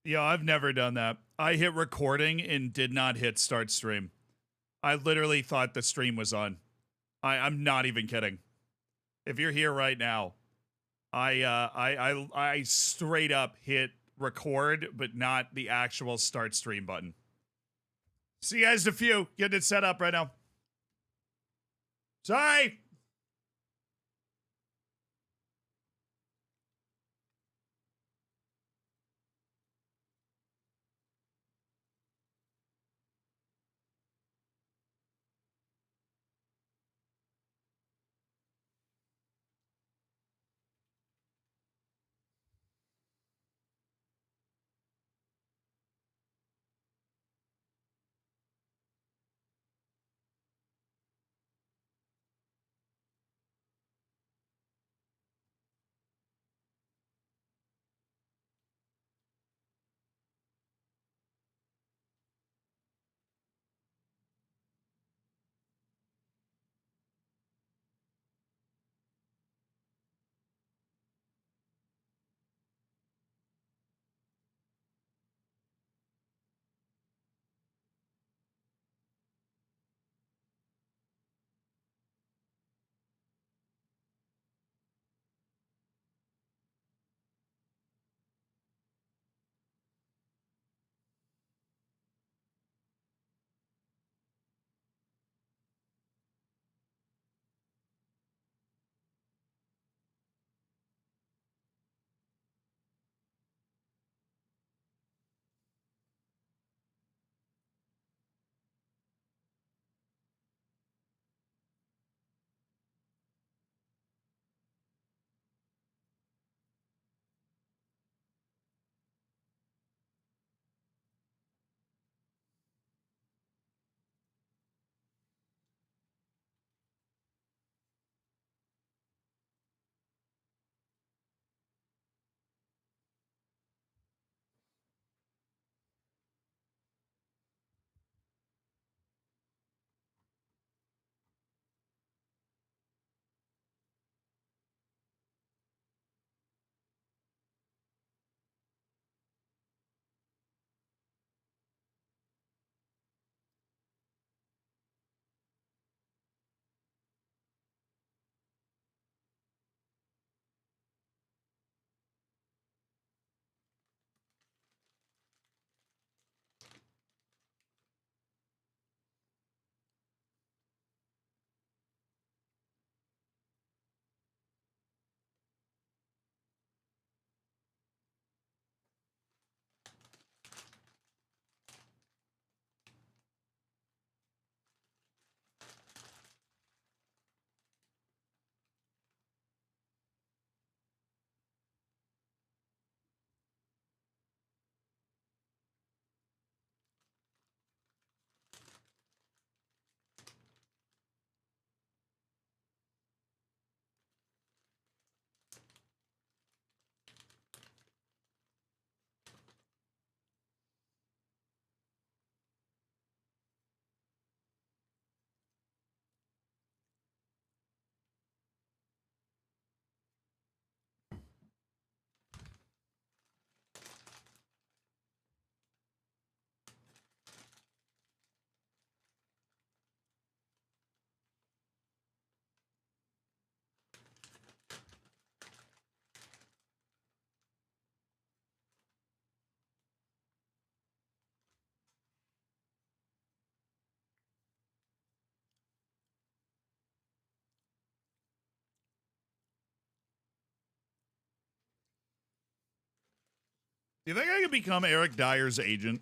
Yeah, I've never done that. I hit recording and did not hit start stream. I literally thought the stream was on. I'm not even kidding. If you're here right now, I straight up hit record, but not the actual start stream button. See you guys in a few. Getting it set up right now. Sorry. Do you think I could become Eric Dyer's agent?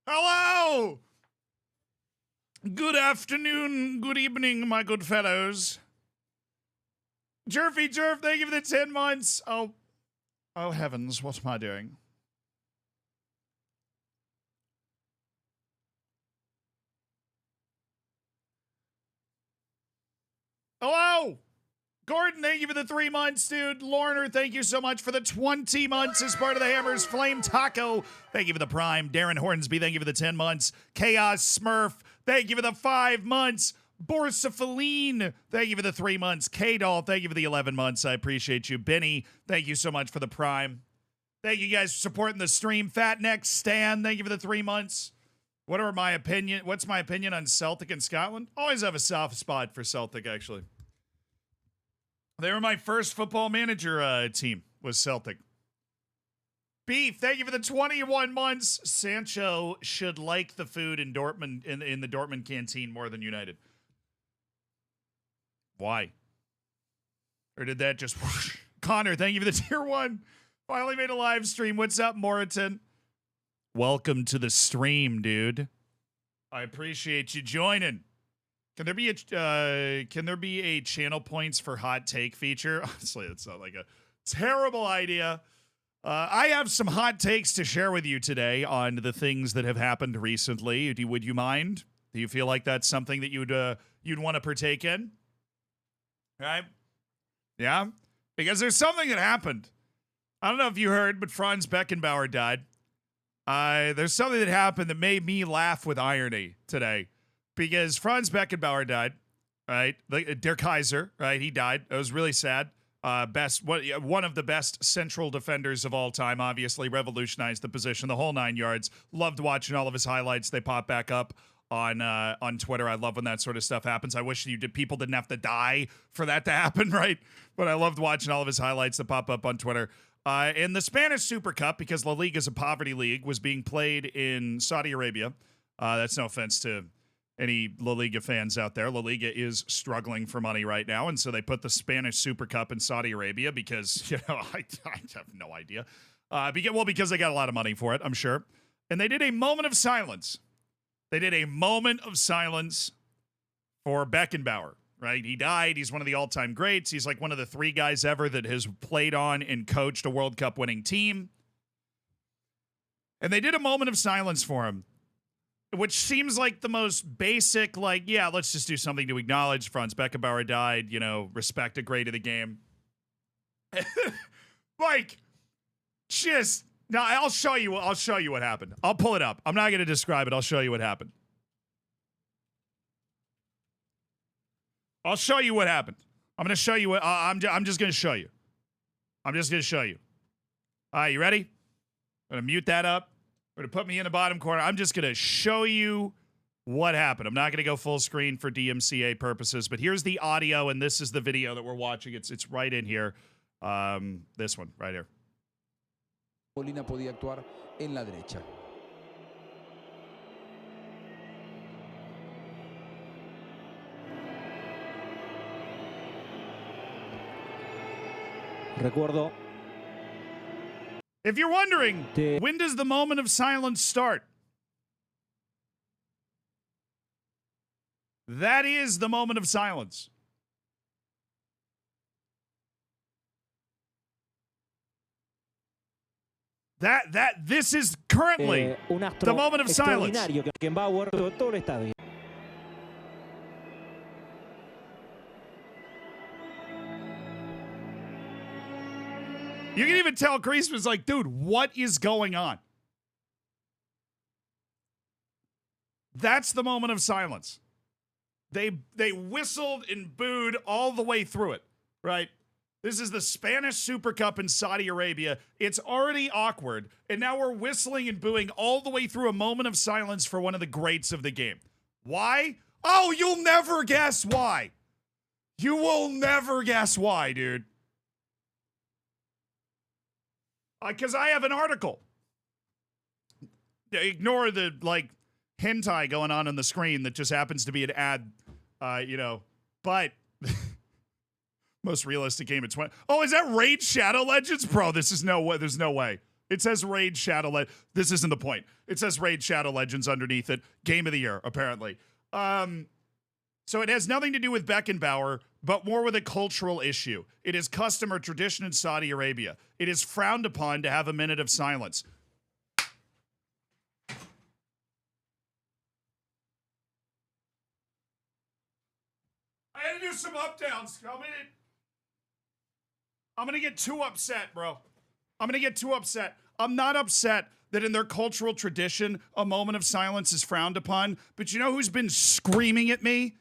Hello! Good afternoon, good evening, my good fellows. Jerfy Jerf, thank you for the 10 months. Oh heavens, what am I doing? Hello! Gordon, thank you for the 3 months, dude. Lorner, thank you so much for the 20 months as part of the Hammers. Flame Taco, thank you for the Prime. Darren Hornsby, thank you for the 10 months. Chaos Smurf, thank you for the 5 months. Borsafaline, thank you for the 3 months. K-Doll, thank you for the 11 months. I appreciate you. Benny, thank you so much for the Prime. Thank you guys for supporting the stream. Fat Neck Stan, thank you for the 3 months. What's my opinion on Celtic and Scotland? Always have a soft spot for Celtic, actually. They were my first football manager team, was Celtic. Beef, thank you for the 21 months. Sancho should like the food in Dortmund, in the Dortmund canteen more than United. Why? Or did that just whoosh? Connor, thank you for the tier 1. Finally made a live stream. What's up, Moriton? Welcome to the stream, dude. I appreciate you joining. Can there be a channel points for hot take feature? Honestly, it's not like a terrible idea. I have some hot takes to share with you today on the things that have happened recently. Would you mind? Do you feel like that's something that you'd want to partake in? Right? Yeah? Because there's something that happened. I don't know if you heard, but Franz Beckenbauer died. There's something that happened that made me laugh with irony today. Because Franz Beckenbauer died, right? Der Kaiser, right? He died. It was really sad. One of the best central defenders of all time, obviously revolutionized the position, the whole 9 yards. Loved watching all of his highlights. They pop back up on Twitter. I love when that sort of stuff happens. I wish people didn't have to die for that to happen, right? But I loved watching all of his highlights that pop up on Twitter. In the Spanish Super Cup, because La Liga is a poverty league, was being played in Saudi Arabia. That's no offense to any La Liga fans out there. La Liga is struggling for money right now, and so they put the Spanish Super Cup in Saudi Arabia because, I have no idea. Because they got a lot of money for it, I'm sure. And they did a moment of silence. They did a moment of silence for Beckenbauer, right? He died. He's one of the all-time greats. He's like one of the 3 guys ever that has played on and coached a World Cup winning team. And they did a moment of silence for him, which seems like the most basic, let's just do something to acknowledge Franz Beckenbauer died, respect a great of the game. Now I'll show you what happened. I'll pull it up. I'm not going to describe it. I'll show you what happened. I'll show you what happened. I'm going to show you what, I'm just going to show you. I'm just going to show you. All right, you ready? I'm going to mute that up. We're going to put me in the bottom corner. I'm just going to show you what happened. I'm not going to go full screen for DMCA purposes, but here's the audio, and this is the video that we're watching. It's right in here. This one, right here. Molina podía actuar en la derecha. Recuerdo. If you're wondering, when does the moment of silence start? That is the moment of silence. This is currently the moment of silence. You can even tell Grease was like, dude, what is going on? That's the moment of silence. They whistled and booed all the way through it, right? This is the Spanish Super Cup in Saudi Arabia. It's already awkward, and now we're whistling and booing all the way through a moment of silence for one of the greats of the game. Why? Oh, you'll never guess why. You will never guess why, dude. Because I have an article. Ignore the, hentai going on the screen that just happens to be an ad, but most realistic game of 20. Oh, is that Raid Shadow Legends? Bro, this is no way. There's no way. It says Raid Shadow This isn't the point. It says Raid Shadow Legends underneath it. Game of the year, apparently. So it has nothing to do with Beckenbauer, but more with a cultural issue. It is custom or tradition in Saudi Arabia. It is frowned upon to have a minute of silence. I had to do some up downs. I'm gonna get too upset, bro. I'm gonna get too upset. I'm not upset that in their cultural tradition, a moment of silence is frowned upon. But you know who's been screaming at me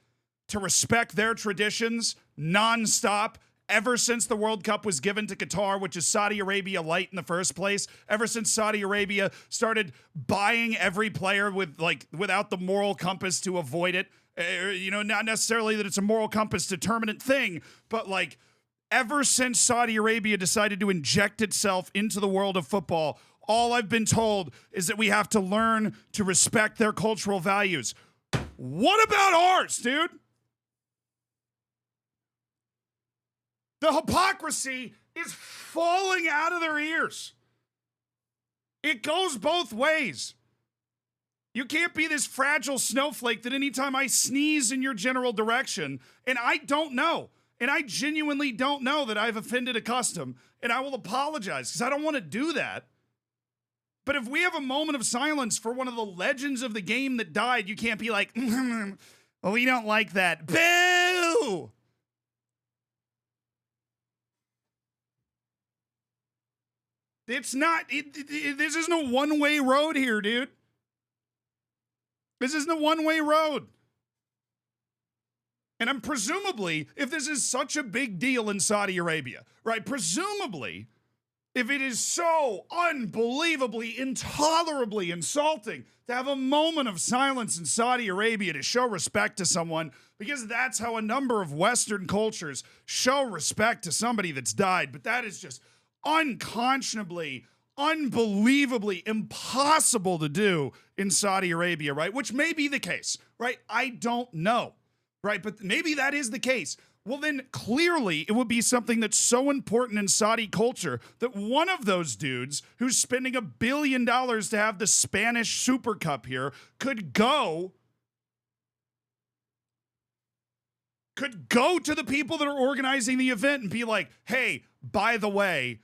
to respect their traditions nonstop ever since the World Cup was given to Qatar, which is Saudi Arabia light in the first place? Ever since Saudi Arabia started buying every player without the moral compass to avoid it. Not necessarily that it's a moral compass determinant thing, but ever since Saudi Arabia decided to inject itself into the world of football, all I've been told is that we have to learn to respect their cultural values. What about ours, dude? The hypocrisy is falling out of their ears. It goes both ways. You can't be this fragile snowflake that anytime I sneeze in your general direction, and I don't know, and I genuinely don't know that I've offended a custom, and I will apologize because I don't want to do that. But if we have a moment of silence for one of the legends of the game that died, you can't be like, well, we don't like that. Boo! It's not, this isn't a one-way road here, dude. This isn't a one-way road. And I'm presumably, if this is such a big deal in Saudi Arabia, right? Presumably, if it is so unbelievably, intolerably insulting to have a moment of silence in Saudi Arabia to show respect to someone, because that's how a number of Western cultures show respect to somebody that's died. But that is just unconscionably, unbelievably impossible to do in Saudi Arabia, right? Which may be the case, right? I don't know, right? But maybe that is the case. Well, then clearly it would be something that's so important in Saudi culture that one of those dudes who's spending $1 billion to have the Spanish Super Cup here could go to the people that are organizing the event and be like, hey, by the way,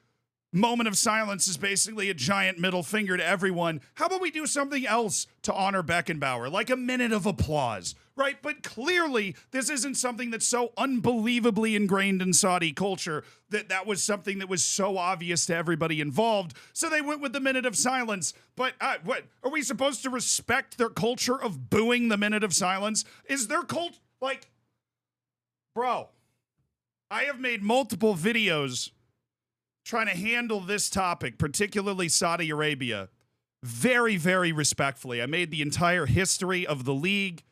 moment of silence is basically a giant middle finger to everyone. How about we do something else to honor Beckenbauer, like a minute of applause, right? But clearly, this isn't something that's so unbelievably ingrained in Saudi culture that was something that was so obvious to everybody involved. So they went with the minute of silence. But what are we supposed to respect their culture of booing the minute of silence? Is their cult bro? I have made multiple videos trying to handle this topic, particularly Saudi Arabia, very, very respectfully. I made the entire history of the league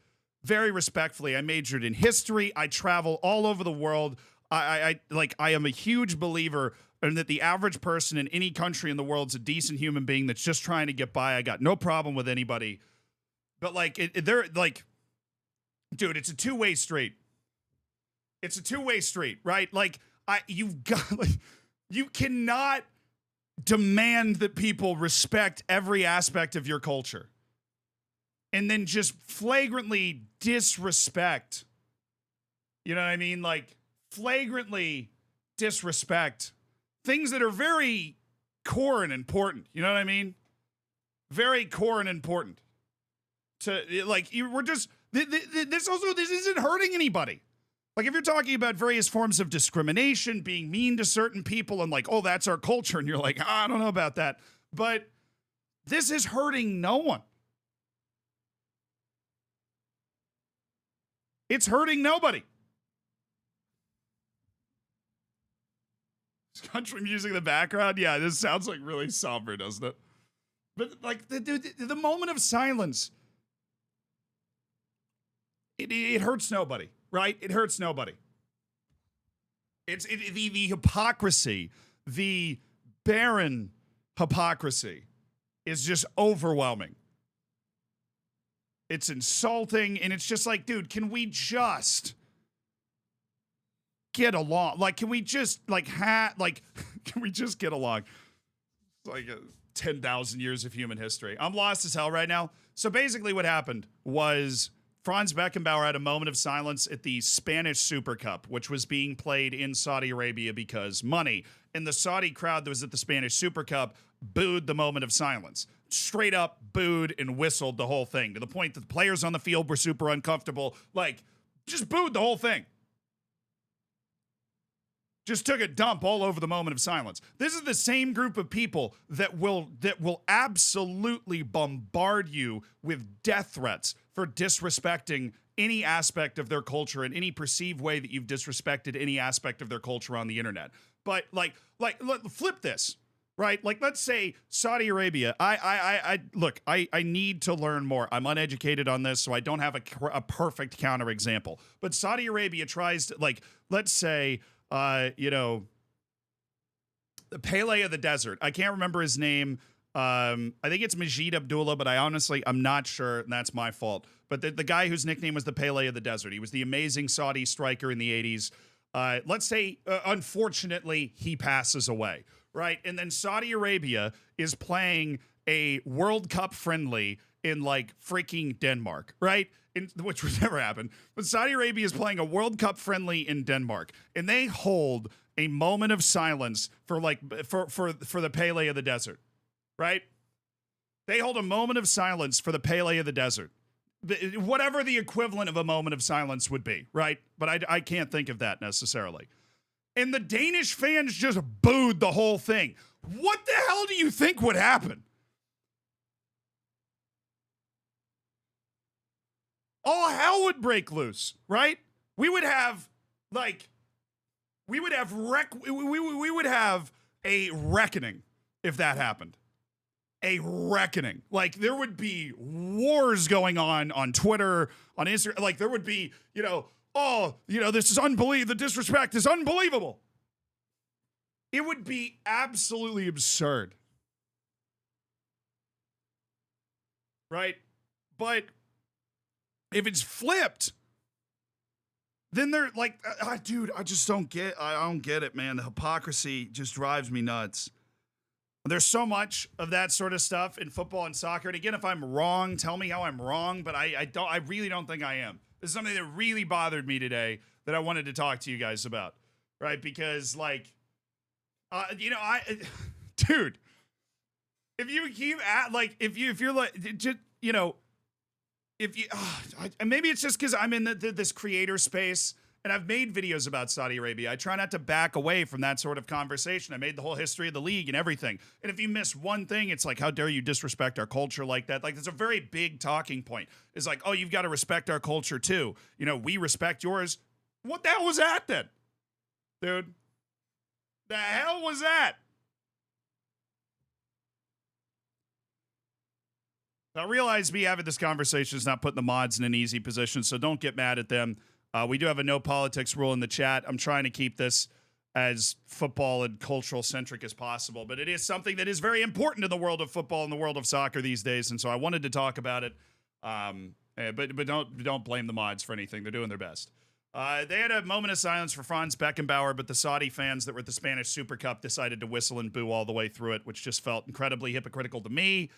very respectfully. I majored in history. I travel all over the world. I am a huge believer in that the average person in any country in the world is a decent human being that's just trying to get by. I got no problem with anybody. But dude, it's a two-way street. It's a two-way street, right? You cannot demand that people respect every aspect of your culture and then just flagrantly disrespect. You know what I mean? Flagrantly disrespect things that are very core and important. You know what I mean? Very core and important. This isn't hurting anybody. If you're talking about various forms of discrimination, being mean to certain people and oh, that's our culture. And you're like, I don't know about that. But this is hurting no one. It's hurting nobody. Country music in the background. Yeah, this sounds really somber, doesn't it? But the moment of silence, it hurts nobody. Right? It hurts nobody. It's the hypocrisy, the barren hypocrisy is just overwhelming. It's insulting, and it's just dude, can we just get along? Can we just can we just get along? 10,000 years of human history. I'm lost as hell right now. So basically what happened was Franz Beckenbauer had a moment of silence at the Spanish Super Cup, which was being played in Saudi Arabia because money. And the Saudi crowd that was at the Spanish Super Cup booed the moment of silence. Straight up booed and whistled the whole thing to the point that the players on the field were super uncomfortable. Like, just booed the whole thing. Just took a dump all over the moment of silence. This is the same group of people that will absolutely bombard you with death threats for disrespecting any aspect of their culture in any perceived way that you've disrespected any aspect of their culture on the internet. But flip this, right? Like, let's say Saudi Arabia. I need to learn more. I'm uneducated on this, so I don't have a perfect counterexample. But Saudi Arabia tries to, like, let's say, the Pele of the Desert. I can't remember his name. I think it's Majid Abdullah, but I'm not sure, and that's my fault. But the guy whose nickname was the Pele of the Desert. He was the amazing Saudi striker in the 80s. Let's say, unfortunately, he passes away, right? And then Saudi Arabia is playing a World Cup friendly in, like, freaking Denmark, right? Which would never happen. But Saudi Arabia is playing a World Cup friendly in Denmark, and they hold a moment of silence for the Pele of the Desert, right? They hold a moment of silence for the Pele of the Desert. Whatever the equivalent of a moment of silence would be, right? But I can't think of that necessarily. And the Danish fans just booed the whole thing. What the hell do you think would happen? All hell would break loose, right? We would have a reckoning if that happened. A reckoning. Like, there would be wars going on Twitter, on Instagram. Like, there would be, this is unbelievable. The disrespect is unbelievable. It would be absolutely absurd. Right? But if it's flipped, then they're like, dude, I don't get it, man. The hypocrisy just drives me nuts. There's so much of that sort of stuff in football and soccer. And again, if I'm wrong, tell me how I'm wrong, but I really don't think I am. This is something that really bothered me today that I wanted to talk to you guys about, right? Because, like, dude, if you keep at, like, if you're like, just, maybe it's just because I'm in this creator space and I've made videos about Saudi Arabia. I try not to back away from that sort of conversation. I made the whole history of the league and everything. And if you miss one thing, it's like, how dare you disrespect our culture like that? Like, that's a very big talking point. It's like, oh, you've got to respect our culture too. We respect yours. What the hell was that then? Dude, the hell was that? I realize me having this conversation is not putting the mods in an easy position, so don't get mad at them. We do have a no politics rule in the chat. I'm trying to keep this as football and cultural centric as possible, but it is something that is very important in the world of football and the world of soccer these days, and so I wanted to talk about it. But don't blame the mods for anything. They're doing their best. They had a moment of silence for Franz Beckenbauer, but the Saudi fans that were at the Spanish Super Cup decided to whistle and boo all the way through it, which just felt incredibly hypocritical to me.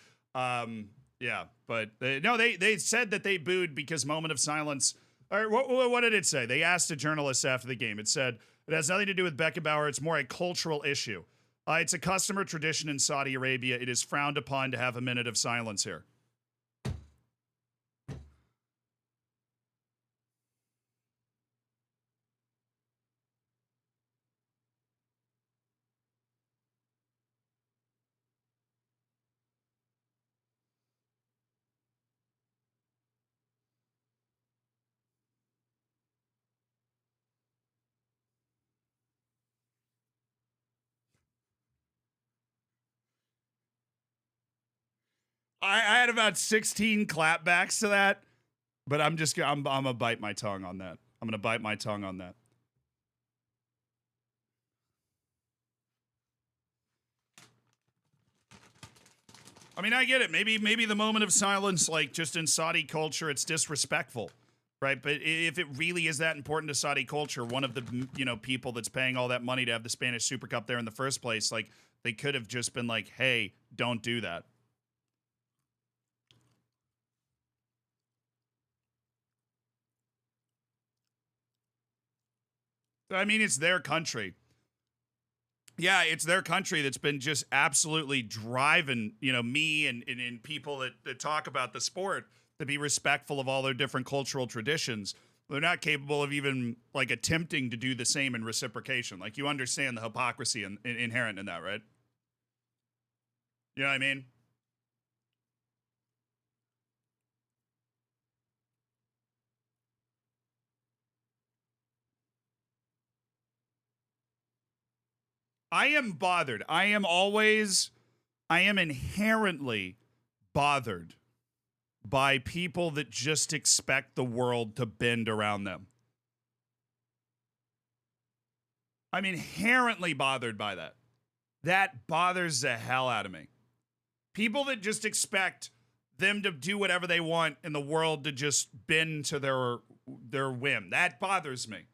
Yeah, but they said that they booed because moment of silence. All right, what did it say? They asked a journalist after the game. It said, it has nothing to do with Beckenbauer. It's more a cultural issue. It's a custom or tradition in Saudi Arabia. It is frowned upon to have a minute of silence here. I had about 16 clapbacks to that, but I'm gonna bite my tongue on that. I'm gonna bite my tongue on that. I mean, I get it. Maybe the moment of silence, like, just in Saudi culture, it's disrespectful, right? But if it really is that important to Saudi culture, one of the people that's paying all that money to have the Spanish Super Cup there in the first place, like, They could have just been like, hey, don't do that. I mean, it's their country. Yeah, it's their country that's been just absolutely driving, me and people that talk about the sport to be respectful of all their different cultural traditions. They're not capable of even like attempting to do the same in reciprocation. Like, you understand the hypocrisy inherent in that, right? You know what I mean? I am bothered. I am inherently bothered by people that just expect the world to bend around them. I'm inherently bothered by that. That bothers the hell out of me. People that just expect them to do whatever they want and the world to just bend to their whim. That bothers me.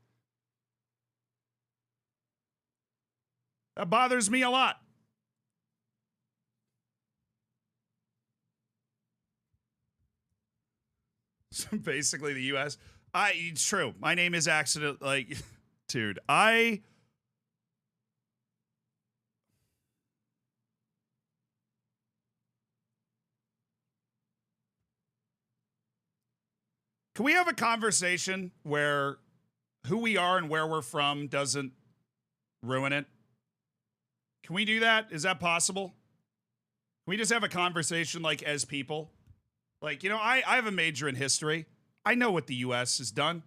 That bothers me a lot. So basically, the U.S. It's true. My name is accident. Like, dude, Can we have a conversation where who we are and where we're from doesn't ruin it? Can we do that? Is that possible? Can we just have a conversation like as people? Like, I have a major in history. I know what the U.S. has done.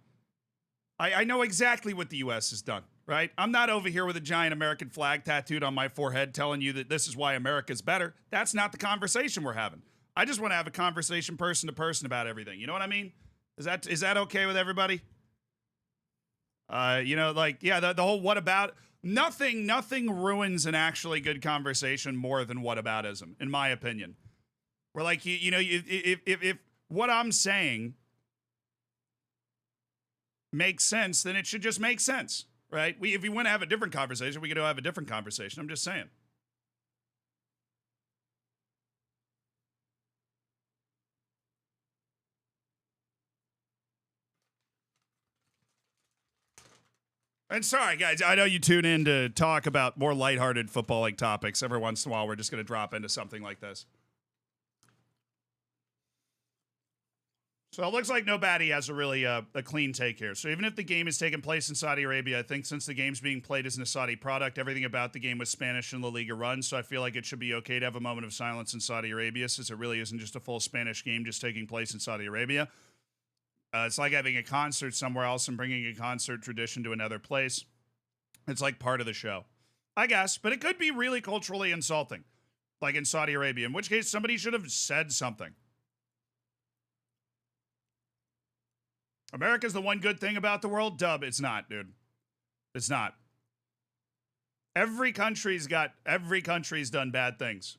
I know exactly what the U.S. has done, right? I'm not over here with a giant American flag tattooed on my forehead telling you that this is why America's better. That's not the conversation we're having. I just want to have a conversation person to person about everything. You know what I mean? Is that okay with everybody? The whole what about... Nothing ruins an actually good conversation more than whataboutism, in my opinion. Where, like, if what I'm saying makes sense, then it should just make sense, right? If you want to have a different conversation, we could have a different conversation. I'm just saying. And sorry, guys, I know you tune in to talk about more lighthearted footballing topics. Every once in a while, we're just going to drop into something like this. So it looks like nobody has a really a clean take here. So even if the game is taking place in Saudi Arabia, I think since the game's being played as a Saudi product, everything about the game was Spanish and La Liga run. So I feel like it should be okay to have a moment of silence in Saudi Arabia, since it really isn't just a full Spanish game just taking place in Saudi Arabia. It's like having a concert somewhere else and bringing a concert tradition to another place. It's like part of the show, I guess. But it could be really culturally insulting, like in Saudi Arabia, in which case somebody should have said something. America's the one good thing about the world? Dub, it's not, dude. It's not. Every country's done bad things.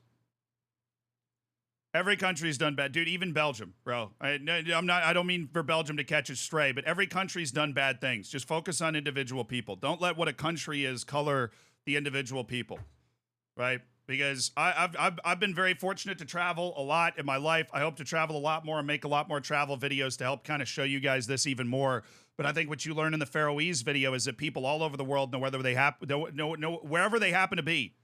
Every country's done bad. Dude, even Belgium, bro. I don't mean for Belgium to catch a stray, but every country's done bad things. Just focus on individual people. Don't let what a country is color the individual people, right? Because I've been very fortunate to travel a lot in my life. I hope to travel a lot more and make a lot more travel videos to help kind of show you guys this even more. But I think what you learn in the Faroese video is that people all over the world know whether they wherever they happen to be,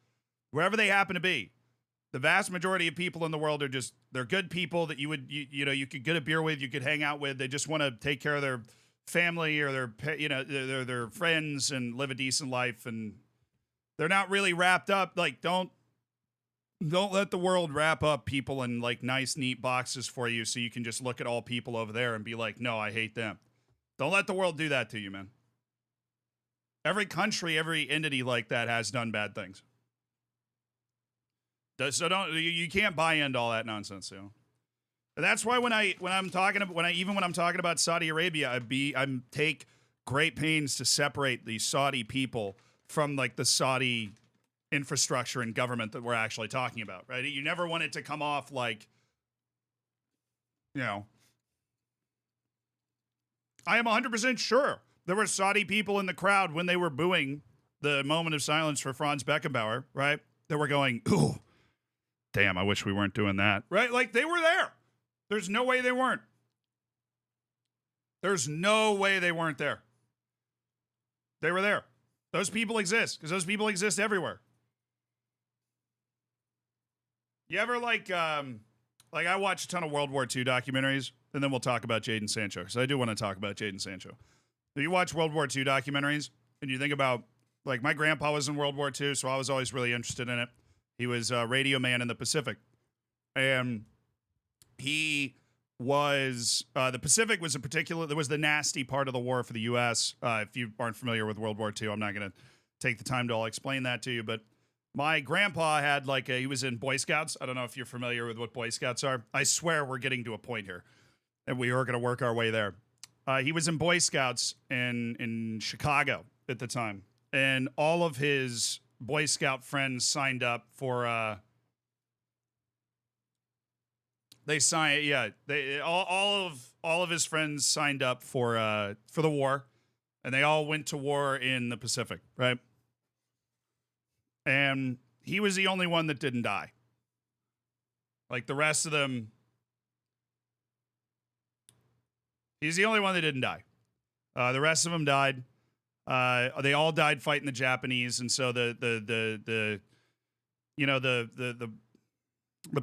the vast majority of people in the world they're good people that you could get a beer with, you could hang out with. They just want to take care of their family or their friends and live a decent life, and they're not really wrapped up. Like, don't let the world wrap up people in like nice, neat boxes for you so you can just look at all people over there and be like, no, I hate them. Don't let the world do that to you, man. Every country, every entity like that has done bad things. So you can't buy into all that nonsense, you know. And that's why when I'm talking about Saudi Arabia, I take great pains to separate the Saudi people from like the Saudi infrastructure and government that we're actually talking about, right? You never want it to come off like, I am 100% sure there were Saudi people in the crowd when they were booing the moment of silence for Franz Beckenbauer, right? that were going, ooh, damn, I wish we weren't doing that. Right? Like, they were there. There's no way they weren't. There's no way they weren't there. They were there. Those people exist because those people exist everywhere. You ever like I watch a ton of World War II documentaries, and then we'll talk about Dier and Sancho, because I do want to talk about Dier and Sancho. So you watch World War II documentaries, and you think about, like, my grandpa was in World War II, so I was always really interested in it. He was a radio man in the Pacific. And he was, the Pacific was there was the nasty part of the war for the U.S. If you aren't familiar with World War II, I'm not going to take the time to all explain that to you, but my grandpa had he was in Boy Scouts. I don't know if you're familiar with what Boy Scouts are. I swear we're getting to a point here, and we are going to work our way there. He was in Boy Scouts in Chicago at the time, and all of his Boy Scout friends signed up for. All of his friends signed up for the war, and they all went to war in the Pacific, right? And he was the only one that didn't die. Like, the rest of them, he's the only one that didn't die. The rest of them died. They all died fighting the Japanese, and so the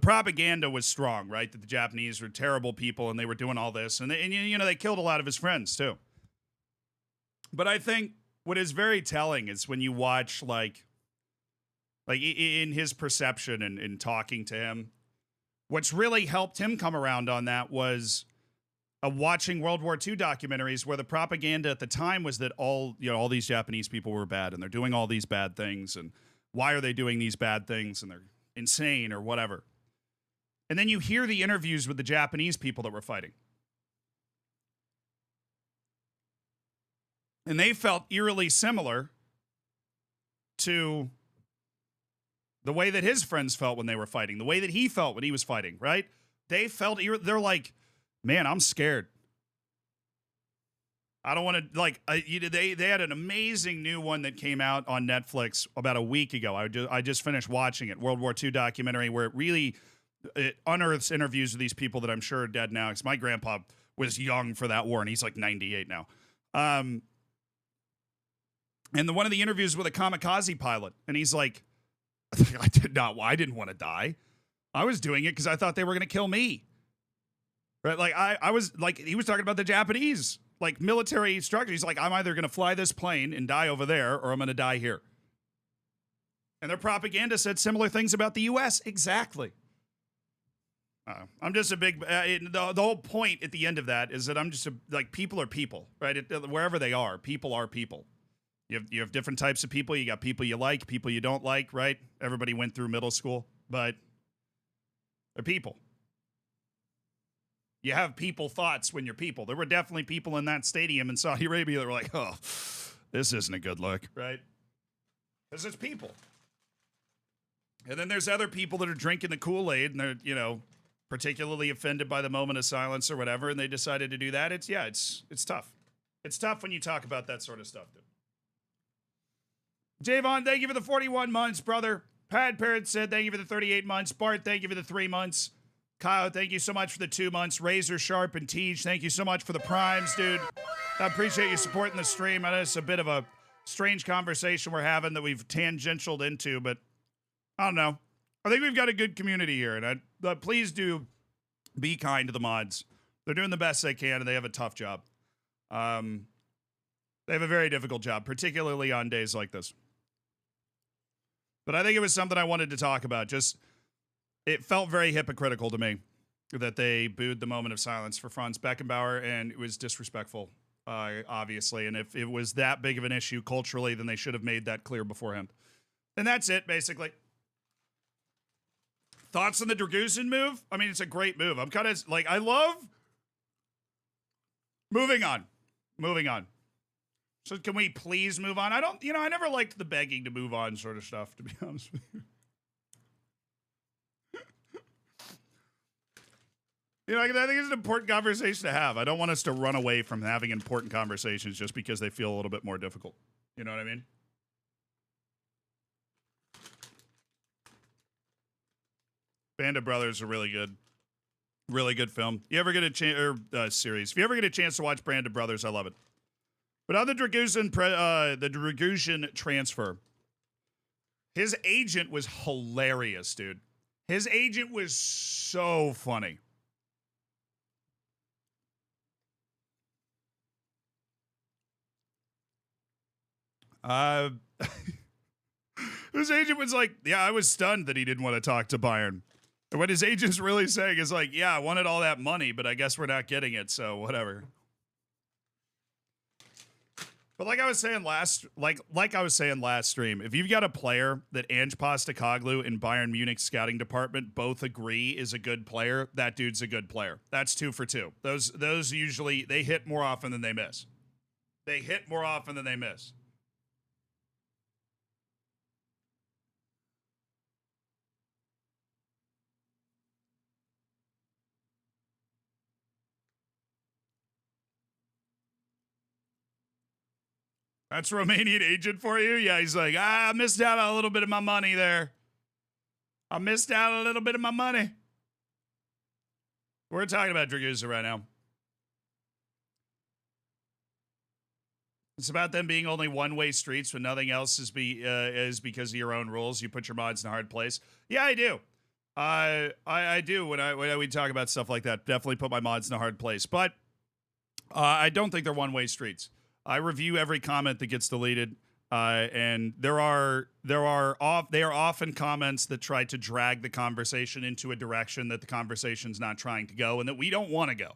propaganda was strong, right? That the Japanese were terrible people and they were doing all this, and they killed a lot of his friends too. But I think what is very telling is when you watch like in his perception and in talking to him, what's really helped him come around on that was watching World War II documentaries where the propaganda at the time was that all these Japanese people were bad and they're doing all these bad things, and why are they doing these bad things, and they're insane or whatever. And then you hear the interviews with the Japanese people that were fighting. And they felt eerily similar to the way that his friends felt when they were fighting, the way that he felt when he was fighting, right? They felt, they're like, man, I'm scared. I don't want to, they had an amazing new one that came out on Netflix about a week ago. I just finished watching it, World War II documentary, where it unearths interviews with these people that I'm sure are dead now, because my grandpa was young for that war, and he's like 98 now. And one of the interviews with a kamikaze pilot, and he's like, I didn't want to die. I was doing it because I thought they were going to kill me. Right? Like, I was like, he was talking about the Japanese, like, military structure. He's like, I'm either going to fly this plane and die over there, or I'm going to die here. And their propaganda said similar things about the U.S. Exactly. I'm just a big, the whole point at the end of that is that I'm just people are people, right? Wherever they are, people are people. You have different types of people. You got people you like, people you don't like, right? Everybody went through middle school, but they're people. You have people thoughts when you're people. There were definitely people in that stadium in Saudi Arabia that were like, oh, this isn't a good look, right? Because it's people. And then there's other people that are drinking the Kool-Aid, and they're, particularly offended by the moment of silence or whatever, and they decided to do that. It's tough. It's tough when you talk about that sort of stuff, dude. Javon, thank you for the 41 months, brother. Pad Parrot said thank you for the 38 months. Bart, thank you for the 3 months. Kyle, thank you so much for the 2 months. Razor Sharp and Tej, thank you so much for the primes, dude. I appreciate you supporting the stream. I know it's a bit of a strange conversation we're having that we've tangentialed into, but I don't know. I think we've got a good community here, and please do be kind to the mods. They're doing the best they can, and they have a tough job. They have a very difficult job, particularly on days like this. But I think it was something I wanted to talk about. It felt very hypocritical to me that they booed the moment of silence for Franz Beckenbauer, and it was disrespectful, obviously. And if it was that big of an issue culturally, then they should have made that clear beforehand. And that's it, basically. Thoughts on the Dragusin move? I mean, it's a great move. I'm kind of I love. Moving on. So can we please move on? I never liked the begging to move on sort of stuff, to be honest with you. I think it's an important conversation to have. I don't want us to run away from having important conversations just because they feel a little bit more difficult. You know what I mean? Band of Brothers are really good film. You ever get a chance, or series? If you ever get a chance to watch Band of Brothers, I love it. But on the Dragusin transfer, his agent was hilarious, dude. His agent was so funny. His agent was like, yeah, I was stunned that he didn't want to talk to Bayern. And what his agent's really saying is like, yeah, I wanted all that money, but I guess we're not getting it, so whatever. But like I was saying last stream, if you've got a player that Ange Postecoglou and Bayern Munich scouting department both agree is a good player, that dude's a good player. That's 2 for 2. Those usually, they hit more often than they miss. They hit more often than they miss. That's Romanian agent for you? Yeah, he's like, I missed out on a little bit of my money there. I missed out a little bit of my money. We're talking about Dragusa right now. It's about them being only one-way streets when nothing else is because of your own rules. You put your mods in a hard place. Yeah, I do. I do when we talk about stuff like that. Definitely put my mods in a hard place. But I don't think they're one-way streets. I review every comment that gets deleted, and they are often comments that try to drag the conversation into a direction that the conversation's not trying to go and that we don't want to go,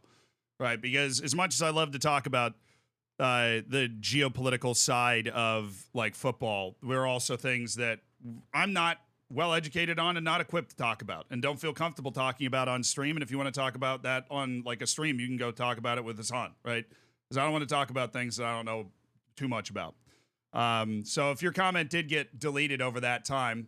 right? Because as much as I love to talk about the geopolitical side of like football, there are also things that I'm not well educated on and not equipped to talk about and don't feel comfortable talking about on stream. And if you want to talk about that on like a stream, you can go talk about it with Hassan, right? Because I don't want to talk about things that I don't know too much about. So if your comment did get deleted over that time,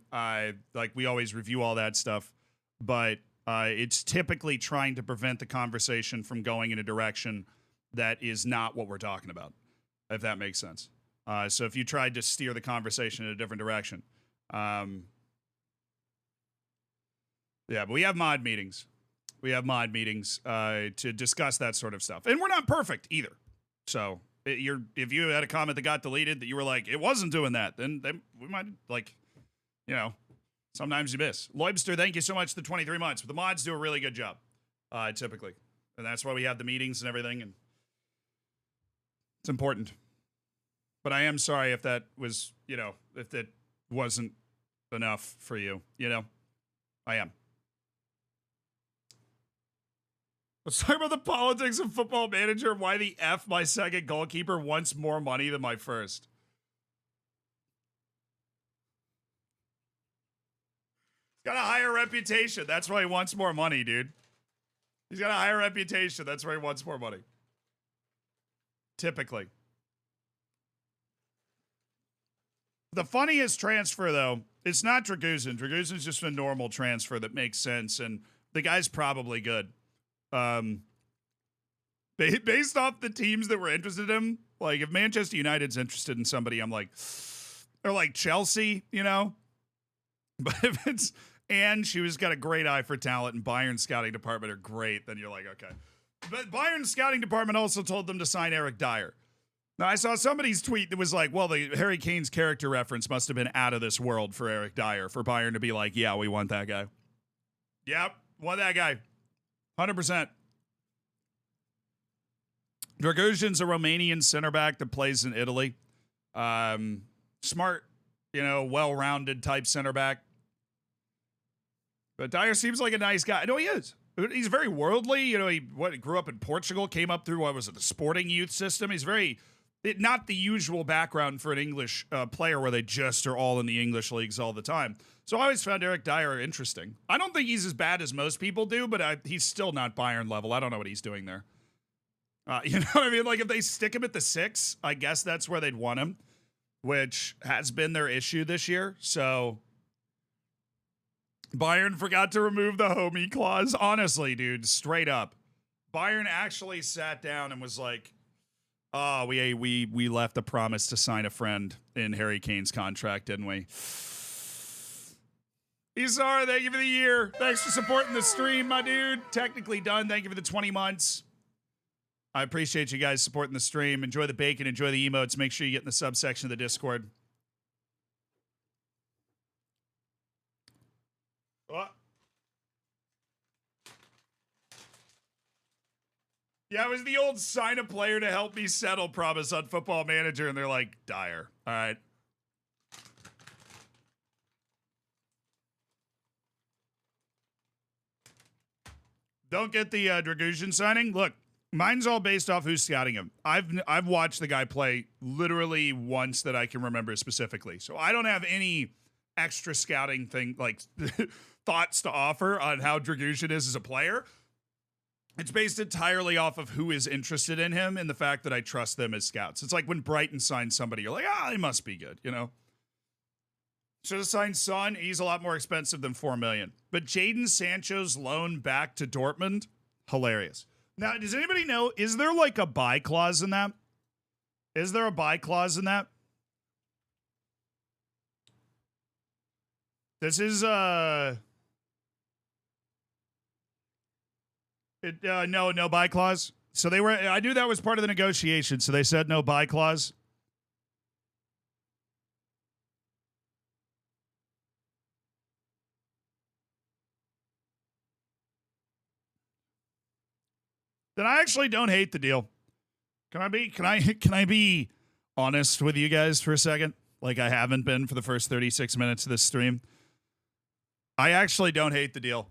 like we always review all that stuff, but it's typically trying to prevent the conversation from going in a direction that is not what we're talking about, if that makes sense. So if you tried to steer the conversation in a different direction. Yeah, but we have mod meetings. We have mod meetings to discuss that sort of stuff. And we're not perfect either. So if you had a comment that got deleted that you were like, it wasn't doing that, then we might, like, you know, sometimes you miss. Loibster, thank you so much for the 23 months. But the mods do a really good job, typically. And that's why we have the meetings and everything. And it's important. But I am sorry if that was, you know, if that wasn't enough for you, you know. I am. Let's talk about the politics of Football Manager and why the F my second goalkeeper wants more money than my first. He's got a higher reputation. That's why he wants more money, dude. He's got a higher reputation. That's why he wants more money. Typically. The funniest transfer, though, it's not Dragusin. Dragusin's just a normal transfer that makes sense, and the guy's probably good. Based off the teams that were interested in him, like if Manchester United's interested in somebody, I'm like, or like Chelsea, you know. But if it's she was got a great eye for talent, and Bayern scouting department are great, then you're like, okay. But Bayern's scouting department also told them to sign Eric Dier. Now I saw somebody's tweet that was like, well, the Harry Kane's character reference must have been out of this world for Eric Dier, for Bayern to be like, yeah, we want that guy. Yep, want that guy. 100%. Dragusin's a Romanian center back that plays in Italy. Smart, you know, well-rounded type center back. But Dier seems like a nice guy. No, he is. He's very worldly. You know, he grew up in Portugal, came up through, the sporting youth system. He's not the usual background for an English player where they just are all in the English leagues all the time. So I always found Eric Dier interesting. I don't think he's as bad as most people do, but he's still not Bayern level. I don't know what he's doing there. You know what I mean? Like if they stick him at the 6, I guess that's where they'd want him, which has been their issue this year. So Bayern forgot to remove the homie clause. Honestly, dude, straight up. Bayern actually sat down and was like, oh, we left a promise to sign a friend in Harry Kane's contract, didn't we? Isar, thank you for the year. Thanks for supporting the stream, my dude. Technically done. Thank you for the 20 months. I appreciate you guys supporting the stream. Enjoy the bacon. Enjoy the emotes. Make sure you get in the subsection of the Discord. Oh. Yeah, it was the old sign a player to help me settle promise on Football Manager, and they're like, Dier. All right. Don't get the Dragusin signing. Look, mine's all based off who's scouting him. I've watched the guy play literally once that I can remember specifically. So I don't have any extra scouting thing, like thoughts to offer on how Dragusin is as a player. It's based entirely off of who is interested in him and the fact that I trust them as scouts. It's like when Brighton signs somebody, you're like, they must be good, you know? Should have signed Son. He's a lot more expensive than $4 million. But Jadon Sancho's loan back to Dortmund, hilarious. Now, does anybody know, is there like a buy clause in that? Is there a buy clause in that? This is, no buy clause. So I knew that was part of the negotiation. So they said no buy clause. Then I actually don't hate the deal. Can I be honest with you guys for a second? Like I haven't been for the first 36 minutes of this stream. I actually don't hate the deal.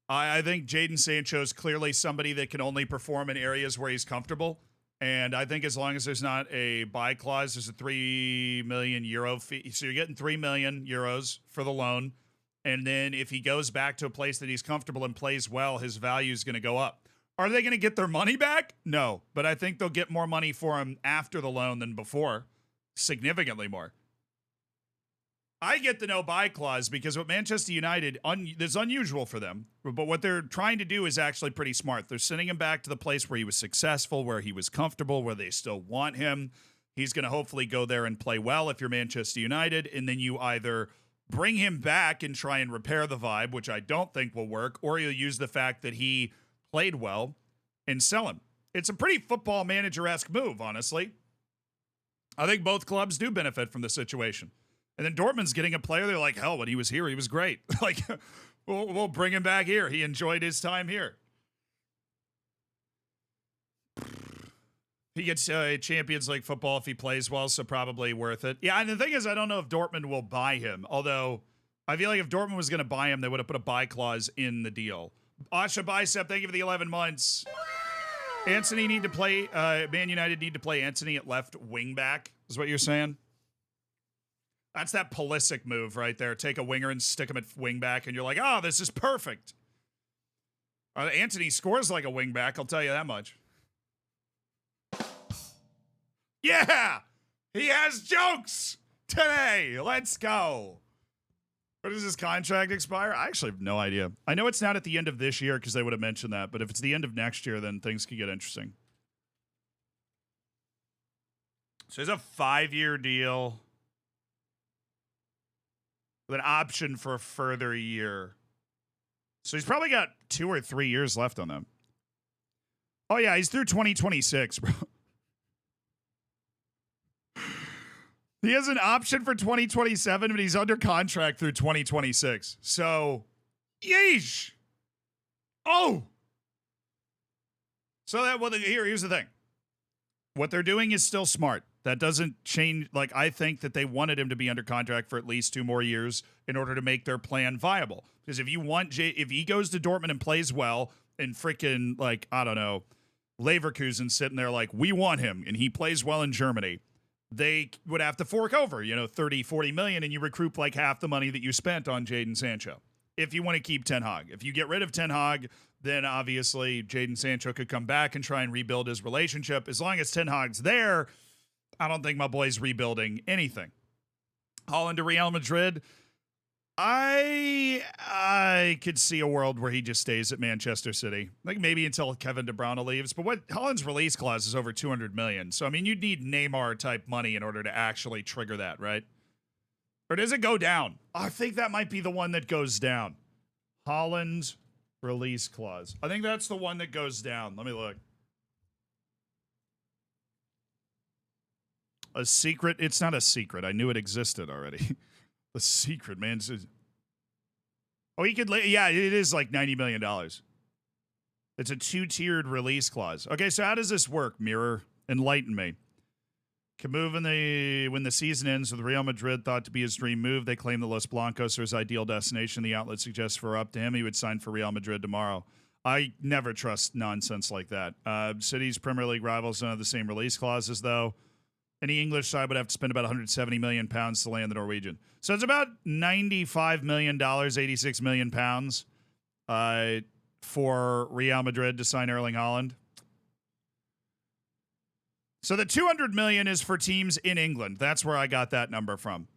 I think Jadon Sancho is clearly somebody that can only perform in areas where he's comfortable. And I think as long as there's not a buy clause, there's a €3 million fee. So you're getting €3 million for the loan. And then if he goes back to a place that he's comfortable and plays well, his value is going to go up. Are they going to get their money back? No. But I think they'll get more money for him after the loan than before. Significantly more. I get the no buy clause because what Manchester United, that's unusual for them, but what they're trying to do is actually pretty smart. They're sending him back to the place where he was successful, where he was comfortable, where they still want him. He's going to hopefully go there and play well if you're Manchester United, and then you either bring him back and try and repair the vibe, which I don't think will work, or you'll use the fact that he played well and sell him. It's a pretty Football Manager-esque move, honestly. I think both clubs do benefit from the situation. And then Dortmund's getting a player. They're like, hell, when he was here, he was great. Like, we'll bring him back here. He enjoyed his time here. He gets Champions League football if he plays well, so probably worth it. Yeah, and the thing is, I don't know if Dortmund will buy him. Although, I feel like if Dortmund was going to buy him, they would have put a buy clause in the deal. Asha Bicep, thank you for the 11 months. Man United need to play Antony at left wing back, is what you're saying? That's that Pulisic move right there. Take a winger and stick him at wing back, and you're like, this is perfect. Antony scores like a wing back, I'll tell you that much. Yeah! He has jokes today! Let's go! When does his contract expire? I actually have no idea. I know it's not at the end of this year because they would have mentioned that, but if it's the end of next year, then things could get interesting. So there's a 5-year deal with an option for a further year. So he's probably got 2 or 3 years left on them. Oh, yeah, he's through 2026, bro. He has an option for 2027, but he's under contract through 2026. So, yeesh. Oh. So here's the thing. What they're doing is still smart. That doesn't change. Like, I think that they wanted him to be under contract for at least 2 more years in order to make their plan viable. Because if he goes to Dortmund and plays well and freaking, like, I don't know, Leverkusen sitting there like, we want him, and he plays well in Germany, they would have to fork over, 30, 40 million, and you recoup like half the money that you spent on Jadon Sancho. If you want to keep Ten Hag. If you get rid of Ten Hag, then obviously Jadon Sancho could come back and try and rebuild his relationship. As long as Ten Hag's there, I don't think my boy's rebuilding anything. Haaland to Real Madrid. I could see a world where he just stays at Manchester City. Like maybe until Kevin De Bruyne leaves. But what Haaland's release clause is over 200 million. So I mean, you'd need Neymar type money in order to actually trigger that, right? Or does it go down? I think that might be the one that goes down. Haaland release clause. I think that's the one that goes down. Let me look. A secret? It's not a secret. I knew it existed already. A secret, man. Oh, he could. Yeah, it is like $90 million. It's a 2-tiered release clause. Okay, so how does this work, Mirror? Enlighten me. Can move when the season ends with Real Madrid thought to be his dream move. They claim the Los Blancos are his ideal destination. The outlet suggests for up to him, he would sign for Real Madrid tomorrow. I never trust nonsense like that. City's Premier League rivals don't have the same release clauses, though. Any English side would have to spend about 170 million pounds to land the Norwegian. So it's about $95 million, 86 million pounds for Real Madrid to sign Erling Haaland. So the 200 million is for teams in England. That's where I got that number from.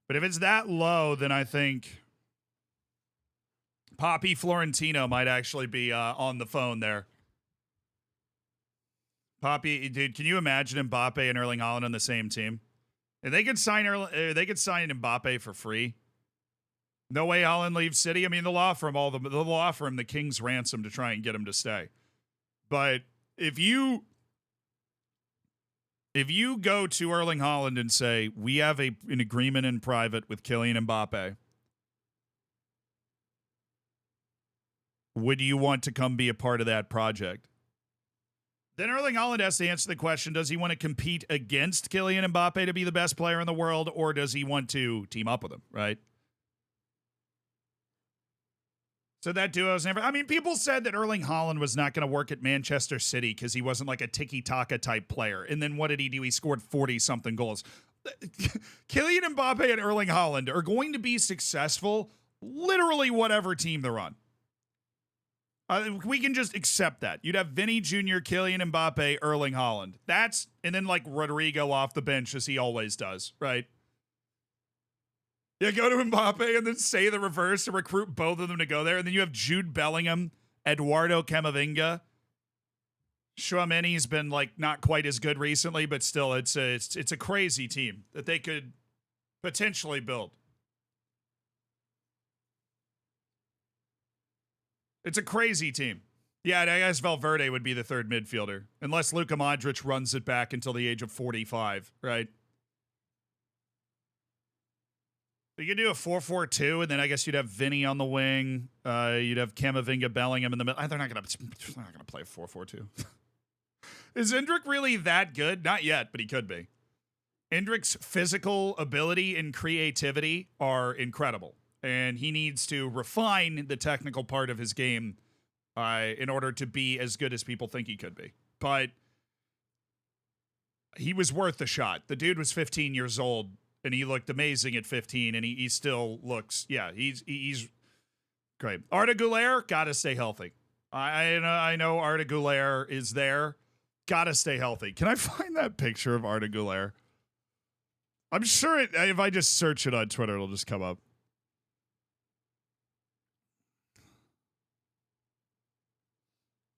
But if it's that low, then I think Poppy Florentino might actually be on the phone there. Poppy, dude, can you imagine Mbappe and Erling Haaland on the same team? If they could sign Mbappe for free. No way Haaland leaves City. I mean, they'll offer him the king's ransom to try and get him to stay. But if you go to Erling Haaland and say, we have an agreement in private with Kylian Mbappe, would you want to come be a part of that project? Then Erling Haaland has to answer the question, does he want to compete against Kylian Mbappe to be the best player in the world, or does he want to team up with him, right? So that duo's never... I mean, people said that Erling Haaland was not going to work at Manchester City because he wasn't like a tiki-taka type player. And then what did he do? He scored 40-something goals. Kylian Mbappe and Erling Haaland are going to be successful literally whatever team they're on. We can just accept that. You'd have Vinny Jr., Kylian Mbappe, Erling Haaland. And then like Rodrigo off the bench as he always does, right? Yeah, go to Mbappe and then say the reverse to recruit both of them to go there. And then you have Jude Bellingham, Eduardo Camavinga. Tchouameni's been like not quite as good recently, but still it's a crazy team that they could potentially build. It's a crazy team. Yeah, I guess Valverde would be the third midfielder. Unless Luka Modric runs it back until the age of 45, right? You could do a 4-4-2, and then I guess you'd have Vinny on the wing. You'd have Camavinga, Bellingham in the middle. They're not gonna play a 4-4-2. Is Endrick really that good? Not yet, but he could be. Endrick's physical ability and creativity are incredible, and he needs to refine the technical part of his game in order to be as good as people think he could be. But he was worth the shot. The dude was 15 years old. And he looked amazing at 15, and he still looks, yeah, he's great. Arda Güler, gotta stay healthy. I know Arda Güler is there. Gotta stay healthy. Can I find that picture of Arda Güler? I'm sure if I just search it on Twitter, it'll just come up.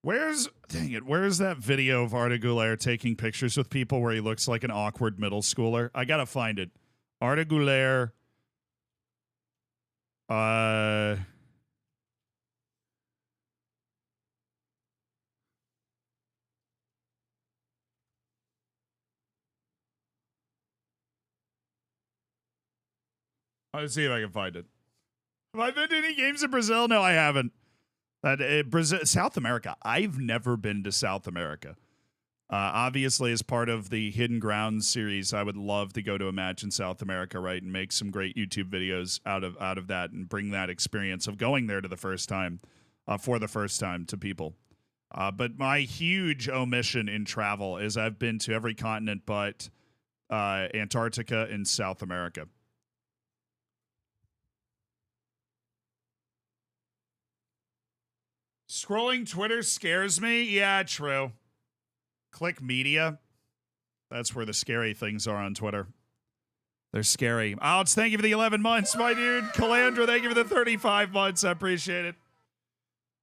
Where's that video of Arda Güler taking pictures with people where he looks like an awkward middle schooler? I gotta find it. Arda Güler. Let's see if I can find it. Have I been to any games in Brazil? No, I haven't. Brazil, South America. I've never been to South America. Obviously, as part of the Hidden Grounds series, I would love to go to a match in South America, right, and make some great YouTube videos out of that and bring that experience of going there for the first time to people. But my huge omission in travel is I've been to every continent but Antarctica and South America. Scrolling Twitter scares me? Yeah, true. Click media. That's where the scary things are on Twitter. They're scary. Alex, thank you for the 11 months, my dude. Calandra, thank you for the 35 months. I appreciate it.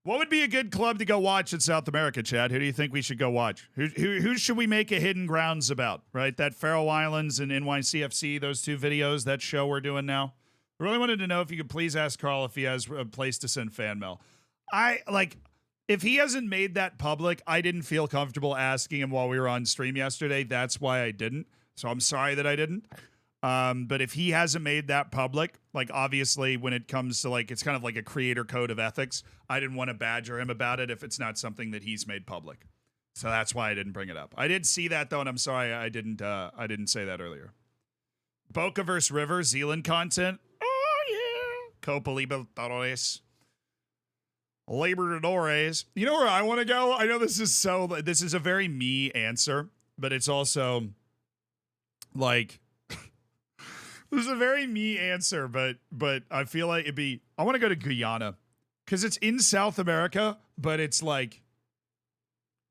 What would be a good club to go watch in South America, Chad? Who do you think we should go watch? Who should we make a Hidden Grounds about, right? That Faroe Islands and NYCFC, those two videos, that show we're doing now. I really wanted to know if you could please ask Carl if he has a place to send fan mail. If he hasn't made that public, I didn't feel comfortable asking him while we were on stream yesterday. That's why I didn't. So I'm sorry that I didn't. But if he hasn't made that public, like obviously when it comes to like, it's kind of like a creator code of ethics. I didn't want to badger him about it if it's not something that he's made public. So that's why I didn't bring it up. I did see that though, and I'm sorry I didn't say that earlier. Boca vs. River, Zealand content. Oh yeah. Copa Libertadores. Libertadores. You know where I want to go? I know this is a very me answer, but it's also like, this is a very me answer, but I feel like I want to go to Guyana because it's in South America, but it's like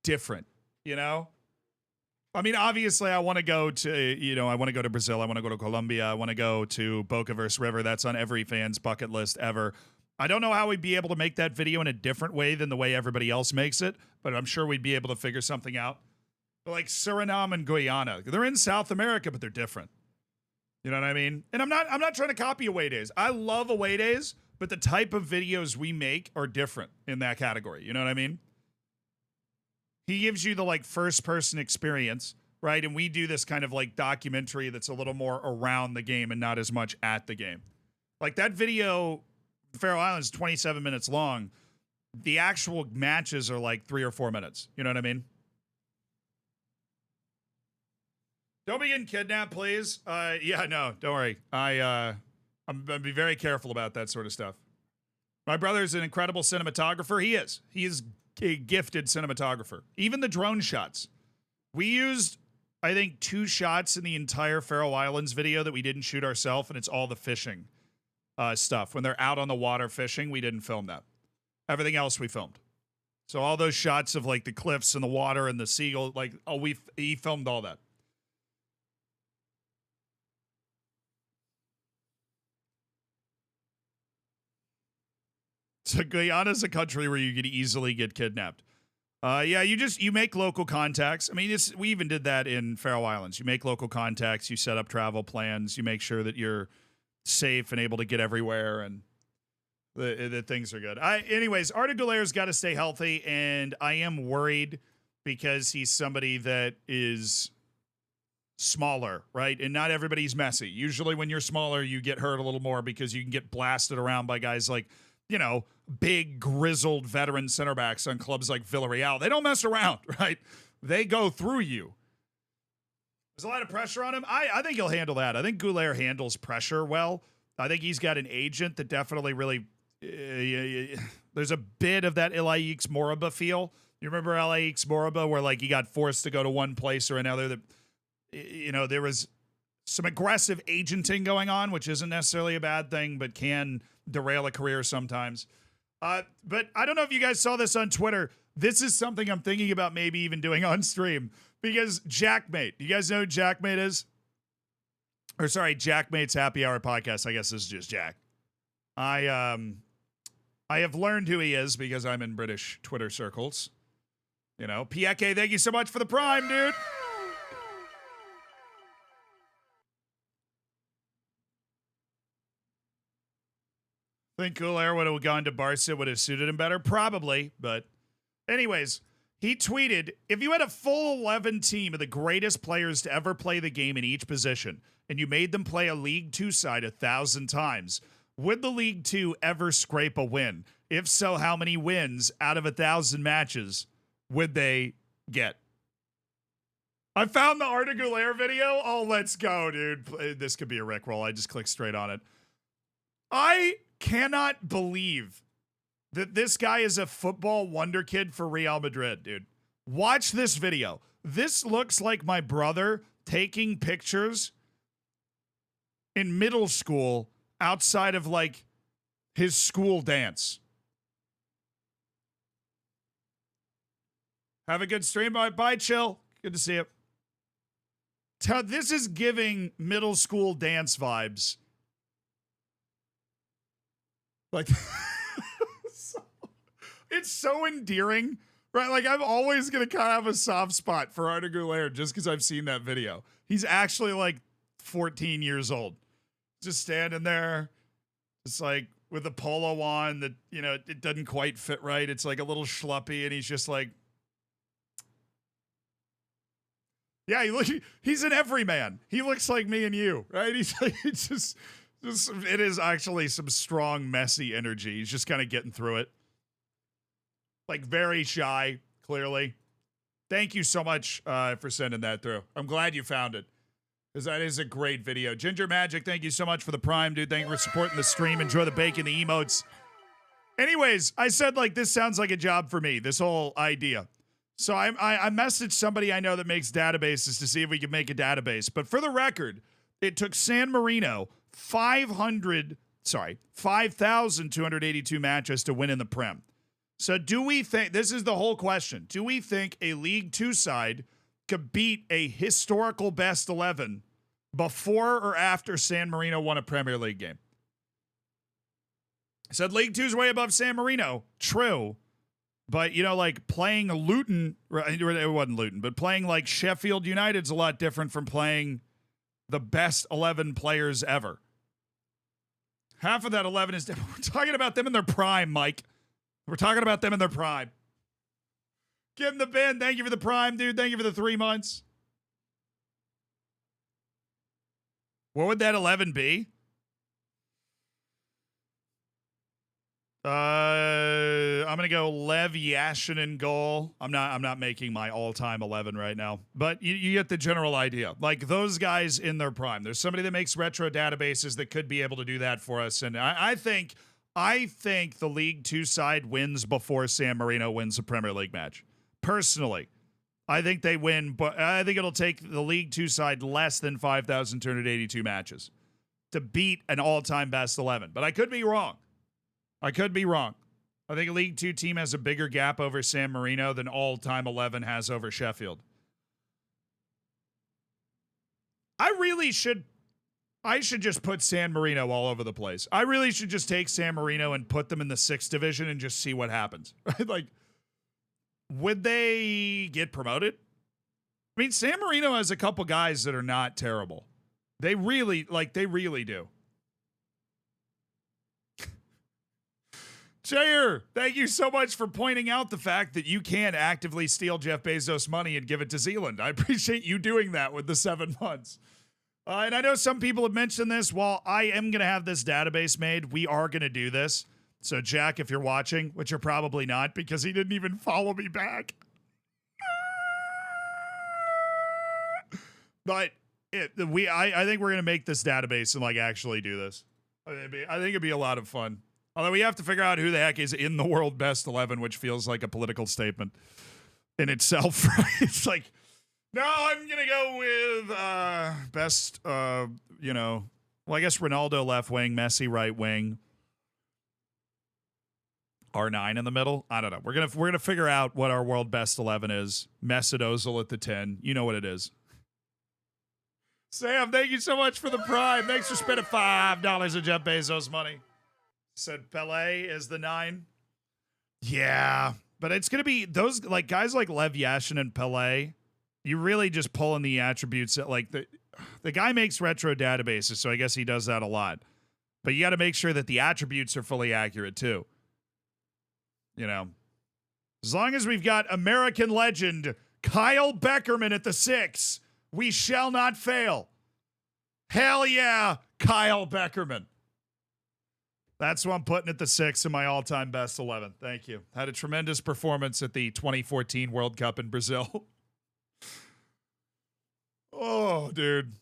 different, you know? I mean, obviously I want to go to, I want to go to Brazil. I want to go to Colombia. I want to go to Boca vs. River. That's on every fan's bucket list ever. I don't know how we'd be able to make that video in a different way than the way everybody else makes it, but I'm sure we'd be able to figure something out. But like Suriname and Guyana, they're in South America, but they're different. You know what I mean? And I'm not trying to copy Away Days. I love Away Days, but the type of videos we make are different in that category. You know what I mean? He gives you the like first person experience, right? And we do this kind of like documentary that's a little more around the game and not as much at the game. Like that video, Faroe Islands, 27 minutes long. The actual matches are like 3 or 4 minutes. You know what I mean? Don't be getting kidnapped, please. Yeah, no, don't worry. I'm gonna be very careful about that sort of stuff. My brother's an incredible cinematographer. He is a gifted cinematographer. Even the drone shots. We used, I think, 2 shots in the entire Faroe Islands video that we didn't shoot ourselves, and it's all the fishing stuff. When they're out on the water fishing, we didn't film that. Everything else we filmed. So all those shots of like the cliffs and the water and the seagull, like, he filmed all that. So Guyana's a country where you could easily get kidnapped. Yeah, you make local contacts. I mean, we even did that in Faroe Islands. You make local contacts, you set up travel plans, you make sure that you're safe and able to get everywhere, and the things are good. Anyways, Arda Güler's got to stay healthy, and I am worried because he's somebody that is smaller, right? And not everybody's messy. Usually when you're smaller, you get hurt a little more because you can get blasted around by guys like, big grizzled veteran center backs on clubs like Villarreal. They don't mess around, right? They go through you. There's a lot of pressure on him. I think he'll handle that. I think Güler handles pressure well. I think he's got an agent that definitely really there's a bit of that Ilaix Moriba feel. You remember Ilaix Moriba where like he got forced to go to one place or another that there was some aggressive agenting going on, which isn't necessarily a bad thing, but can derail a career sometimes. But I don't know if you guys saw this on Twitter. This is something I'm thinking about maybe even doing on stream because Jackmate, you guys know who Jackmate is? Or sorry, Jackmate's Happy Hour podcast. I guess this is just Jack. I have learned who he is because I'm in British Twitter circles. Pieke, thank you so much for the prime, dude. Think Güler would have gone to Barca, would have suited him better? Probably, but anyways, he tweeted, if you had a full 11 team of the greatest players to ever play the game in each position, and you made them play a League 2 side 1,000 times, would the League 2 ever scrape a win? If so, how many wins out of 1,000 matches would they get? I found the Arda Güler video. Oh, let's go, dude. This could be a Rickroll. I just clicked straight on it. I cannot believe that this guy is a football wonder kid for Real Madrid, dude. Watch this video. This looks like my brother taking pictures in middle school outside of like his school dance. Have a good stream. Bye, chill. Good to see you. This is giving middle school dance vibes. Like, it's so endearing, right? Like, I'm always going to kind of have a soft spot for Arda Güler just because I've seen that video. He's actually like 14 years old. Just standing there, just like with a polo on that, you know, it doesn't quite fit right. It's like a little schluppy, and he's just like, yeah, he's an everyman. He looks like me and you, right? He's like, it's just it is actually some strong, messy energy. He's just kind of getting through it. Like, very shy, clearly. Thank you so much for sending that through. I'm glad you found it, because that is a great video. Ginger Magic, thank you so much for the Prime, dude. Thank you for supporting the stream. Enjoy the bacon, the emotes. Anyways, I said, like, this sounds like a job for me, this whole idea. So I messaged somebody I know that makes databases to see if we could make a database. But for the record, it took San Marino 5,282 matches to win in the Prem. So do we think, this is the whole question, do we think a League 2 side could beat a historical best 11 before or after San Marino won a Premier League game? I said League 2 is way above San Marino. True. But, you know, like playing Luton, it wasn't Luton, but playing like Sheffield United's a lot different from playing the best 11 players ever. Half of that 11 is different. We're talking about them in their prime, Mike. We're talking about them in their prime. Give them the bin. Thank you for the Prime, dude. Thank you for the 3 months. What would that 11 be? I'm gonna go Lev Yashin in goal. I'm not making my all-time 11 right now, but you get the general idea. Like, those guys in their prime. There's somebody that makes retro databases that could be able to do that for us, and I think the League 2 side wins before San Marino wins a Premier League match. Personally, I think they win, but I think it'll take the League 2 side less than 5,282 matches to beat an all-time best 11. But I could be wrong. I think a League 2 team has a bigger gap over San Marino than all-time 11 has over Sheffield. I should just put San Marino all over the place. I really should just take San Marino and put them in the 6th division and just see what happens. Right? Like, would they get promoted? I mean, San Marino has a couple guys that are not terrible. They really do. Jair, thank you so much for pointing out the fact that you can actively steal Jeff Bezos' money and give it to Zealand. I appreciate you doing that with the 7 months. And I know some people have mentioned this. While I am going to have this database made, we are going to do this. So, Jack, if you're watching, which you're probably not because he didn't even follow me back. But I think we're going to make this database and, like, actually do this. I think it'd be a lot of fun. Although we have to figure out who the heck is in the world best 11, which feels like a political statement in itself. Right? It's like, no, I'm going to go with best, well, I guess Ronaldo left wing, Messi right wing, R9 in the middle. I don't know. We're gonna figure out what our world best 11 is. Mesut Ozil at the 10. You know what it is. Sam, thank you so much for the Prime. Thanks for spending $5 of Jeff Bezos money. Said Pele is the 9. Yeah, but it's going to be those, like, guys like Lev Yashin and Pele. You really just pull in the attributes that, like, the guy makes retro databases, so I guess he does that a lot. But you got to make sure that the attributes are fully accurate too. You know, as long as we've got American legend Kyle Beckerman at the 6, we shall not fail. Hell yeah, Kyle Beckerman. That's what I'm putting at the 6 in my all-time best 11. Thank you. Had a tremendous performance at the 2014 World Cup in Brazil. Oh, dude.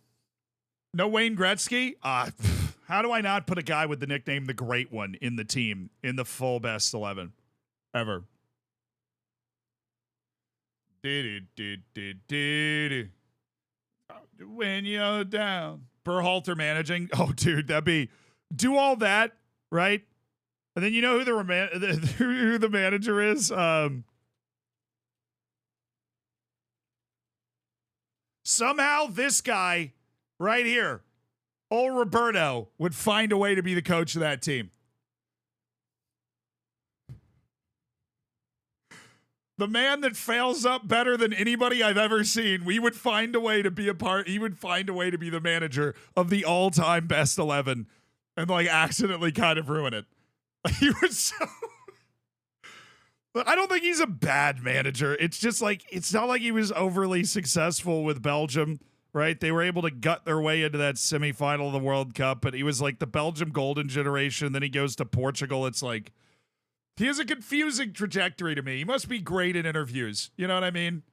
No Wayne Gretzky? How do I not put a guy with the nickname The Great One in the team in the full best 11 ever? When you're down. Berhalter managing. Oh, dude, that'd be... Do all that. Right? And then you know who who the manager is? Somehow this guy right here, old Roberto, would find a way to be the coach of that team. The man that fails up better than anybody I've ever seen. We would find a way to be a part. He would find a way to be the manager of the all-time best 11 and like accidentally kind of ruin it. He was so. But I don't think he's a bad manager. It's just like, it's not like he was overly successful with Belgium, right? They were able to gut their way into that semifinal of the World Cup, but he was like the Belgium golden generation. Then he goes to Portugal. It's like, he has a confusing trajectory to me. He must be great in interviews. You know what I mean?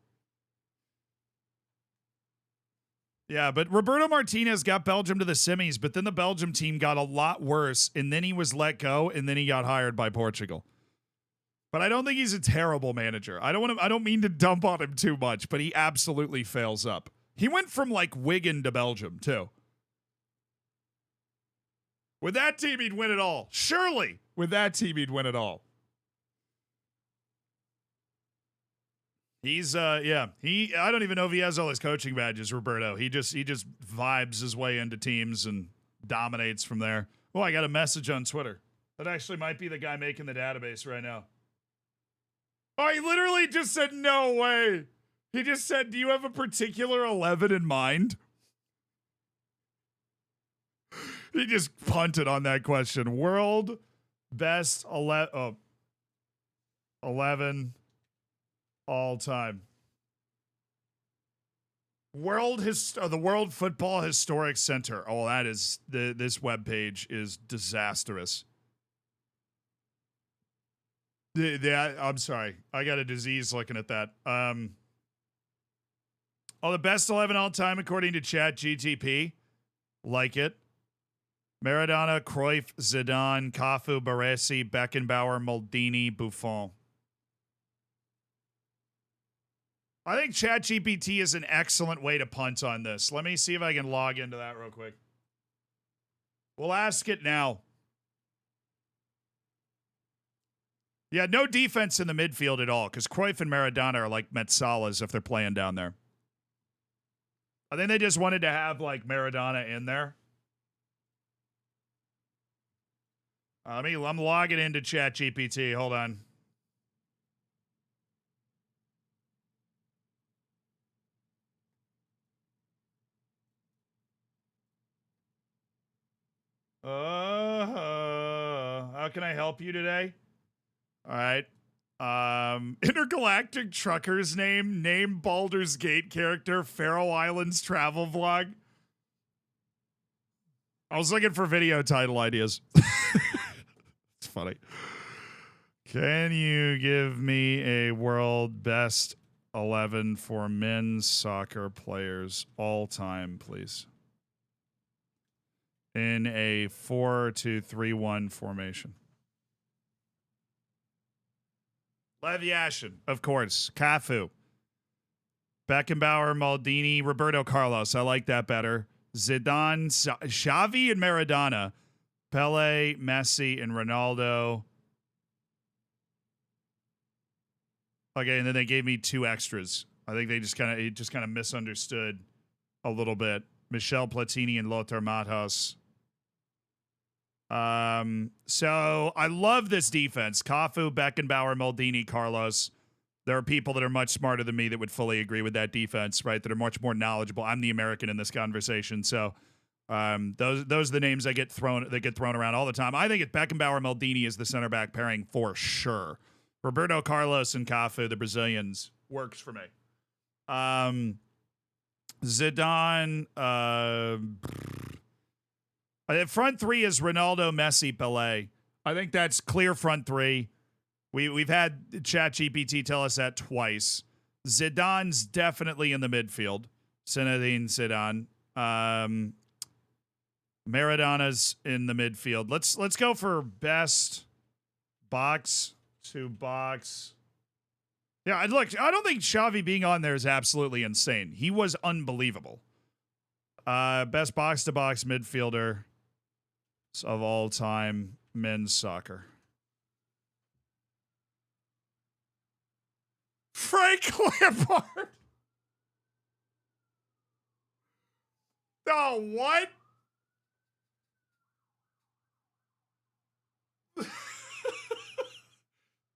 Yeah, but Roberto Martinez got Belgium to the semis, but then the Belgium team got a lot worse, and then he was let go, and then he got hired by Portugal. But I don't think he's a terrible manager. I don't mean to dump on him too much, but he absolutely fails up. He went from like Wigan to Belgium, too. With that team, he'd win it all. Surely, with that team, he'd win it all. He's I don't even know if he has all his coaching badges, Roberto. He just vibes his way into teams and dominates from there. Oh, I got a message on Twitter. That actually might be the guy making the database right now. Oh, he literally just said, no way. He just said, do you have a particular 11 in mind? He just punted on that question. World best 11 all time. The World Football Historic Center. Oh, that is this webpage is disastrous. I'm sorry. I got a disease looking at that. The best 11 all time according to ChatGTP. Like it. Maradona, Cruyff, Zidane, Cafu, Baresi, Beckenbauer, Maldini, Buffon. I think ChatGPT is an excellent way to punt on this. Let me see if I can log into that real quick. We'll ask it now. Yeah, no defense in the midfield at all, because Cruyff and Maradona are like Metsalas if they're playing down there. I think they just wanted to have like Maradona in there. I'm logging into ChatGPT. Hold on. How can I help you today? All right. Intergalactic Trucker's name Baldur's Gate character, Faroe Islands travel vlog. I was looking for video title ideas. It's funny. Can you give me a world best 11 for men's soccer players all time, please? In a 4-2-3-1 formation. Lev Yashin, of course. Cafu. Beckenbauer, Maldini, Roberto Carlos. I like that better. Zidane, Xavi, and Maradona. Pele, Messi, and Ronaldo. Okay, and then they gave me two extras. I think they just kind of misunderstood a little bit. Michel Platini and Lothar Matthaus. So I love this defense. Cafu, Beckenbauer, Maldini, Carlos. There are people that are much smarter than me that would fully agree with that defense, right? That are much more knowledgeable. I'm the American in this conversation. So those are the names that get thrown around all the time. I think it's Beckenbauer, Maldini is the center back pairing for sure. Roberto Carlos and Cafu, the Brazilians, works for me. Zidane, front three is Ronaldo, Messi, Pelé. I think that's clear front three. We've had ChatGPT tell us that twice. Zidane's definitely in the midfield. Zinedine Zidane. Maradona's in the midfield. Let's go for best box to box. Yeah, look, I don't think Xavi being on there is absolutely insane. He was unbelievable. Best box to box midfielder of all time, men's soccer. Frank Lampard. Oh, what?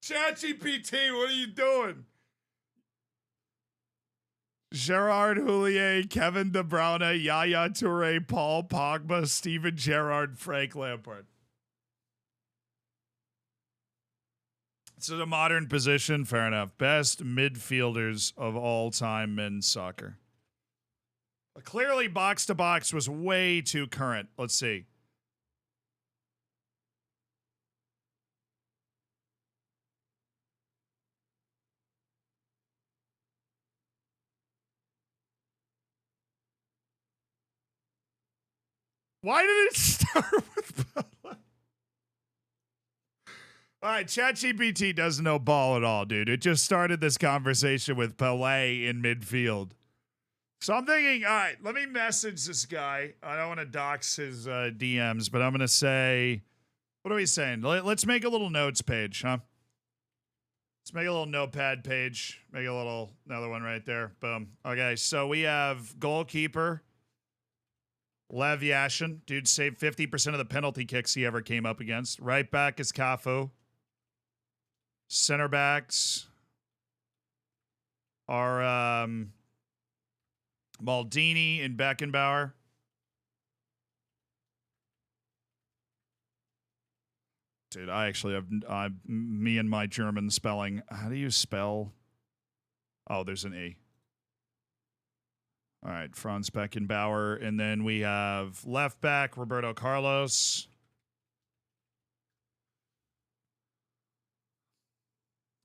ChatGPT, what are you doing? Gerard Houllier, Kevin De Bruyne, Yaya Toure, Paul Pogba, Steven Gerrard, Frank Lampard. This is a modern position. Fair enough. Best midfielders of all time men's soccer. Clearly, box to box was way too current. Let's see. Why did it start with Pele? All right, ChatGPT doesn't know ball at all, dude. It just started this conversation with Pele in midfield. So I'm thinking, all right, let me message this guy. I don't want to dox his DMs, but I'm going to say, what are we saying? Let's make a little notes page, huh? Let's make a little notepad page. Make a little, another one right there. Boom. Okay, so we have goalkeeper, Lev Yashin. Dude saved 50% of the penalty kicks he ever came up against. Right back is Cafu. Center backs are Maldini and Beckenbauer. Dude, I actually have me and my German spelling. How do you spell? Oh, there's an E. All right, Franz Beckenbauer. And then we have left back, Roberto Carlos.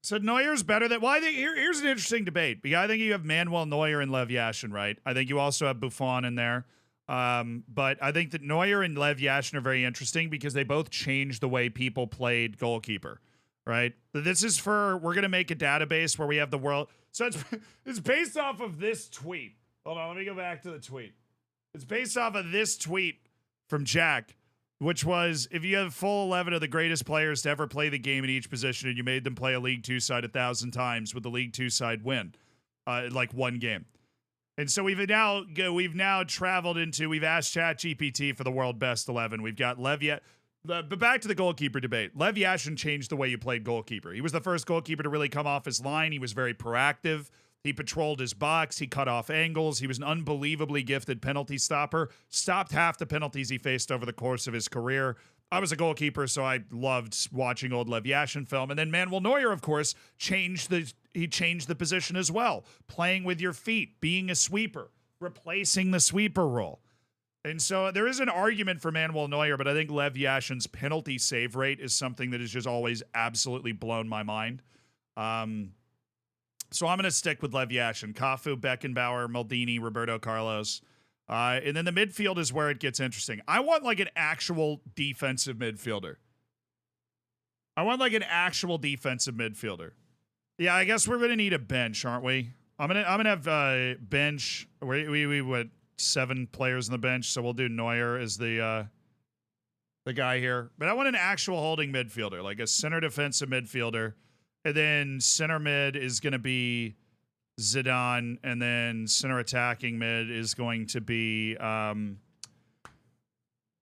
So Neuer's better than... Well, I think here's an interesting debate. Because I think you have Manuel Neuer and Lev Yashin, right? I think you also have Buffon in there. But I think that Neuer and Lev Yashin are very interesting because they both changed the way people played goalkeeper, right? This is for... We're going to make a database where we have the world... So it's based off of this tweet. Hold on, let me go back to the tweet. It's based off of this tweet from Jack, which was, if you have full 11 of the greatest players to ever play the game in each position and you made them play a League Two side 1,000 times, would the League Two side win? Like one game. And so we've now traveled into, we've asked ChatGPT for the world best 11. We've got but back to the goalkeeper debate. Lev Yashin changed the way you played goalkeeper. He was the first goalkeeper to really come off his line. He was very proactive. He patrolled his box. He cut off angles. He was an unbelievably gifted penalty stopper. Stopped half the penalties he faced over the course of his career. I was a goalkeeper, so I loved watching old Lev Yashin film. And then Manuel Neuer, of course, changed the position as well. Playing with your feet, being a sweeper, replacing the sweeper role. And so there is an argument for Manuel Neuer, but I think Lev Yashin's penalty save rate is something that has just always absolutely blown my mind. So I'm going to stick with Lev Yashin. Cafu, Beckenbauer, Maldini, Roberto Carlos. And then the midfield is where it gets interesting. I want like an actual defensive midfielder. Yeah, I guess we're going to need a bench, aren't we? I'm gonna have bench. We what, 7 players on the bench, so we'll do Neuer as the guy here. But I want an actual holding midfielder, like a center defensive midfielder. And then center mid is going to be Zidane, and then center attacking mid is going to be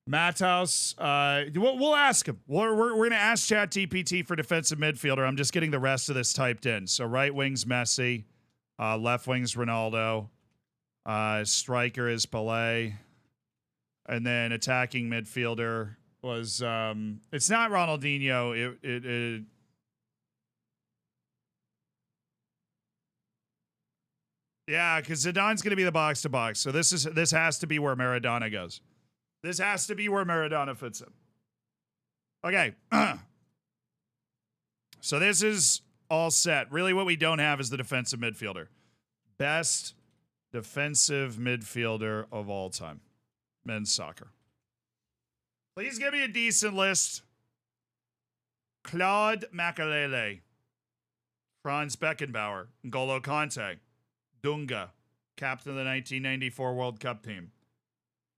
Matthaus. We'll ask him. We're going to ask ChatGPT for defensive midfielder. I'm just getting the rest of this typed in. So right wing's Messi, left wing's Ronaldo, striker is Pelé, and then attacking midfielder was it's not Ronaldinho. It yeah, because Zidane's going to be the box to box. So this has to be where Maradona goes. This has to be where Maradona fits in. Okay. So this is all set. Really what we don't have is the defensive midfielder. Best defensive midfielder of all time. Men's soccer. Please give me a decent list. Claude Makelele. Franz Beckenbauer. N'Golo Kante. Dunga, captain of the 1994 World Cup team.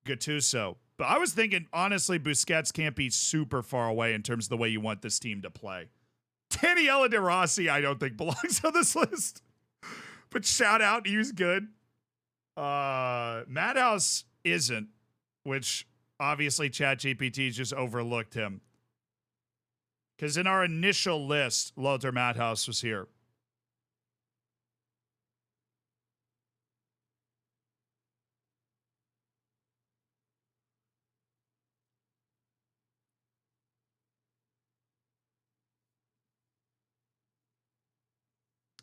Gattuso. But I was thinking, honestly, Busquets can't be super far away in terms of the way you want this team to play. Daniela De Rossi, I don't think belongs on this list. But shout out, he was good. Matthaus isn't, which obviously ChatGPT just overlooked him. Because in our initial list, Lothar Matthaus was here.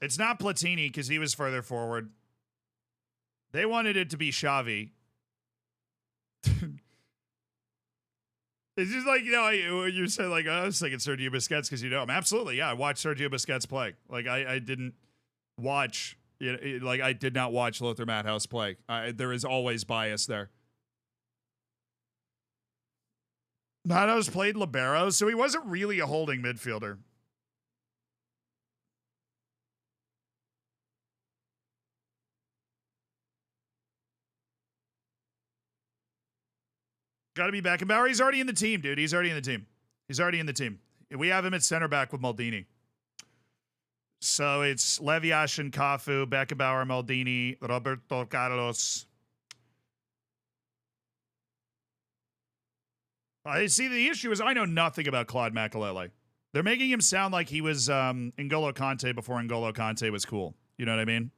It's not Platini because he was further forward. They wanted it to be Xavi. It's just like, you know, you said, like, I was thinking Sergio Busquets because you know him. Absolutely, yeah. I watched Sergio Busquets play. Like, I didn't watch, you know, like, I did not watch Lothar Matthaus play. There is always bias there. Matthaus played libero, so he wasn't really a holding midfielder. Got to be Beckenbauer. He's already in the team, dude. He's already in the team. He's already in the team. We have him at center back with Maldini. So it's Leviash and Cafu, Beckenbauer, Maldini, Roberto Carlos. I see the issue is I know nothing about Claude Makelele. They're making him sound like he was N'Golo Kante before N'Golo Kante was cool. You know what I mean?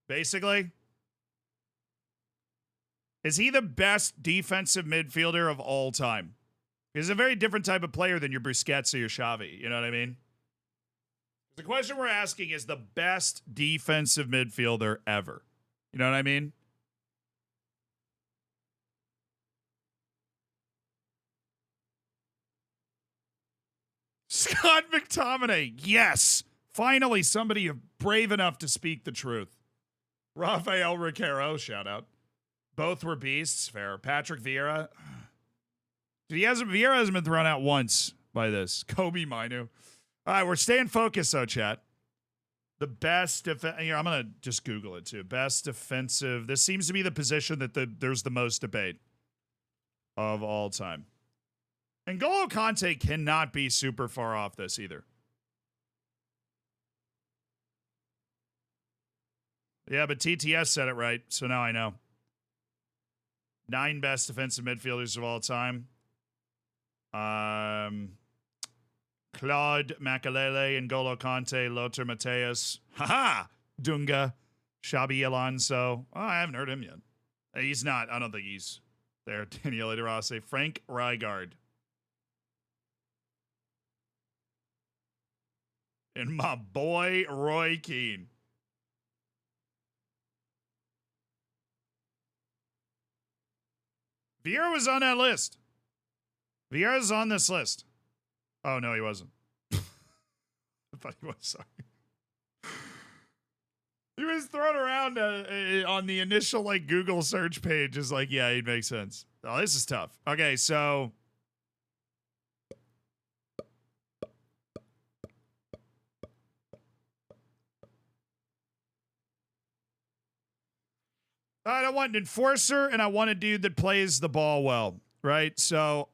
Basically, is he the best defensive midfielder of all time? He's a very different type of player than your Busquets or your Xavi. You know what I mean? The question we're asking is the best defensive midfielder ever. You know what I mean? Scott McTominay. Yes. Finally, somebody brave enough to speak the truth. Rafael Riquero, shout out. Both were beasts. Fair. Patrick Vieira. Vieira hasn't been thrown out once by this. Kobe Mainu. All right, we're staying focused, though, chat. The best I'm going to just Google it, too. Best defensive. This seems to be the position that there's the most debate of all time. N'Golo Kante cannot be super far off this either. Yeah, but TTS said it right, so now I know. 9 best defensive midfielders of all time. Claude Makelele, N'Golo Kante, Lothar Matthäus. Haha! Dunga, Xabi Alonso. Oh, I haven't heard him yet. He's not. I don't think he's there. Daniele De Rossi. Frank Rijkaard. And my boy, Roy Keane. Vieira was on that list. Vieira's on this list. Oh, no, he wasn't. I thought he was. Sorry. He was thrown around on the initial like Google search page. Is like, yeah, he'd make sense. Oh, this is tough. Okay, so I want an enforcer and I want a dude that plays the ball well, right? So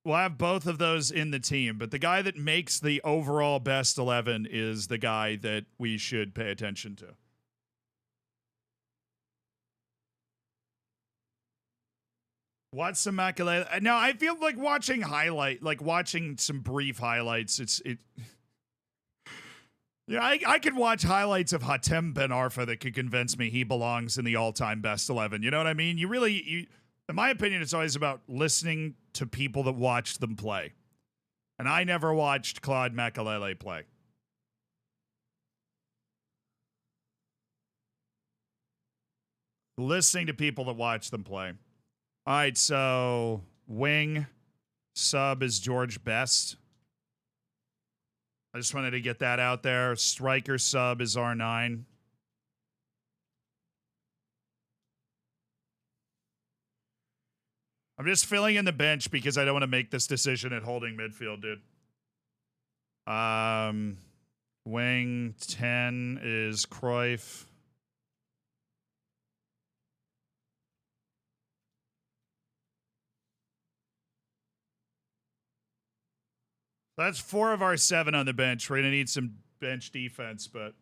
we'll have both of those in the team, but the guy that makes the overall best 11 is the guy that we should pay attention to. Watch some Makelele. Now, I feel like watching some brief highlights. Yeah, I could watch highlights of Hatem Ben Arfa that could convince me he belongs in the all-time best 11. You know what I mean? In my opinion, it's always about listening to people that watched them play. And I never watched Claude Makelele play. Listening to people that watch them play. All right, so wing sub is George Best. I just wanted to get that out there. Striker sub is R9. I'm just filling in the bench because I don't want to make this decision at holding midfield, dude. Wing 10 is Cruyff. That's 4 of our 7 on the bench. We're going to need some bench defense, but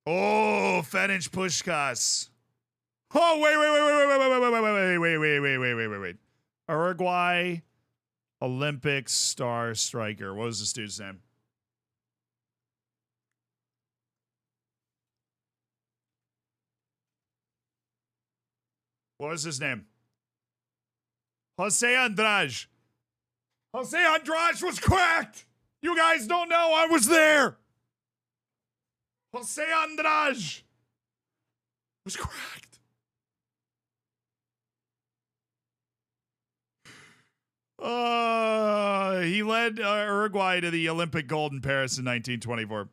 oh, Ferenc Puskás. Oh, wait. Uruguay Olympics star striker. What was this dude's name? What was his name? Jose Andrade. Jose Andrade was cracked. You guys don't know I was there. Jose Andrade was cracked. He led Uruguay to the Olympic gold in Paris in 1924.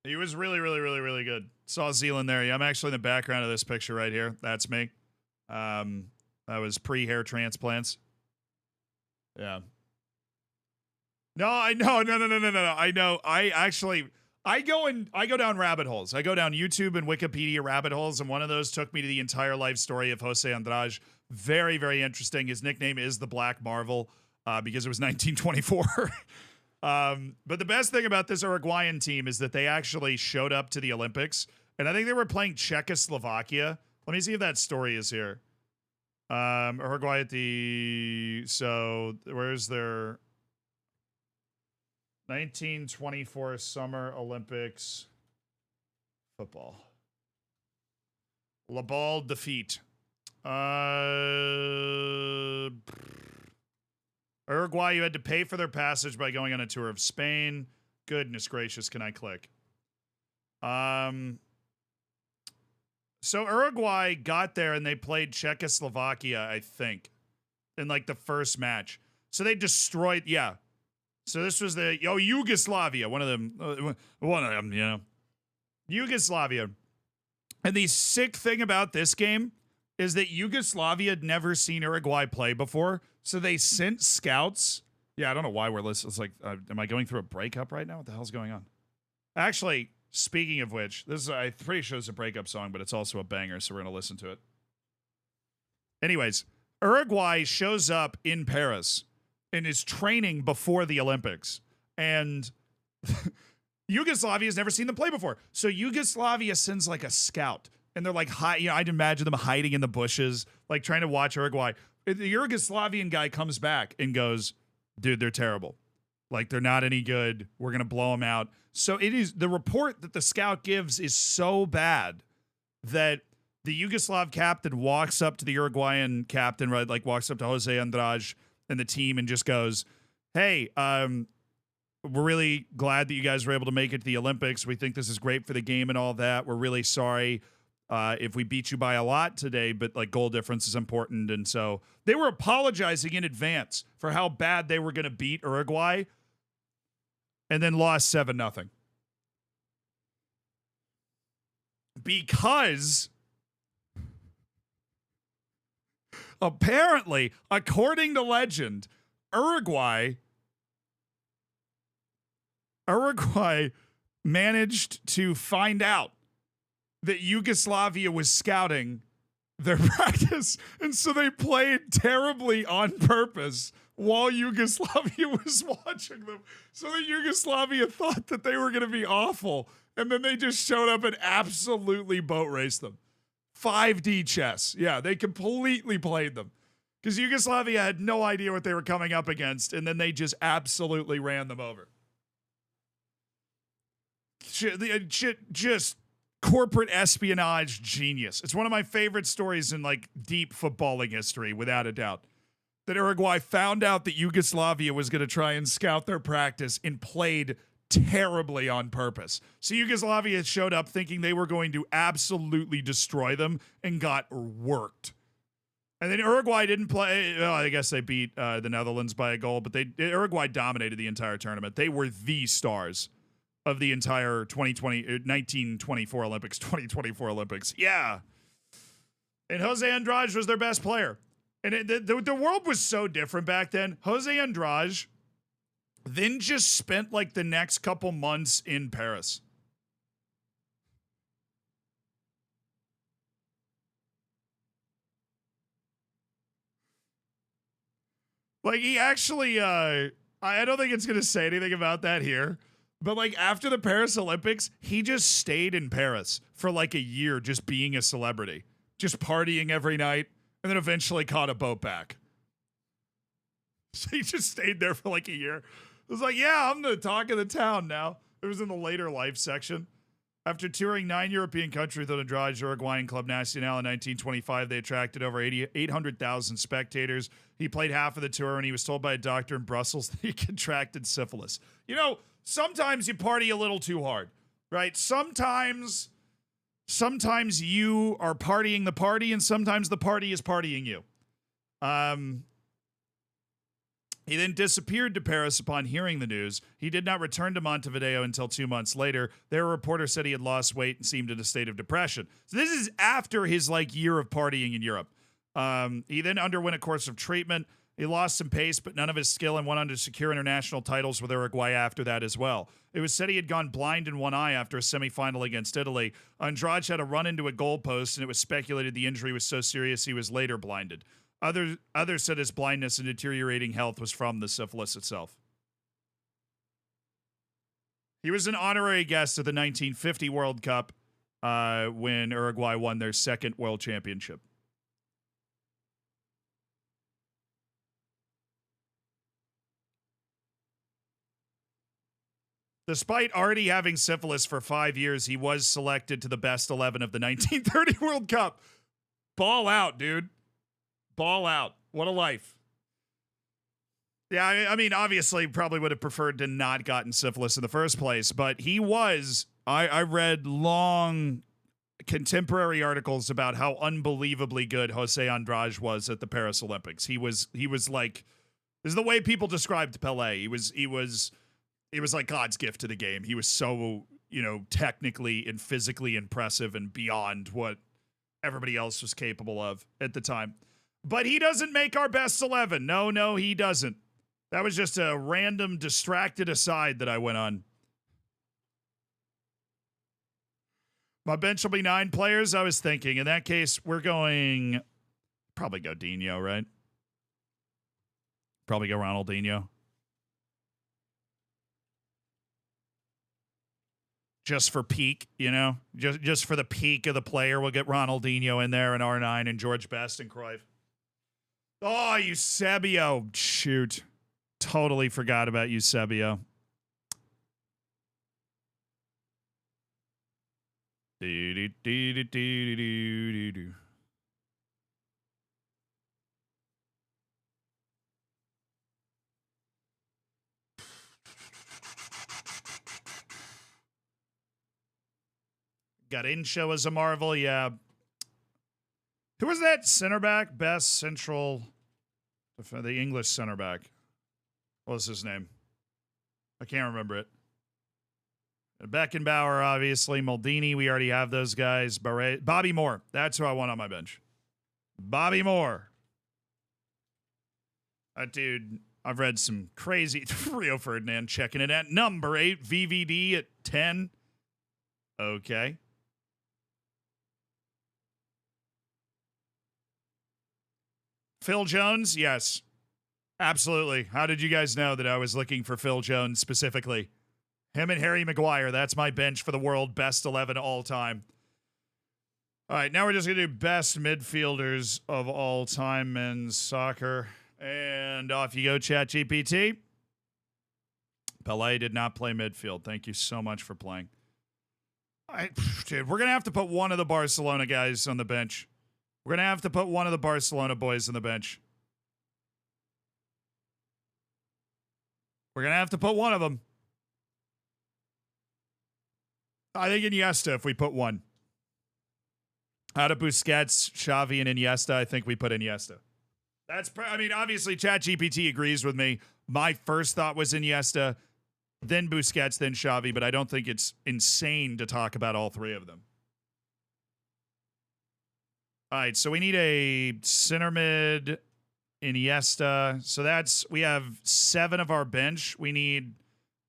He was really, really, really, really good. Saw Zealand there. Yeah, I'm actually in the background of this picture right here. That's me. That was pre-hair transplants. Yeah. No, I know. No. I know. I go down rabbit holes. I go down YouTube and Wikipedia rabbit holes, and one of those took me to the entire life story of Jose Andrade. Very, very interesting. His nickname is the Black Marvel because it was 1924. But the best thing about this Uruguayan team is that they actually showed up to the Olympics, and I think they were playing Czechoslovakia. Let me see if that story is here. Uruguay at the... So, where's their... 1924 Summer Olympics football. La Balle defeat. Uruguay, you had to pay for their passage by going on a tour of Spain. Goodness gracious, can I click? So Uruguay got there and they played Czechoslovakia, I think, in like the first match. So they destroyed, yeah. So this was the Yugoslavia, one of them, you know, Yugoslavia. And the sick thing about this game is that Yugoslavia had never seen Uruguay play before, so they sent scouts. Yeah, I don't know why we're listening. It's like, am I going through a breakup right now? What the hell's going on? Actually, speaking of which, this is, I'm pretty sure it's a breakup song, but it's also a banger, so we're going to listen to it. Anyways, Uruguay shows up in Paris and is training before the Olympics. And Yugoslavia has never seen them play before. So Yugoslavia sends like a scout. And they're like, I'd imagine them hiding in the bushes, like trying to watch Uruguay. The Yugoslavian guy comes back and goes, dude, they're terrible. Like, they're not any good. We're going to blow them out. So it is, the report that the scout gives is so bad that the Yugoslav captain walks up to the Uruguayan captain, right? Like, walks up to Jose Andrade and the team and just goes, hey, we're really glad that you guys were able to make it to the Olympics. We think this is great for the game and all that. We're really sorry if we beat you by a lot today, but like goal difference is important. And so they were apologizing in advance for how bad they were going to beat Uruguay and then lost 7-0. Because apparently, according to legend, Uruguay managed to find out that Yugoslavia was scouting their practice, and so they played terribly on purpose while Yugoslavia was watching them. So that Yugoslavia thought that they were going to be awful, and then they just showed up and absolutely boat raced them. 5D chess. Yeah, they completely played them. Because Yugoslavia had no idea what they were coming up against, and then they just absolutely ran them over. Just corporate espionage genius. It's one of my favorite stories in like deep footballing history, without a doubt. That Uruguay found out that Yugoslavia was going to try and scout their practice and played terribly on purpose. So Yugoslavia showed up thinking they were going to absolutely destroy them and got worked. And then Uruguay didn't play. Well, I guess they beat the Netherlands by a goal, but Uruguay dominated the entire tournament. They were the stars of the entire 1924 Olympics, 2024 Olympics. Yeah. And Jose Andrade was their best player. And the world was so different back then. Jose Andrade then just spent like the next couple months in Paris. Like, he actually, I don't think it's going to say anything about that here. But, like, after the Paris Olympics, he just stayed in Paris for, like, a year just being a celebrity. Just partying every night, and then eventually caught a boat back. So he just stayed there for, like, a year. It was like, yeah, I'm the talk of the town now. It was in the later life section. After touring 9 European countries with Andrade's Uruguayan Club Nacional in 1925, they attracted over 800,000 spectators. He played half of the tour, and he was told by a doctor in Brussels that he contracted syphilis. You know, sometimes you party a little too hard, right? Sometimes you are partying the party, and sometimes the party is partying you. He then disappeared to Paris upon hearing the news. He did not return to Montevideo until 2 months later. Their reporter said he had lost weight and seemed in a state of depression. So this is after his year of partying in Europe. He then underwent a course of treatment. He lost some pace, but none of his skill, and went on to secure international titles with Uruguay after that as well. It was said he had gone blind in one eye after a semifinal against Italy. Andrade had a run into a goalpost, and it was speculated the injury was so serious he was later blinded. Others said his blindness and deteriorating health was from the syphilis itself. He was an honorary guest at the 1950 World Cup when Uruguay won their second world championship. Despite already having syphilis for 5 years, he was selected to the best 11 of the 1930 World Cup. Ball out, dude. Ball out. What a life. Yeah, I mean, obviously, probably would have preferred to not gotten syphilis in the first place, but he was. I read long contemporary articles about how unbelievably good Jose Andrade was at the Paris Olympics. He was like, this is the way people described Pelé. He was like God's gift to the game. He was so, technically and physically impressive and beyond what everybody else was capable of at the time. But he doesn't make our best 11. No, he doesn't. That was just a random distracted aside that I went on. My bench will be 9 players. I was thinking, in that case, we're going, probably go Dino, right? Probably go Ronaldinho. Just for peak, just for the peak of the player, we'll get Ronaldinho in there and R9 and George Best and Cruyff. Oh, Eusebio. Shoot. Totally forgot about Eusebio. Garincha was a marvel, yeah. Who was that center back? Best central, the English center back. What was his name? I can't remember it. Beckenbauer, obviously. Maldini, we already have those guys. Bobby Moore. That's who I want on my bench. Bobby Moore. That dude, I've read some crazy. Rio Ferdinand checking it at number 8. VVD at 10. Okay. Phil Jones? Yes. Absolutely. How did you guys know that I was looking for Phil Jones specifically? Him and Harry Maguire. That's my bench for the world best 11 all time. All right, now we're just going to do best midfielders of all time men's soccer. And off you go, ChatGPT. Pelé did not play midfield. Thank you so much for playing. Dude, we're going to have to put one of the Barcelona guys on the bench. We're going to have to put one of the Barcelona boys on the bench. We're going to have to put one of them. I think Iniesta, if we put one. Out of Busquets, Xavi, and Iniesta, I think we put Iniesta. Obviously, ChatGPT agrees with me. My first thought was Iniesta, then Busquets, then Xavi, but I don't think it's insane to talk about all three of them. All right, so we need a center mid, Iniesta. So we have 7 of our bench. We need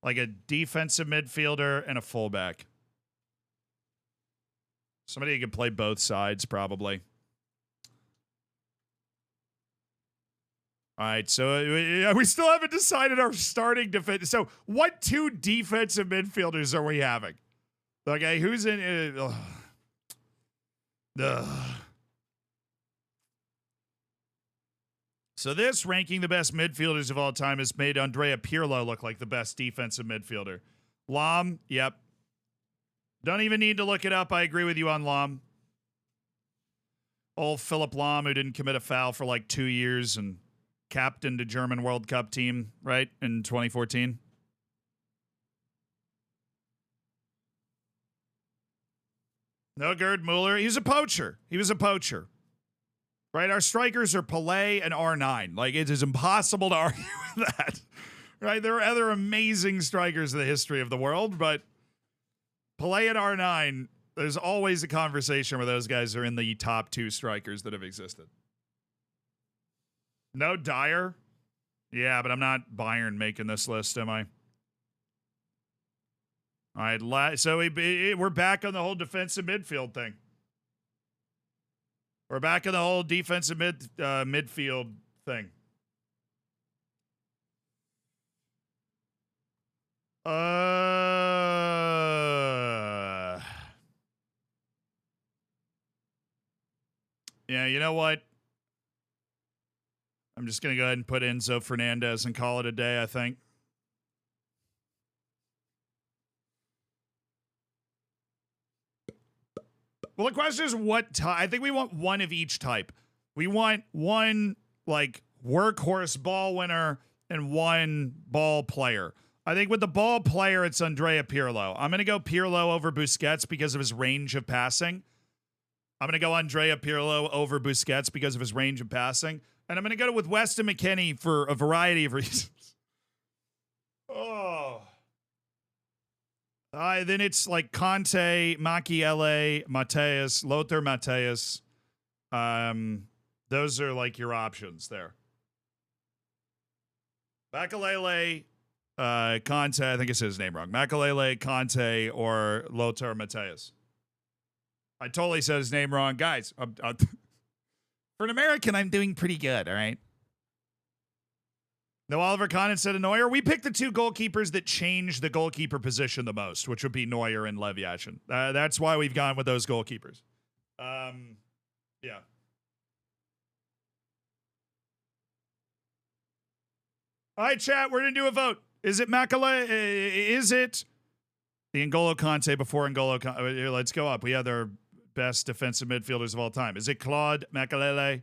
like a defensive midfielder and a fullback. Somebody who can play both sides, probably. All right, so we still haven't decided our starting defense. So what 2 defensive midfielders are we having? Okay, who's in? So this ranking the best midfielders of all time has made Andrea Pirlo look like the best defensive midfielder. Lam, yep. Don't even need to look it up. I agree with you on Lahm. Old Philip Lahm, who didn't commit a foul for like 2 years and captained a German World Cup team, right, in 2014. No, Gerd Muller. He was a poacher. Right? Our strikers are Pelé and R9. Like, it is impossible to argue with that. Right? There are other amazing strikers in the history of the world, but Pelé and R9, there's always a conversation where those guys are in the top 2 strikers that have existed. No Dier? Yeah, but I'm not Bayern making this list, am I? All right, so we're back on the whole defensive midfield thing. We're back on the whole defensive midfield thing. Yeah, you know what? I'm just going to go ahead and put Enzo Fernandez and call it a day, I think. Well, the question is what type. I think we want one of each type. We want one, like, workhorse ball winner and one ball player. I think with the ball player, it's Andrea Pirlo. I'm going to go Pirlo over Busquets because of his range of passing. I'm going to go Andrea Pirlo over Busquets because of his range of passing. And I'm going to go with Weston McKennie for a variety of reasons. Oh. Then it's like Conte, Machiele, Mateus, Lothar Mateus. Those are like your options there. Makelele, Conte, I think I said his name wrong. Makelele, Conte, or Lothar Mateus. I totally said his name wrong. Guys, for an American, I'm doing pretty good, all right? No Oliver Kahn instead of Neuer. We picked the 2 goalkeepers that change the goalkeeper position the most, which would be Neuer and Lev Yashin. That's why we've gone with those goalkeepers. Yeah. All right, chat, we're going to do a vote. Is it Makelele? Is it the N'Golo Kante before N'Golo Kante? Let's go up. We have their best defensive midfielders of all time. Is it Claude Makelele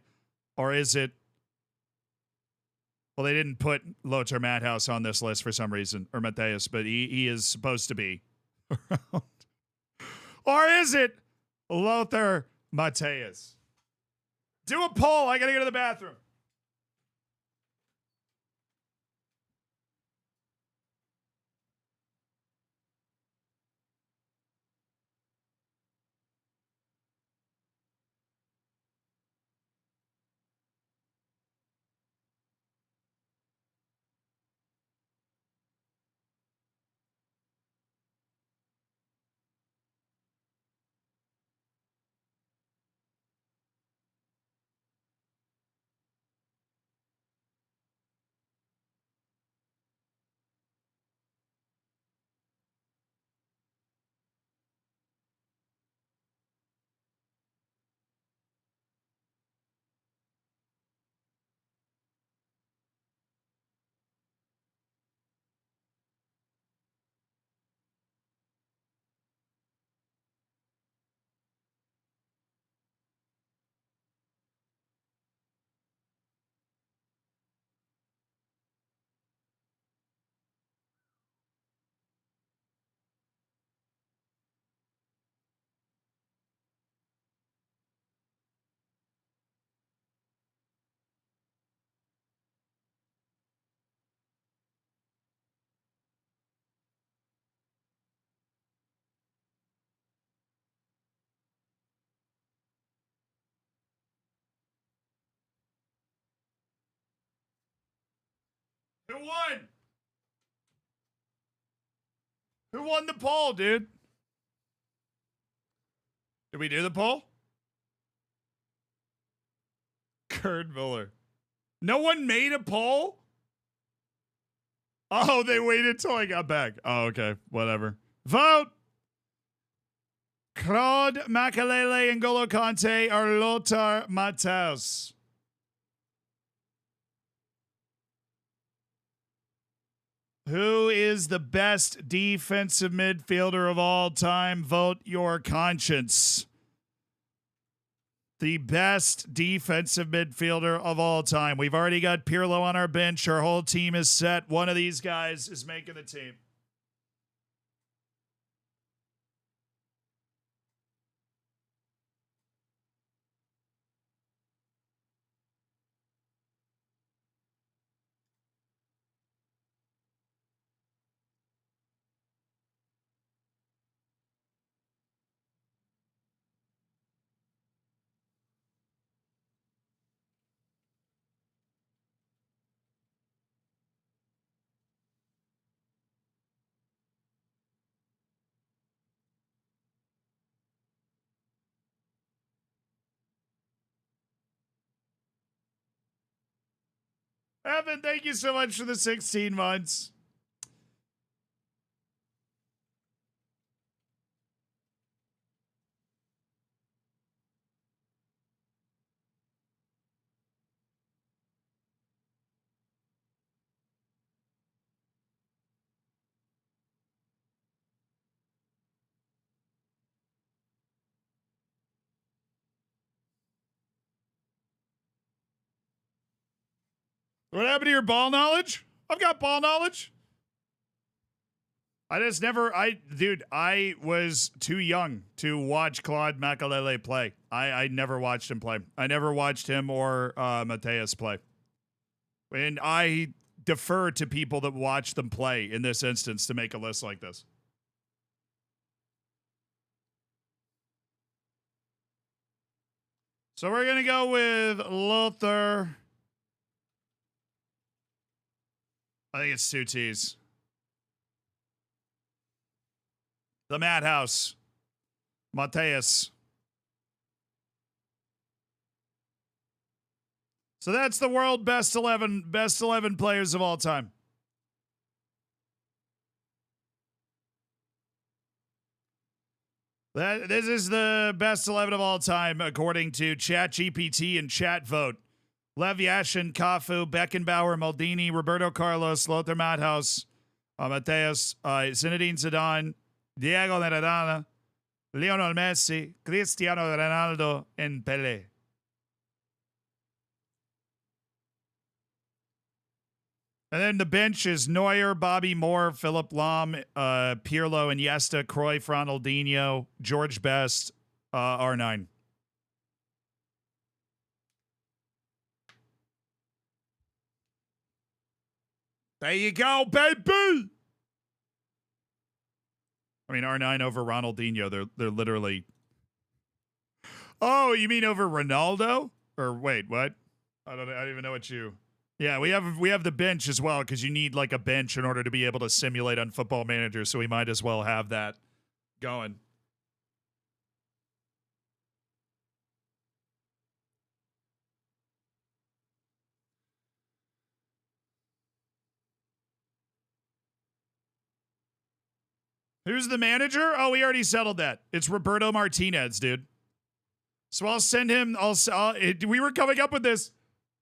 or is it... Well, they didn't put Lothar Matthaus on this list for some reason, or Mateus, but he is supposed to be around. Or is it Lothar Mateus? Do a poll. I got to go to the bathroom. Who won? Who won the poll, dude? Did we do the poll? Gerd Muller. No one made a poll? Oh, they waited till I got back. Oh, okay. Whatever. Vote! Claude Makelele, N'Golo Kante, or Lothar Matthaus? Who is the best defensive midfielder of all time? Vote your conscience. The best defensive midfielder of all time. We've already got Pirlo on our bench. Our whole team is set. One of these guys is making the team. Evan, thank you so much for the 16 months. What happened to your ball knowledge? I've got ball knowledge. I was too young to watch Claude Makelele play. I never watched him play. I never watched him or Mateus play. And I defer to people that watch them play in this instance to make a list like this. So we're going to go with Lothar. I think it's two T's. The Madhouse. Mateus. So that's the world best 11 players of all time. This is the best 11 of all time, according to ChatGPT and Chat Vote. Lev Yashin, Cafu, Beckenbauer, Maldini, Roberto Carlos, Lothar Matthaus, Mateus, Zinedine Zidane, Diego Maradona, Lionel Messi, Cristiano Ronaldo, and Pelé. And then the bench is Neuer, Bobby Moore, Philip Lahm, Pirlo, Iniesta, Cruyff, Ronaldinho, George Best, R9. There you go, baby. I mean, R9 over Ronaldinho. They're literally. Oh, you mean over Ronaldo? Or wait, what? I don't even know what you. Yeah, we have the bench as well because you need like a bench in order to be able to simulate on Football Manager. So we might as well have that going. Who's the manager? Oh, we already settled that. It's Roberto Martinez, dude. So I'll send him. We were coming up with this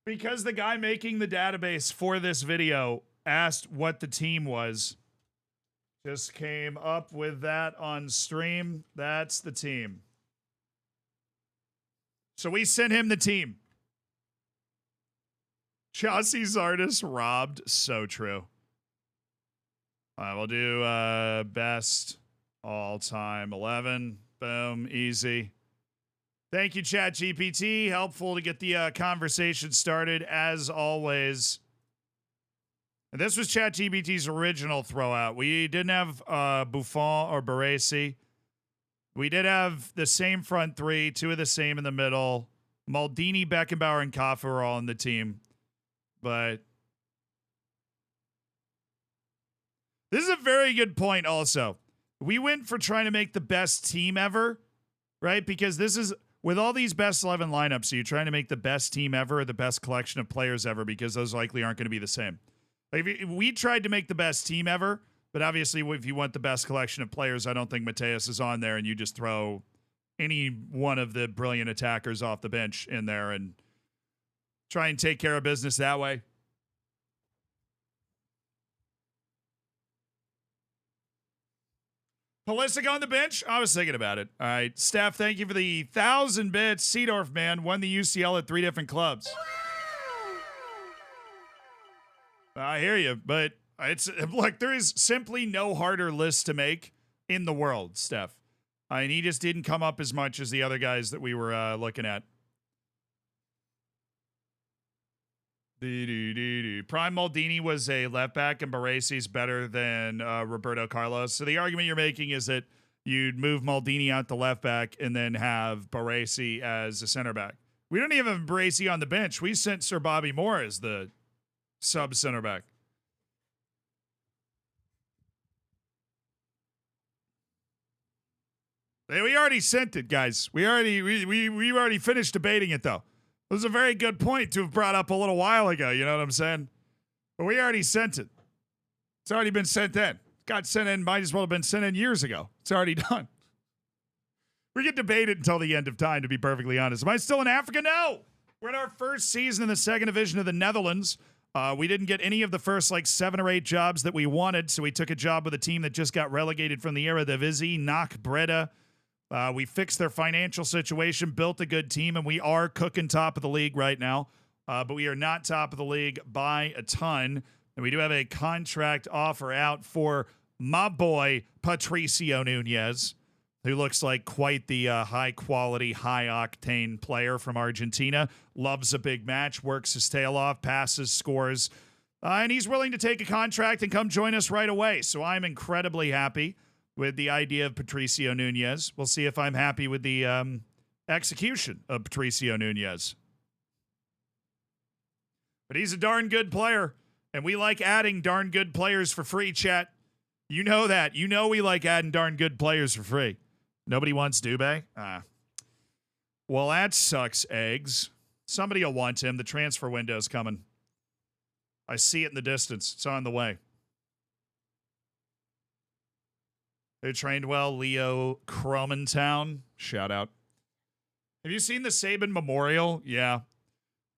because the guy making the database for this video asked what the team was. Just came up with that on stream. That's the team. So we sent him the team. Chauncey Zardes robbed. So true. We'll do best all-time 11. Boom. Easy. Thank you, ChatGPT. Helpful to get the conversation started, as always. And this was ChatGPT's original throwout. We didn't have Buffon or Baresi. We did have the same front three, two of the same in the middle. Maldini, Beckenbauer, and Cafu are all in the team. But this is a very good point also. We went for trying to make the best team ever, right? Because this is, with all these best 11 lineups, so you're trying to make the best team ever, or the best collection of players ever, because those likely aren't going to be the same. Like, we tried to make the best team ever, but obviously if you want the best collection of players, I don't think Mateus is on there, and you just throw any one of the brilliant attackers off the bench in there and try and take care of business that way. Pulisic on the bench? I was thinking about it. All right. Steph, thank you for the 1,000 bits. Seedorf, man, won the UCL at 3 different clubs. I hear you, but it's look, there is simply no harder list to make in the world, Steph. And he just didn't come up as much as the other guys that we were looking at. Prime Maldini was a left back, and Baresi's better than Roberto Carlos. So the argument you're making is that you'd move Maldini out to left back and then have Baresi as a center back. We don't even have Baresi on the bench. We sent Sir Bobby Moore as the sub center back. Hey, we already sent it, guys. We already finished debating it, though. It was a very good point to have brought up a little while ago. You know what I'm saying? But we already sent it. It's already been sent in. Got sent in. Might as well have been sent in years ago. It's already done. We could debate it until the end of time, to be perfectly honest. Am I still in Africa? No. We're in our first season in the second division of the Netherlands. We didn't get any of the first 7 or 8 jobs that we wanted, so we took a job with a team that just got relegated from the Eredivisie, NAC Breda. We fixed their financial situation, built a good team, and we are cooking top of the league right now. But we are not top of the league by a ton. And we do have a contract offer out for my boy, Patricio Nunez, who looks like quite the high-quality, high-octane player from Argentina. Loves a big match, works his tail off, passes, scores. And he's willing to take a contract and come join us right away. So I'm incredibly happy with the idea of Patricio Nunez. We'll see if I'm happy with the execution of Patricio Nunez. But he's a darn good player, and we like adding darn good players for free, chat. You know that. You know we like adding darn good players for free. Nobody wants Dubé? Well, that sucks, eggs. Somebody will want him. The transfer window's coming. I see it in the distance. It's on the way. Who trained well? Leo Cromantown. Shout out. Have you seen the Saban Memorial? Yeah.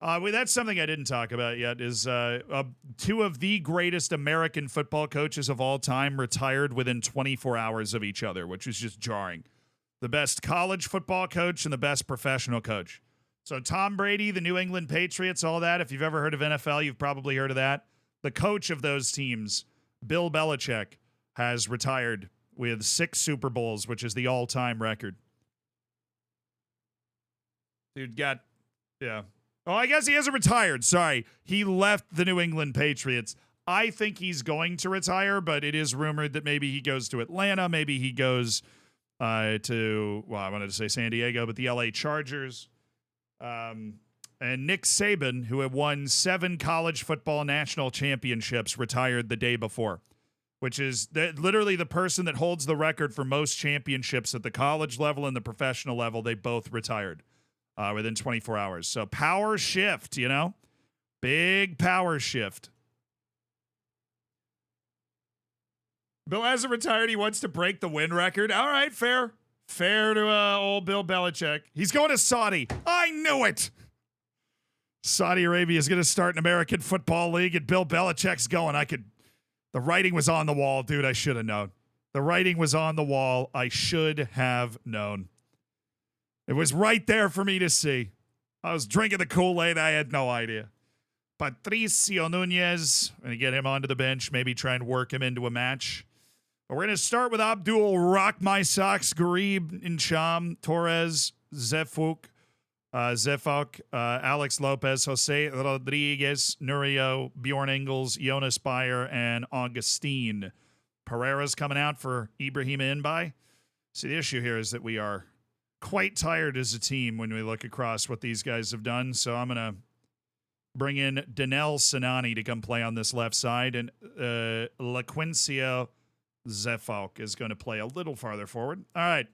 That's something I didn't talk about yet, is 2 of the greatest American football coaches of all time retired within 24 hours of each other, which is just jarring. The best college football coach and the best professional coach. So Tom Brady, the New England Patriots, all that. If you've ever heard of NFL, you've probably heard of that. The coach of those teams, Bill Belichick, has retired with 6 Super Bowls, which is the all-time record. Dude got, yeah. Oh, I guess he hasn't retired. Sorry. He left the New England Patriots. I think he's going to retire, but it is rumored that maybe he goes to Atlanta. Maybe he goes to, well, I wanted to say San Diego, but the LA Chargers. And Nick Saban, who had won 7 college football national championships, retired the day before, which is literally the person that holds the record for most championships at the college level and the professional level. They both retired within 24 hours. So power shift, you know? Big power shift. Bill hasn't retired. He wants to break the win record. All right, fair. Fair to old Bill Belichick. He's going to Saudi. I knew it. Saudi Arabia is going to start an American Football League, and Bill Belichick's going. The writing was on the wall, dude. I should have known. The writing was on the wall. I should have known. It was right there for me to see. I was drinking the Kool-Aid. I had no idea. Patricio Nunez. I'm going to get him onto the bench, maybe try and work him into a match. But we're going to start with Abdul Rock My Socks, Garib, Incham, Torres, Zefuk, Alex Lopez, Jose Rodriguez, Nurio, Bjorn Engels, Jonas Bayer, and Augustine. Pereira's coming out for Ibrahim Inbay. See, the issue here is that we are quite tired as a team when we look across what these guys have done. So I'm going to bring in Danel Sinani to come play on this left side, and LaQuincio Zefalk is going to play a little farther forward. All right.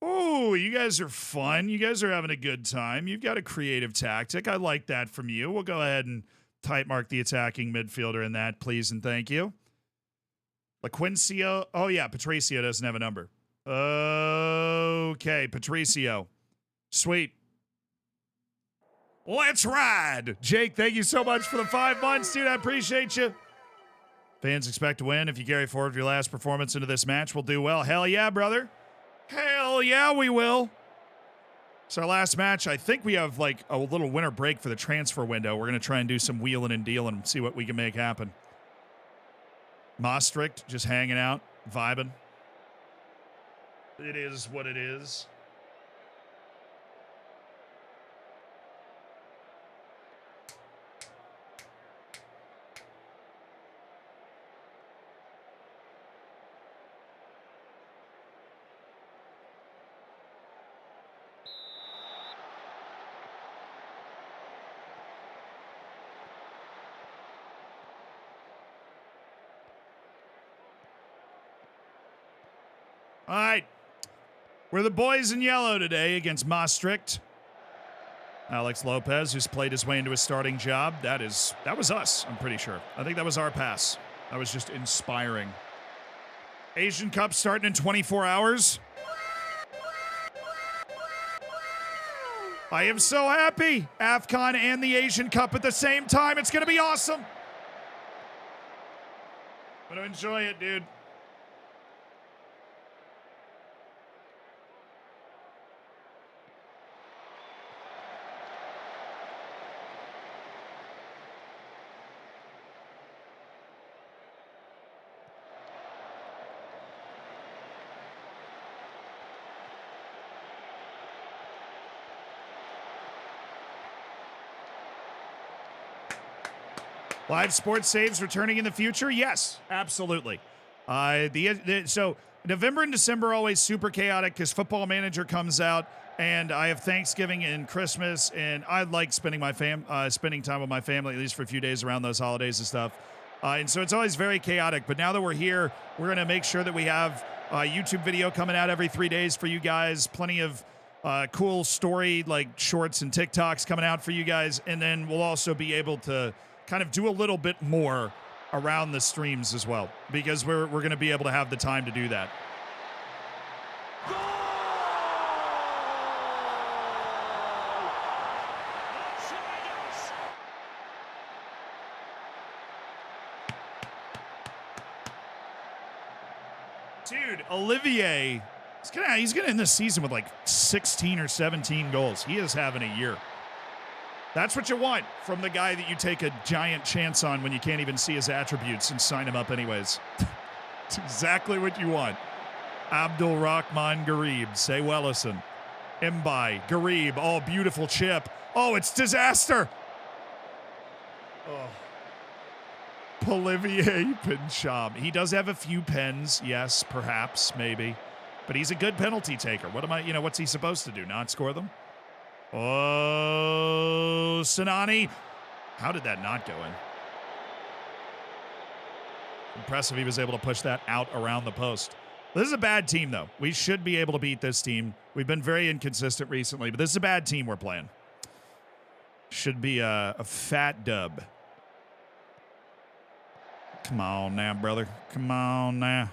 Ooh, you guys are fun. You guys are having a good time. You've got a creative tactic. I like that from you. We'll go ahead and type mark the attacking midfielder in that, please and thank you. LaQuincio. Oh, yeah, Patricio doesn't have a number. Okay, Patricio. Sweet. Let's ride. Jake, thank you so much for the 5 months, dude. I appreciate you. Fans expect to win. If you carry forward your last performance into this match, we'll do well. Hell yeah, brother. Hell yeah, we will. It's our last match. I think we have like a little winter break for the transfer window. We're going to try and do some wheeling and dealing and see what we can make happen. Maastricht just hanging out, vibing. It is what it is. All right. We're the boys in yellow today against Maastricht. Alex Lopez, who's played his way into a starting job. That was us, I'm pretty sure. I think that was our pass. That was just inspiring. Asian Cup starting in 24 hours. I am so happy. AFCON and the Asian Cup at the same time. It's going to be awesome. I'm going to enjoy it, dude. Live sports saves returning in the future? Yes, absolutely. So November and December are always super chaotic because Football Manager comes out, and I have Thanksgiving and Christmas, and I like spending spending time with my family at least for a few days around those holidays and stuff. And so it's always very chaotic. But now that we're here, we're going to make sure that we have a YouTube video coming out every 3 days for you guys. Plenty of cool story like shorts and TikToks coming out for you guys, and then we'll also be able to kind of do a little bit more around the streams as well, because we're going to be able to have the time to do that. Dude, Olivier, he's gonna end this season with like 16 or 17 goals. He is having a year. That's what you want from the guy that you take a giant chance on when you can't even see his attributes and sign him up anyways. It's exactly what you want. Abdul Rahman Garib, say Wellison. Mbai, Garib, oh, beautiful chip. Oh, it's disaster. Oh. Olivier Pincham. He does have a few pens, yes, perhaps, maybe. But he's a good penalty taker. What's he supposed to do, not score them? Oh, Sinani. How did that not go in? Impressive he was able to push that out around the post. This is a bad team, though. We should be able to beat this team. We've been very inconsistent recently, but this is a bad team we're playing. Should be a fat dub. Come on now, brother. Come on now.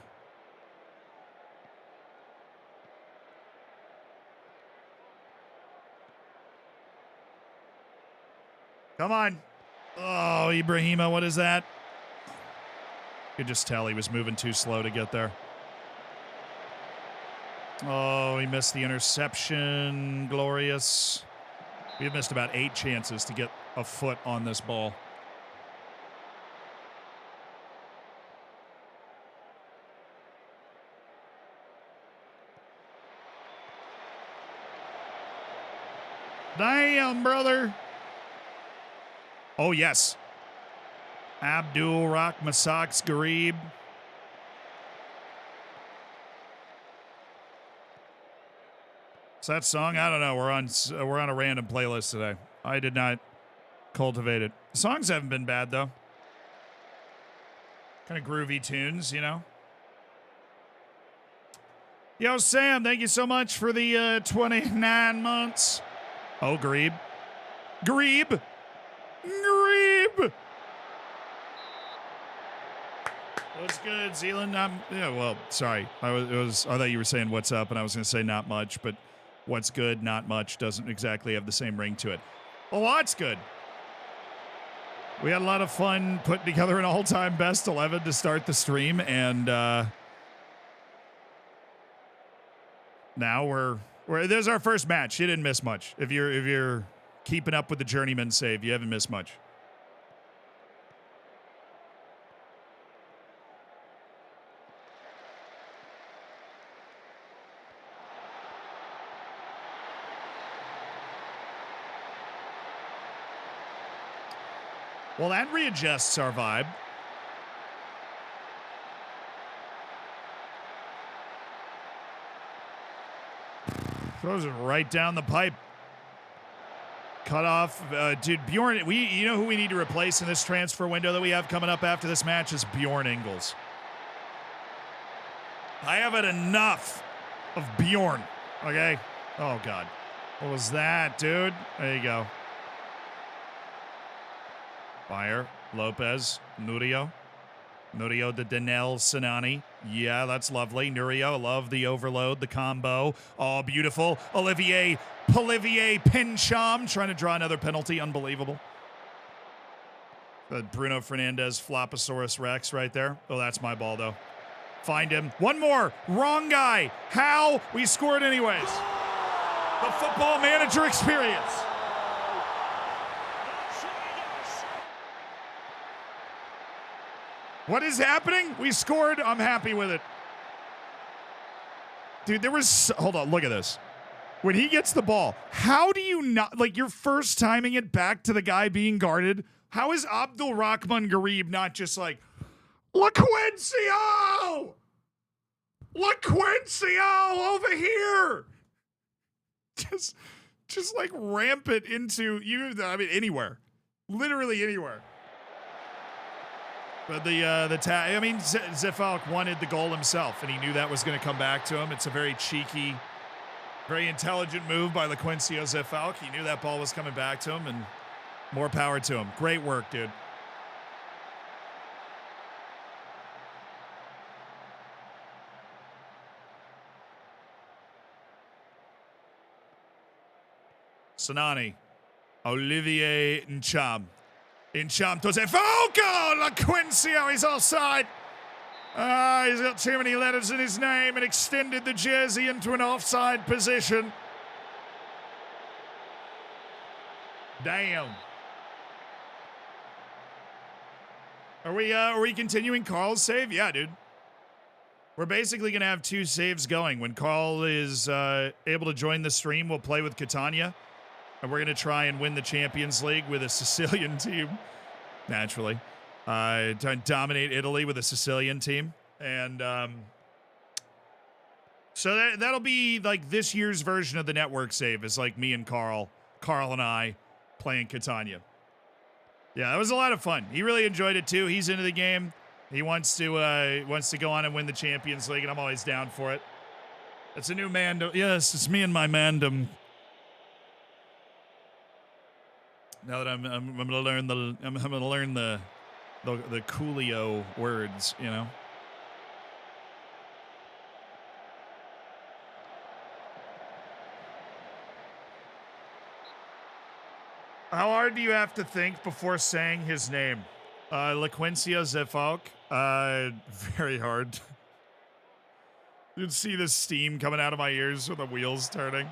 Come on. Oh, Ibrahima, what is that? You could just tell he was moving too slow to get there. Oh, he missed the interception. Glorious. We've missed about 8 chances to get a foot on this ball. Damn, brother. Oh, yes. Abdul Rahmasaks Garib. Is that song? I don't know. We're on a random playlist today. I did not cultivate it. The songs haven't been bad, though. Kind of groovy tunes, you know? Yo, Sam, thank you so much for the 29 months. Oh, Garib. Garib! Garib! What's good, Zealand? Sorry. I thought you were saying what's up, and I was going to say not much, but what's good, not much doesn't exactly have the same ring to it. A lot's good. We had a lot of fun putting together an all-time best 11 to start the stream, and now we're there's our first match. You didn't miss much. If you're keeping up with the journeyman save, you haven't missed much. Well, that readjusts our vibe. Throws it right down the pipe. Cut off. Dude, Bjorn, you know who we need to replace in this transfer window that we have coming up after this match is Bjorn Ingles. I have had enough of Bjorn, okay? Oh, God. What was that, dude? There you go. Fire, Lopez, Nurio to Danel Sinani. Yeah, that's lovely. Nurio, love the overload, the combo. Oh, beautiful. Olivier Pincham trying to draw another penalty. Unbelievable. Bruno Fernandes, Floposaurus Rex right there. Oh, that's my ball, though. Find him. One more. Wrong guy. How? We scored anyways. The football manager experience. What is happening? We scored. I'm happy with it. Dude, there was... Hold on. Look at this. When he gets the ball, how do you not... Like, you're first timing it back to the guy being guarded. How is Abdul Rahman Garib not just like, LaQuincio! LaQuincio over here! Just like ramp it into... anywhere. Literally anywhere. But Zefalk wanted the goal himself, and he knew that was going to come back to him. It's a very cheeky, very intelligent move by LaQuincio Zefalk. He knew that ball was coming back to him, and more power to him. Great work, dude. Sinani. Olivier Ncham. Incham to Zefalco! LaQuincio, he's offside. He's got too many letters in his name and extended the jersey into an offside position. Damn. Are we continuing Carl's save? Yeah, dude. We're basically going to have two saves going. When Carl is able to join the stream, we'll play with Catania. And we're going to try and win the Champions League with a Sicilian team. Naturally. Try and dominate Italy with a Sicilian team. And so that'll be like this year's version of the network save. Is like me and Carl and I playing Catania. Yeah, that was a lot of fun. He really enjoyed it too. He's into the game. He wants to go on and win the Champions League, and I'm always down for it. It's a new mandem. Yes, it's me and my mandem. Now that I'm gonna learn the Coolio words, you know. How hard do you have to think before saying his name? LaQuincio Zefalk. Very hard. You'd see the steam coming out of my ears with the wheels turning.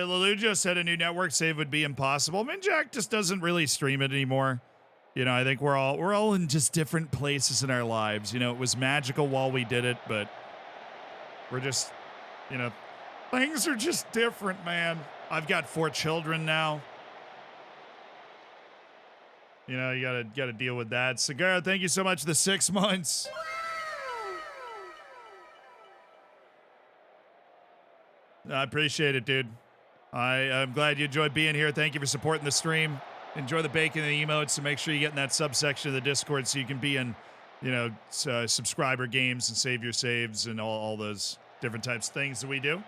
Lelujo said a new network save would be impossible. Jack just doesn't really stream it anymore. You know, I think we're all in just different places in our lives. You know, it was magical while we did it, but we're just, you know, things are just different, man. I've got 4 children now. You know, you gotta deal with that. Segura, thank you so much for the 6 months. I appreciate it, dude. I'm glad you enjoyed being here. Thank you for supporting the stream. Enjoy the bacon and the emotes, so make sure you get in that subsection of the Discord so you can be in, you know, subscriber games and save your saves and all those different types of things that we do.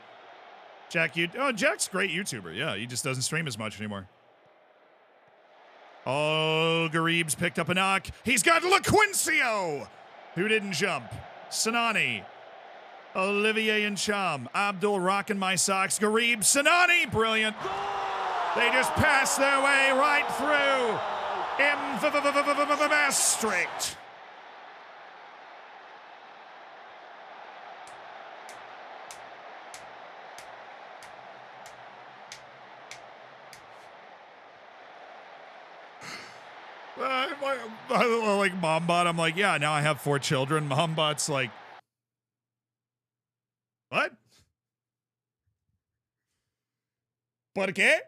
Jack's a great YouTuber. Yeah, he just doesn't stream as much anymore. Oh, Garib's picked up a knock. He's got LaQuincio, who didn't jump. Sinani. Olivier and Chum. Abdul rocking my socks. Garib. Sinani. Brilliant. They just passed their way right through. Maastricht. Like Mombot, I'm like, yeah, now I have 4 children. Mombot's like, what? ¿Por qué?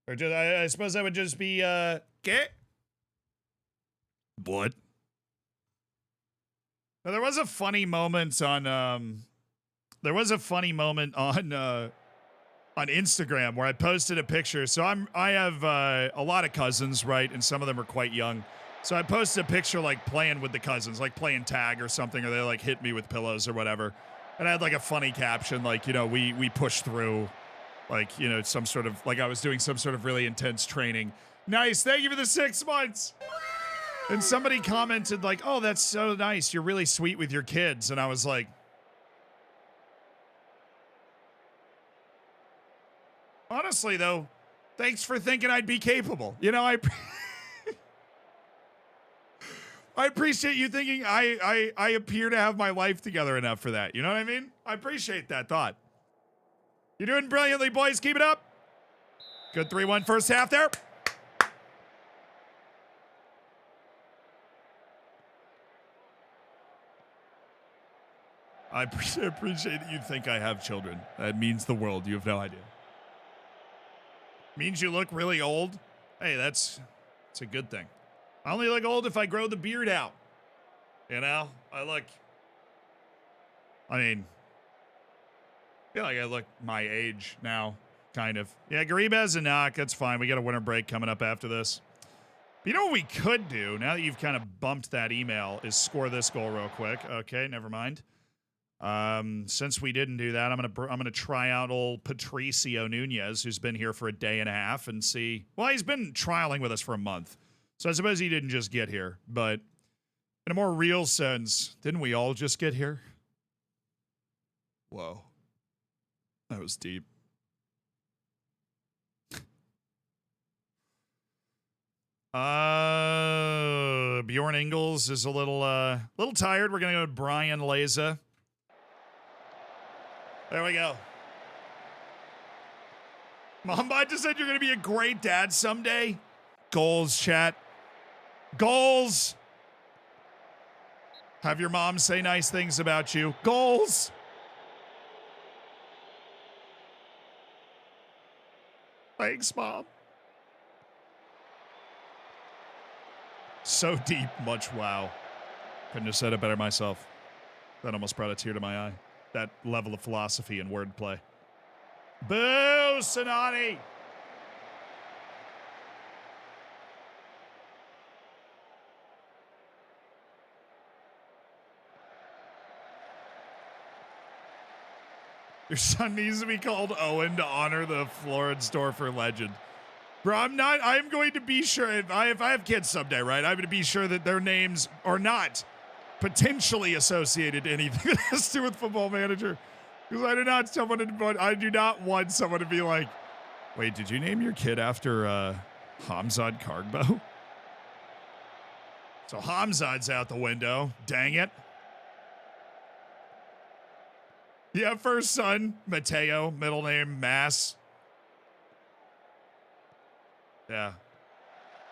Or just, I suppose that would just be, ¿qué? What? Now, there was a funny moment on, on Instagram where I posted a picture. So I have a lot of cousins, right? And some of them are quite young. So I posted a picture like playing with the cousins, like playing tag or something, or they like hit me with pillows or whatever. And I had like a funny caption, like, you know, we pushed through, like, you know, some sort of, like I was doing some sort of really intense training. Nice. Thank you for the 6 months. And somebody commented like, oh, that's so nice. You're really sweet with your kids. And I was like, honestly, though, thanks for thinking I'd be capable. You know, I appreciate you thinking I appear to have my life together enough for that. You know what I mean? I appreciate that thought. You're doing brilliantly, boys. Keep it up. Good 3-1 first half there. I appreciate that you think I have children. That means the world. You have no idea. Means you look really old. Hey, that's a good thing. I only look old if I grow the beard out. You know? I mean, I feel like I look my age now, kind of. Yeah, Garib has a knock. That's fine. We got a winter break coming up after this. But you know what we could do, now that you've kind of bumped that email, is score this goal real quick. Okay, never mind. Since we didn't do that, I'm gonna try out old Patricio Nunez, who's been here for a day and a half, and see. Well, he's been trialing with us for a month, so I suppose he didn't just get here. But in a more real sense, didn't we all just get here? Whoa, that was deep. Bjorn Ingles is a little tired. We're gonna go with Brian Leza. There we go. Mombot just said you're going to be a great dad someday. Goals, chat. Goals. Have your mom say nice things about you. Goals. Thanks, Mom. So deep, much wow. Couldn't have said it better myself. That almost brought a tear to my eye. That level of philosophy and wordplay. Boo, Sinani! Your son needs to be called Owen to honor the Floridsdorfer legend. Bro, I'm going to be sure, if I have kids someday, right, I'm going to be sure that their names are not potentially associated to anything that has to do with Football Manager, because I do not want someone to be like, wait, did you name your kid after Hamzad Kargbo? So Hamzad's out the window. Dang it. Yeah, first son, Mateo, middle name, Mass. Yeah.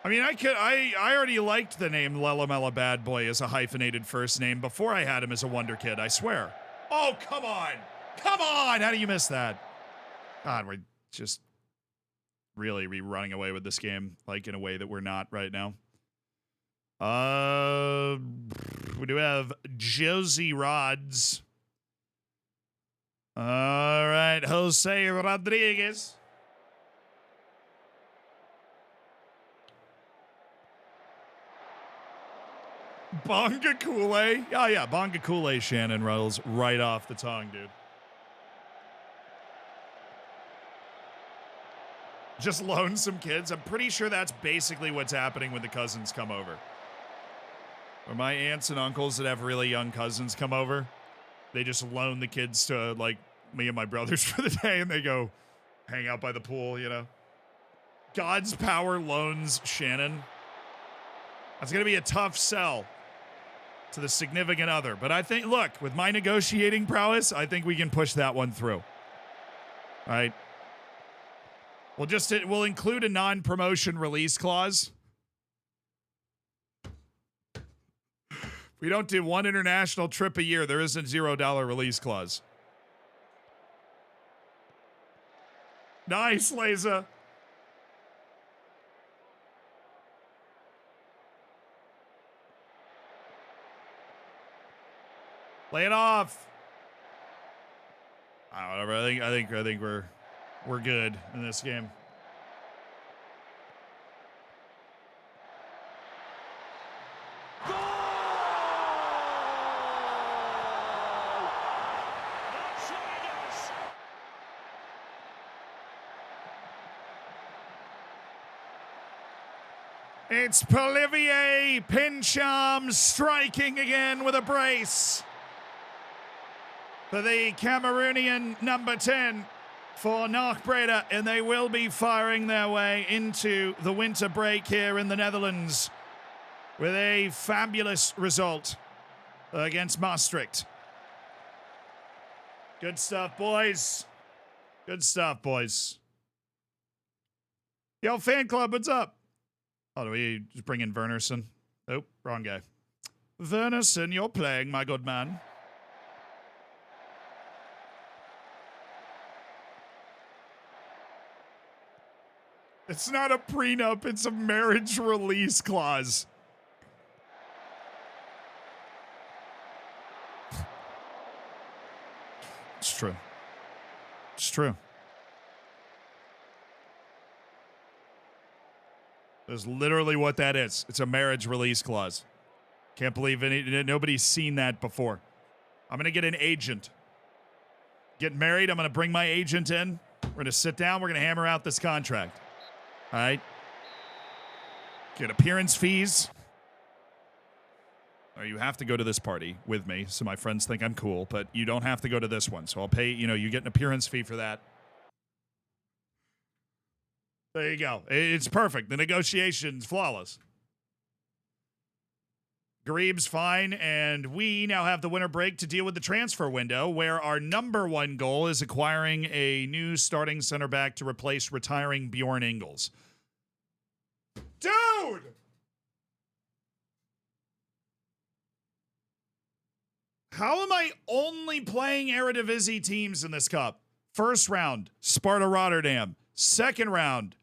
I mean, I already liked the name Lelamela Bad Boy as a hyphenated first name before I had him as a wonder kid, I swear. Oh, come on. Come on. How do you miss that? God, we're just really running away with this game, like in a way that we're not right now. We do have Josie Rods. All right, Jose Rodriguez. Bonga Kool-Aid. Oh, yeah, Bonga Kool-Aid, Shannon rolls right off the tongue, dude. Just loan some kids. I'm pretty sure that's basically what's happening when the cousins come over. Or my aunts and uncles that have really young cousins come over, they just loan the kids to, like, me and my brothers for the day, and they go hang out by the pool, you know? God's power loans Shannon. That's going to be a tough sell to the significant other. But I think, look, with my negotiating prowess, I think we can push that one through. All right. We'll include a non-promotion release clause. If we don't do one international trip a year, there isn't $0 release clause. Nice, Laza. Lay it off. Whatever. I think we're good in this game. It's Polivier Pincham striking again with a brace for the Cameroonian number 10 for NAC Breda, and they will be firing their way into the winter break here in the Netherlands with a fabulous result against Maastricht. Good stuff, boys. Good stuff, boys. Yo, fan club, what's up? Oh, do we just bring in Wernerson? Nope, wrong guy. Wernerson, you're playing, my good man. It's not a prenup, it's a marriage release clause. It's true. It's true. That's literally what that is. It's a marriage release clause. Can't believe nobody's seen that before. I'm going to get an agent. Get married. I'm going to bring my agent in. We're going to sit down. We're going to hammer out this contract. All right. Get appearance fees. Or you have to go to this party with me so my friends think I'm cool, but you don't have to go to this one. So I'll pay, you get an appearance fee for that. There you go. It's perfect. The negotiation's flawless. Gareeb's fine, and we now have the winter break to deal with the transfer window, where our number one goal is acquiring a new starting center back to replace retiring Bjorn Ingels. Dude! How am I only playing Eredivisie teams in this cup? First round, Sparta Rotterdam. Second round,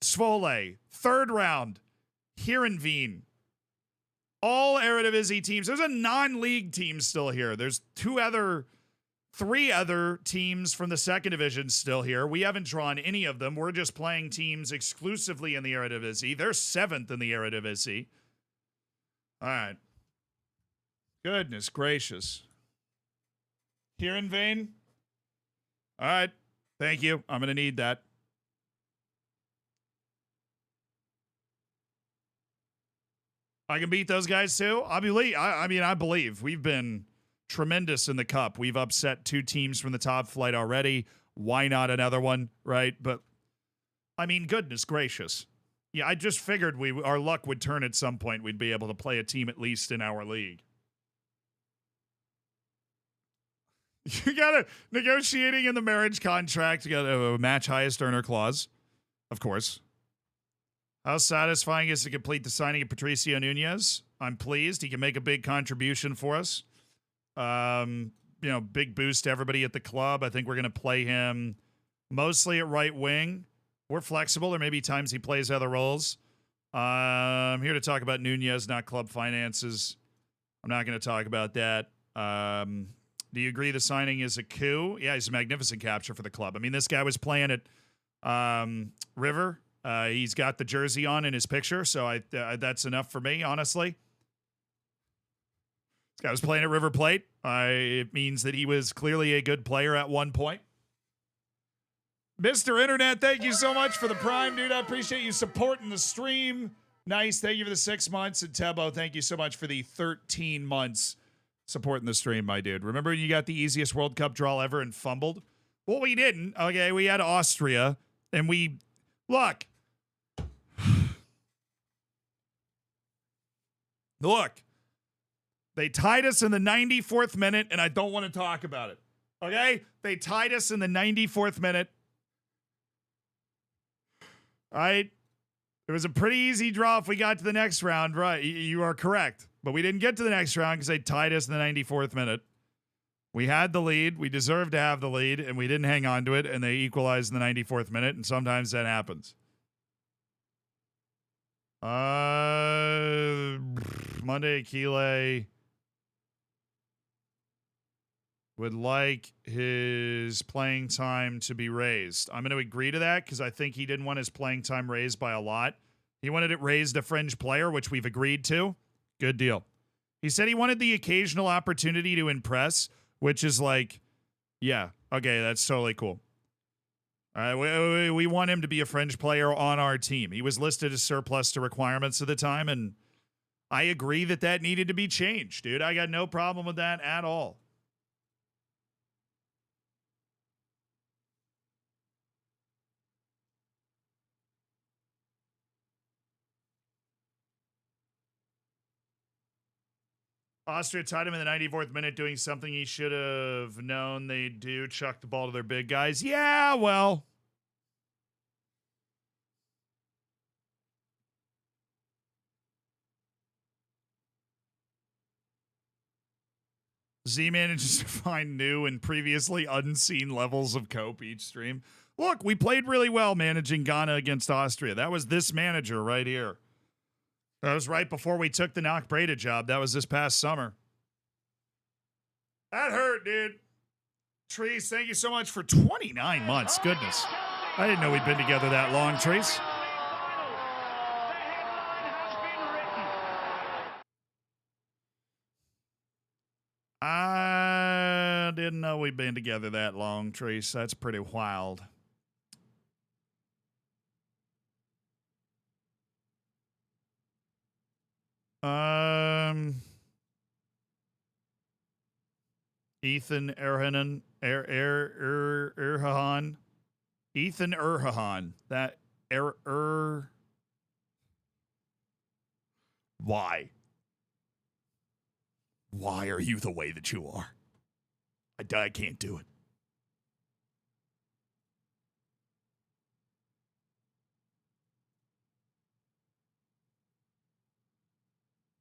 Zwolle. Third round, Heerenveen. All Eredivisie teams. There's a non-league team still here. There's three other teams from the second division still here. We haven't drawn any of them. We're just playing teams exclusively in the Eredivisie. They're seventh in the Eredivisie. All right. Goodness gracious. Heerenveen. All right. Thank you. I'm going to need that. I can beat those guys too. I believe we've been tremendous in the cup. We've upset two teams from the top flight already. Why not another one, right? But I mean, goodness gracious. Yeah, I just figured our luck would turn at some point. We'd be able to play a team at least in our league. You got negotiating in the marriage contract. You got a match highest earner clause, of course. How satisfying is to complete the signing of Patricio Nunez? I'm pleased. He can make a big contribution for us. Big boost to everybody at the club. I think we're going to play him mostly at right wing. We're flexible. There may be times he plays other roles. I'm here to talk about Nunez, not club finances. I'm not going to talk about that. Do you agree the signing is a coup? Yeah, he's a magnificent capture for the club. I mean, this guy was playing at River. He's got the jersey on in his picture, so that's enough for me, honestly. This guy was playing at River Plate. It means that he was clearly a good player at one point. Mr. Internet, thank you so much for the Prime, dude. I appreciate you supporting the stream. Nice. Thank you for the 6 months. And Tebo, thank you so much for the 13 months supporting the stream, my dude. Remember when you got the easiest World Cup draw ever and fumbled? Well, we didn't. Okay, we had Austria, and we... Look. Look. They tied us in the 94th minute, and I don't want to talk about it. Okay? They tied us in the 94th minute. All right? It was a pretty easy draw if we got to the next round. Right, you are correct. But we didn't get to the next round because they tied us in the 94th minute. We had the lead. We deserved to have the lead, and we didn't hang on to it, and they equalized in the 94th minute, and sometimes that happens. Monday, Akile would like his playing time to be raised. I'm going to agree to that because I think he didn't want his playing time raised by a lot. He wanted it raised a fringe player, which we've agreed to. Good deal. He said he wanted the occasional opportunity to impress, which is like, yeah, okay, that's totally cool. All right, we want him to be a fringe player on our team. He was listed as surplus to requirements at the time, and I agree that that needed to be changed, dude. I got no problem with that at all. Austria tied him in the 94th minute doing something he should have known they'd do, chuck the ball to their big guys. Yeah, well. Z manages to find new and previously unseen levels of cope each stream. Look, we played really well managing Ghana against Austria. That was this manager right here. That was right before we took the NAC Breda job. That was this past summer. That hurt, dude. Trees, thank you so much for 29 months. Goodness. I didn't know we'd been together that long, Trees. I didn't know we'd been together that long, Trees. That's pretty wild. Ethan Erhanan, Erhahan. Ethan Erhahan. That Why? Why are you the way that you are? I can't do it.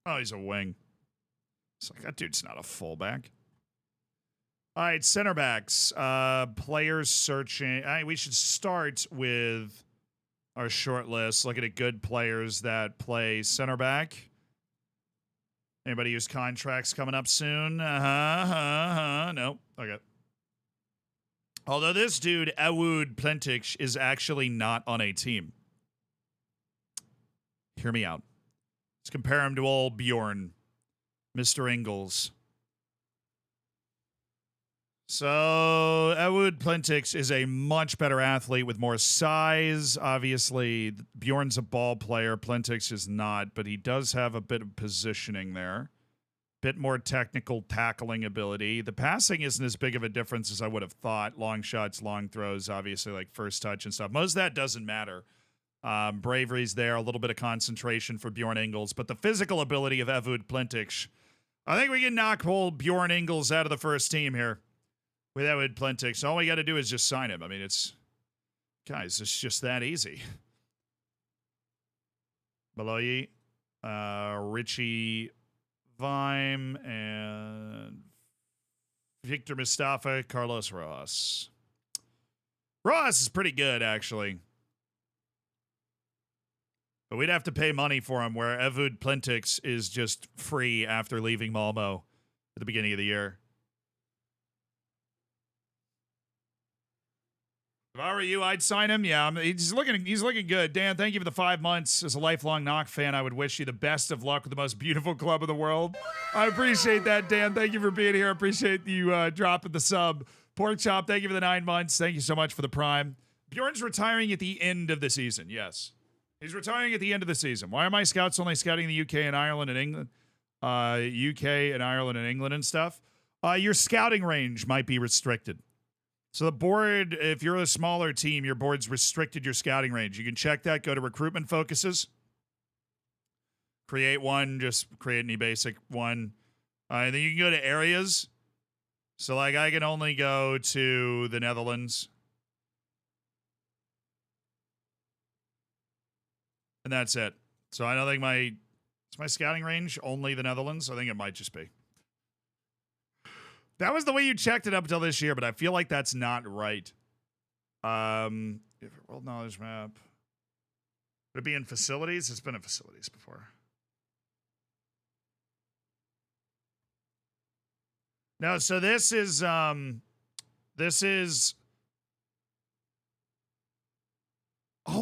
Oh, he's a wing. It's like, that dude's not a fullback. All right, center backs. Players searching. We should start with our short list. Looking at good players that play center back. Anybody whose contract's coming up soon? No. Okay. Although this dude, Awood Plentich, is actually not on a team. Hear me out. Let's compare him to old Bjorn, Mr. Ingles. So, Awood Plentix is a much better athlete with more size. Obviously, Bjorn's a ball player. Plentix is not, but he does have a bit of positioning there. Bit more technical tackling ability. The passing isn't as big of a difference as I would have thought. Long shots, long throws, obviously, like first touch and stuff. Most of that doesn't matter. Bravery's there, a little bit of concentration for Bjorn Ingles, but the physical ability of Awood Plentix, I think we can knock old Bjorn Ingles out of the first team here. With Awood Plentix, all we got to do is just sign him. I mean, it's just that easy. Baloyi, Richie Vime, and Victor Mustafa, Carlos Rojas. Rojas is pretty good, actually. But we'd have to pay money for him, where Awood Plentix is just free after leaving Malmo at the beginning of the year. If I were you, I'd sign him. Yeah, he's looking good. Dan, thank you for the 5 months. As a lifelong NAC fan, I would wish you the best of luck with the most beautiful club in the world. I appreciate that, Dan. Thank you for being here. I appreciate you dropping the sub. Pork Chop, thank you for the 9 months. Thank you so much for the Prime. Bjorn's retiring at the end of the season. Yes. He's retiring at the end of the season. Why are my scouts only scouting the UK and Ireland and England? UK and Ireland and England and stuff? Your scouting range might be restricted. So the board, if you're a smaller team, your board's restricted your scouting range. You can check that. Go to recruitment focuses. Create one. Just create any basic one. And then you can go to areas. So, like, I can only go to the Netherlands. And that's it. So I don't think is my scouting range only the Netherlands? I think it might just be. That was the way you checked it up until this year, but I feel like that's not right. World knowledge map. Would it be in facilities? It's been in facilities before. No, so this is oh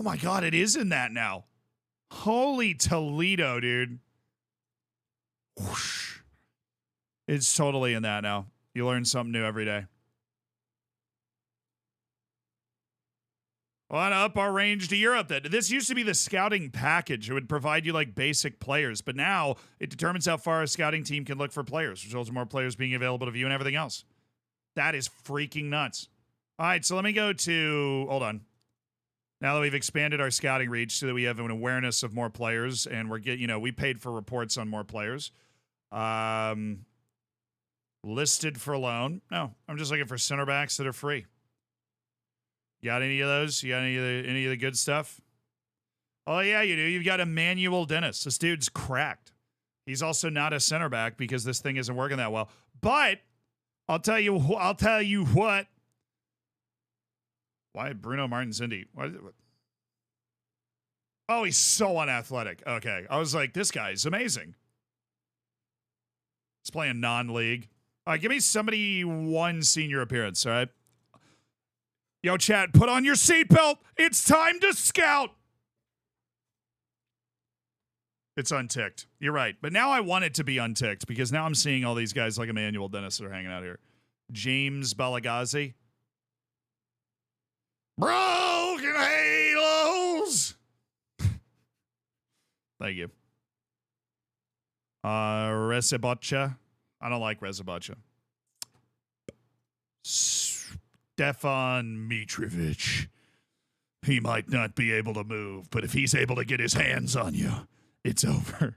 my God, it is in that now. Holy Toledo, dude. Whoosh. It's totally in that now. You learn something new every day. Want to up our range to Europe then. This used to be the scouting package. It would provide you like basic players, but now it determines how far a scouting team can look for players, results in more players being available to view and everything else. That is freaking nuts. All right, so let me go to, hold on. Now that we've expanded our scouting reach so that we have an awareness of more players and we paid for reports on more players. Listed for loan. No, I'm just looking for center backs that are free. You got any of those? You got any of the good stuff? Oh, yeah, you do. You've got Emmanuel Dennis. This dude's cracked. He's also not a center back because this thing isn't working that well. But I'll tell you what. Why Bruno Martins Indy? Oh, he's so unathletic. Okay. I was like, this guy's amazing. He's playing non-league. All right, give me somebody one senior appearance, all right? Yo, chat, put on your seatbelt. It's time to scout. It's unticked. You're right. But now I want it to be unticked because now I'm seeing all these guys like Emmanuel Dennis that are hanging out here. James Balagazi. Broken halos. Thank you. Rezabacha. I don't like Rezabacha. Stefan Mitrovic. He might not be able to move, but if he's able to get his hands on you, it's over.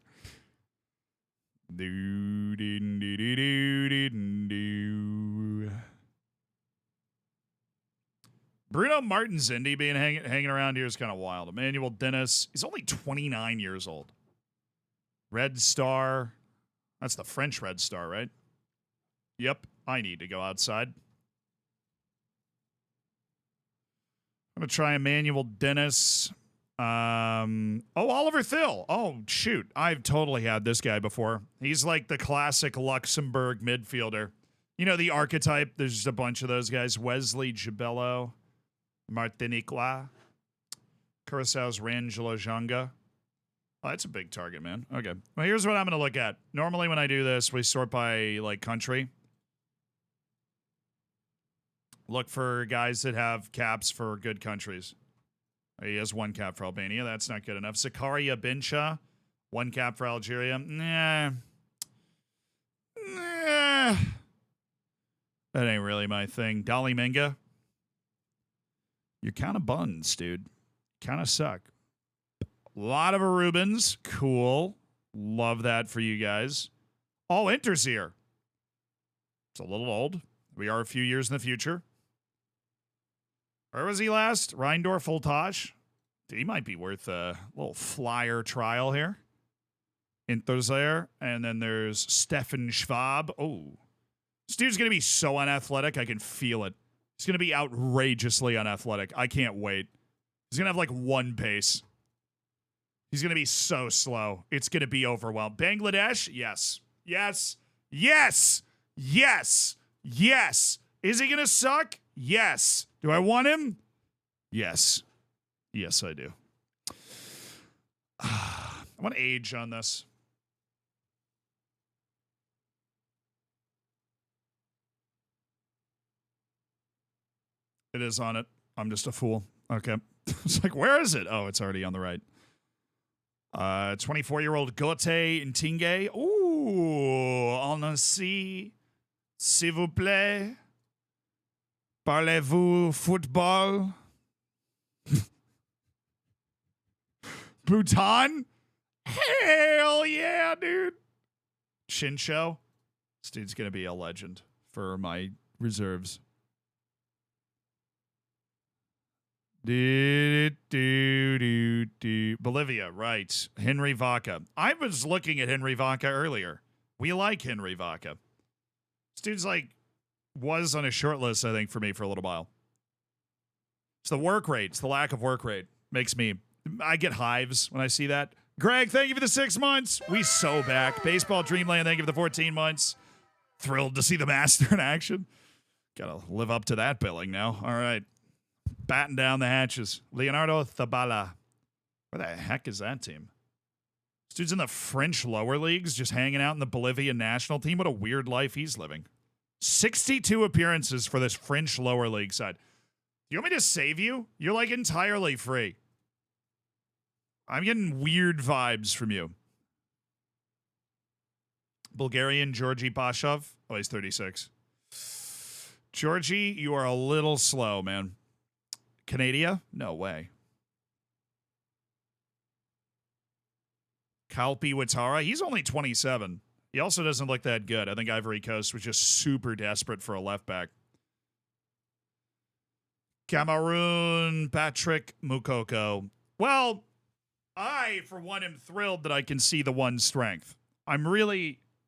Bruno Martins Indy being hanging around here is kind of wild. Emmanuel Dennis, he's only 29 years old. Red Star. That's the French Red Star, right? Yep, I need to go outside. I'm going to try Emmanuel Dennis. Oliver Thill. Oh, shoot. I've totally had this guy before. He's like the classic Luxembourg midfielder. You know, the archetype. There's just a bunch of those guys. Wesley Gibello. Martiniquois. Curaçao's Rangelo Janga. Oh, that's a big target, man. Okay. Well, here's what I'm going to look at. Normally when I do this, we sort by, like, country. Look for guys that have caps for good countries. He has one cap for Albania. That's not good enough. Zakaria Bincha, one cap for Algeria. Nah. That ain't really my thing. Dali Minga. You're kind of buns, dude. Kind of suck. A lot of Arubans. Cool. Love that for you guys. Oh, Inter's here. It's a little old. We are a few years in the future. Where was he last? Reindorf Voltage. He might be worth a little flyer trial here. Inter's there. And then there's Stefan Schwab. Oh. This dude's going to be so unathletic. I can feel it. He's going to be outrageously unathletic. I can't wait. He's going to have like one pace. He's going to be so slow. It's going to be overwhelmed. Bangladesh? Yes. Yes. Yes. Yes. Yes. Is he going to suck? Yes. Do I want him? Yes. Yes, I do. I want age on this. It is on it. I'm just a fool. Okay. It's like, where is it? Oh, it's already on the right. 24-year-old Gauthier Ntingue. Ooh, on ainsi, s'il vous plaît. Parlez-vous football? Bhutan? Hell yeah, dude. Shinsho. This dude's going to be a legend for my reserves. Bolivia, right. Henry Vaca. I was looking at Henry Vaca earlier. We like Henry Vaca. This dude's was on a short list, I think, for me for a little while. It's the work rate. It's the lack of work rate. I get hives when I see that. Greg, thank you for the 6 months. We so back. Baseball Dreamland, thank you for the 14 months. Thrilled to see the Master in action. Gotta live up to that billing now. All right. Batten down the hatches. Leonardo Thabala. Where the heck is that team? This dude's in the French lower leagues, just hanging out in the Bolivian national team. What a weird life he's living. 62 appearances for this French lower league side. You want me to save you? You're entirely free. I'm getting weird vibes from you. Bulgarian Georgi Pashov. Oh, he's 36. Georgie, you are a little slow, man. Canada? No way. Kalpi Watara? He's only 27. He also doesn't look that good. I think Ivory Coast was just super desperate for a left back. Cameroon, Patrick Mukoko. Well, I, for one, am thrilled that I can see the one strength. I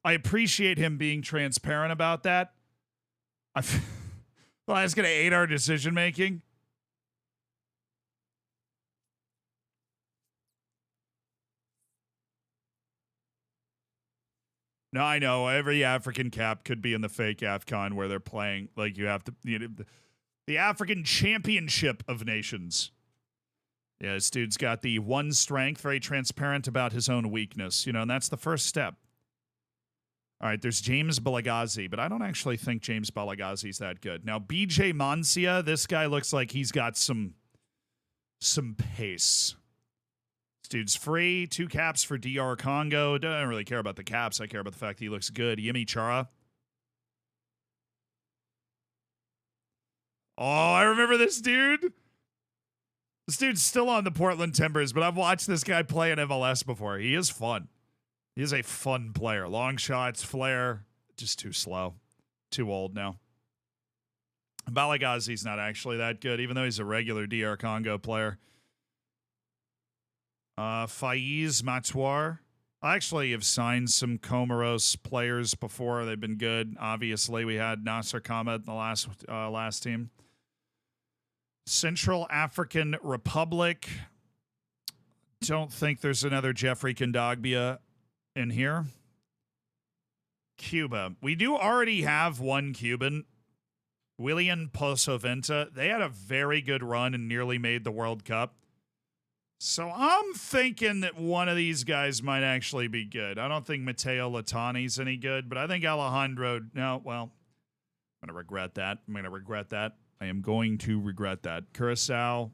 appreciate him being transparent about that. Well, that's going to aid our decision making. No, I know. Every African cap could be in the fake AFCON where they're playing. You have to, the African Championship of Nations. Yeah, this dude's got the one strength, very transparent about his own weakness, and that's the first step. All right, there's James Balagazi, but I don't actually think James Balagazi's that good. Now, BJ Mancia, this guy looks like he's got some pace. This dude's free. 2 caps for DR Congo. Don't really care about the caps. I care about the fact that he looks good. Yimi Chara. Oh, I remember this dude. This dude's still on the Portland Timbers, but I've watched this guy play in MLS before. He is fun. He is a fun player. Long shots, flair, just too slow. Too old now. Balagazi's not actually that good, even though he's a regular DR Congo player. Faiz Matoir. I actually have signed some Comoros players before. They've been good. Obviously, we had Nasser Khamed in the last team. Central African Republic. Don't think there's another Jeffrey Kondogbia in here. Cuba. We do already have one Cuban. William Posoventa. They had a very good run and nearly made the World Cup. So I'm thinking that one of these guys might actually be good. I don't think Matteo Latani's any good, but I think Alejandro... No, well, I'm going to regret that. I am going to regret that. Curacao,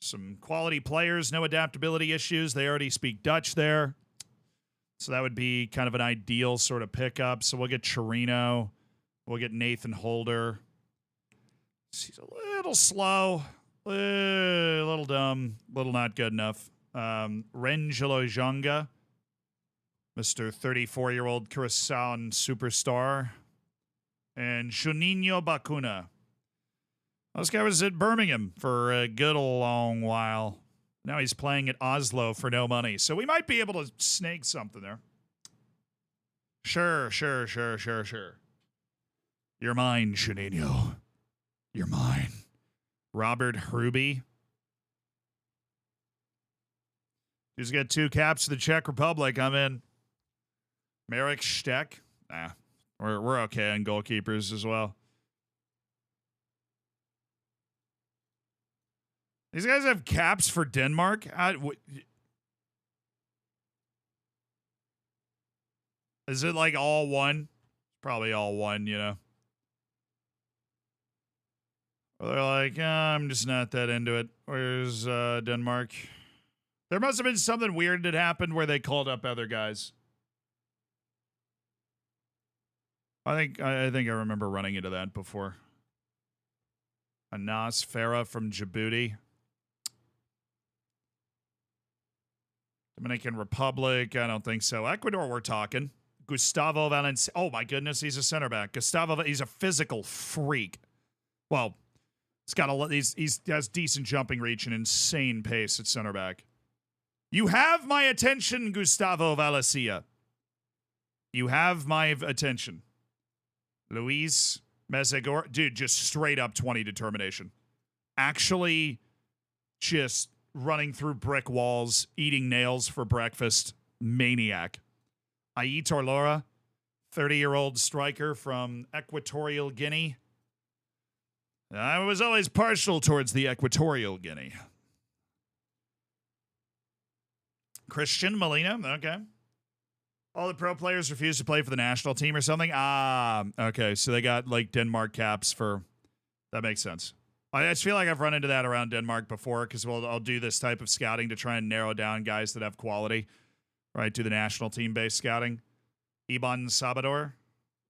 some quality players, no adaptability issues. They already speak Dutch there. So that would be kind of an ideal sort of pickup. So we'll get Chirino. We'll get Nathan Holder. He's a little slow, a little dumb, a little not good enough. Rengelo Jonga, Mr. 34-year-old Curaçaoan superstar. And Juninho Bacuna. This guy was at Birmingham for a good long while. Now he's playing at Oslo for no money. So we might be able to snake something there. Sure. You're mine, Juninho. You're mine. Robert Hruby. He's got 2 caps to the Czech Republic. I'm in. Marek Štek. We're okay on goalkeepers as well. These guys have caps for Denmark? Is it all one? Probably all one, They're like, I'm just not that into it. Where's Denmark? There must have been something weird that happened where they called up other guys. I think I remember running into that before. Anas Farah from Djibouti. Dominican Republic, I don't think so. Ecuador, we're talking. Gustavo Valencia. Oh my goodness, he's a center back. He's a physical freak. Well, he has decent jumping reach and insane pace at center back. You have my attention, Gustavo Valencia. You have my attention. Luis Mesegor, dude, just straight up 20 determination. Actually, just running through brick walls, eating nails for breakfast. Maniac. Aitor Lora, 30-year-old striker from Equatorial Guinea. I was always partial towards the Equatorial Guinea. Christian Molina, okay. All the pro players refused to play for the national team or something? Okay, so they got like Denmark caps for... That makes sense. I just feel like I've run into that around Denmark before because I'll do this type of scouting to try and narrow down guys that have quality, right? Do the national team-based scouting. Iban Sabador?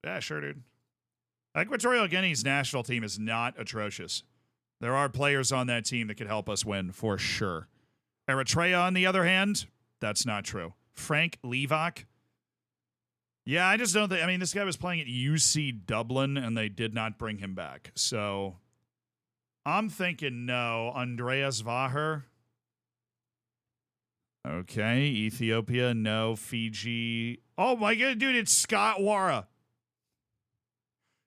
Yeah, sure, dude. Equatorial Guinea's national team is not atrocious. There are players on that team that could help us win, for sure. Eritrea, on the other hand, that's not true. Frank Levac? Yeah, I just don't think... I mean, this guy was playing at UC Dublin, and they did not bring him back. So, I'm thinking no. Andreas Vaher? Okay. Ethiopia, no. Fiji... Oh, my God, dude, it's Scott Wara.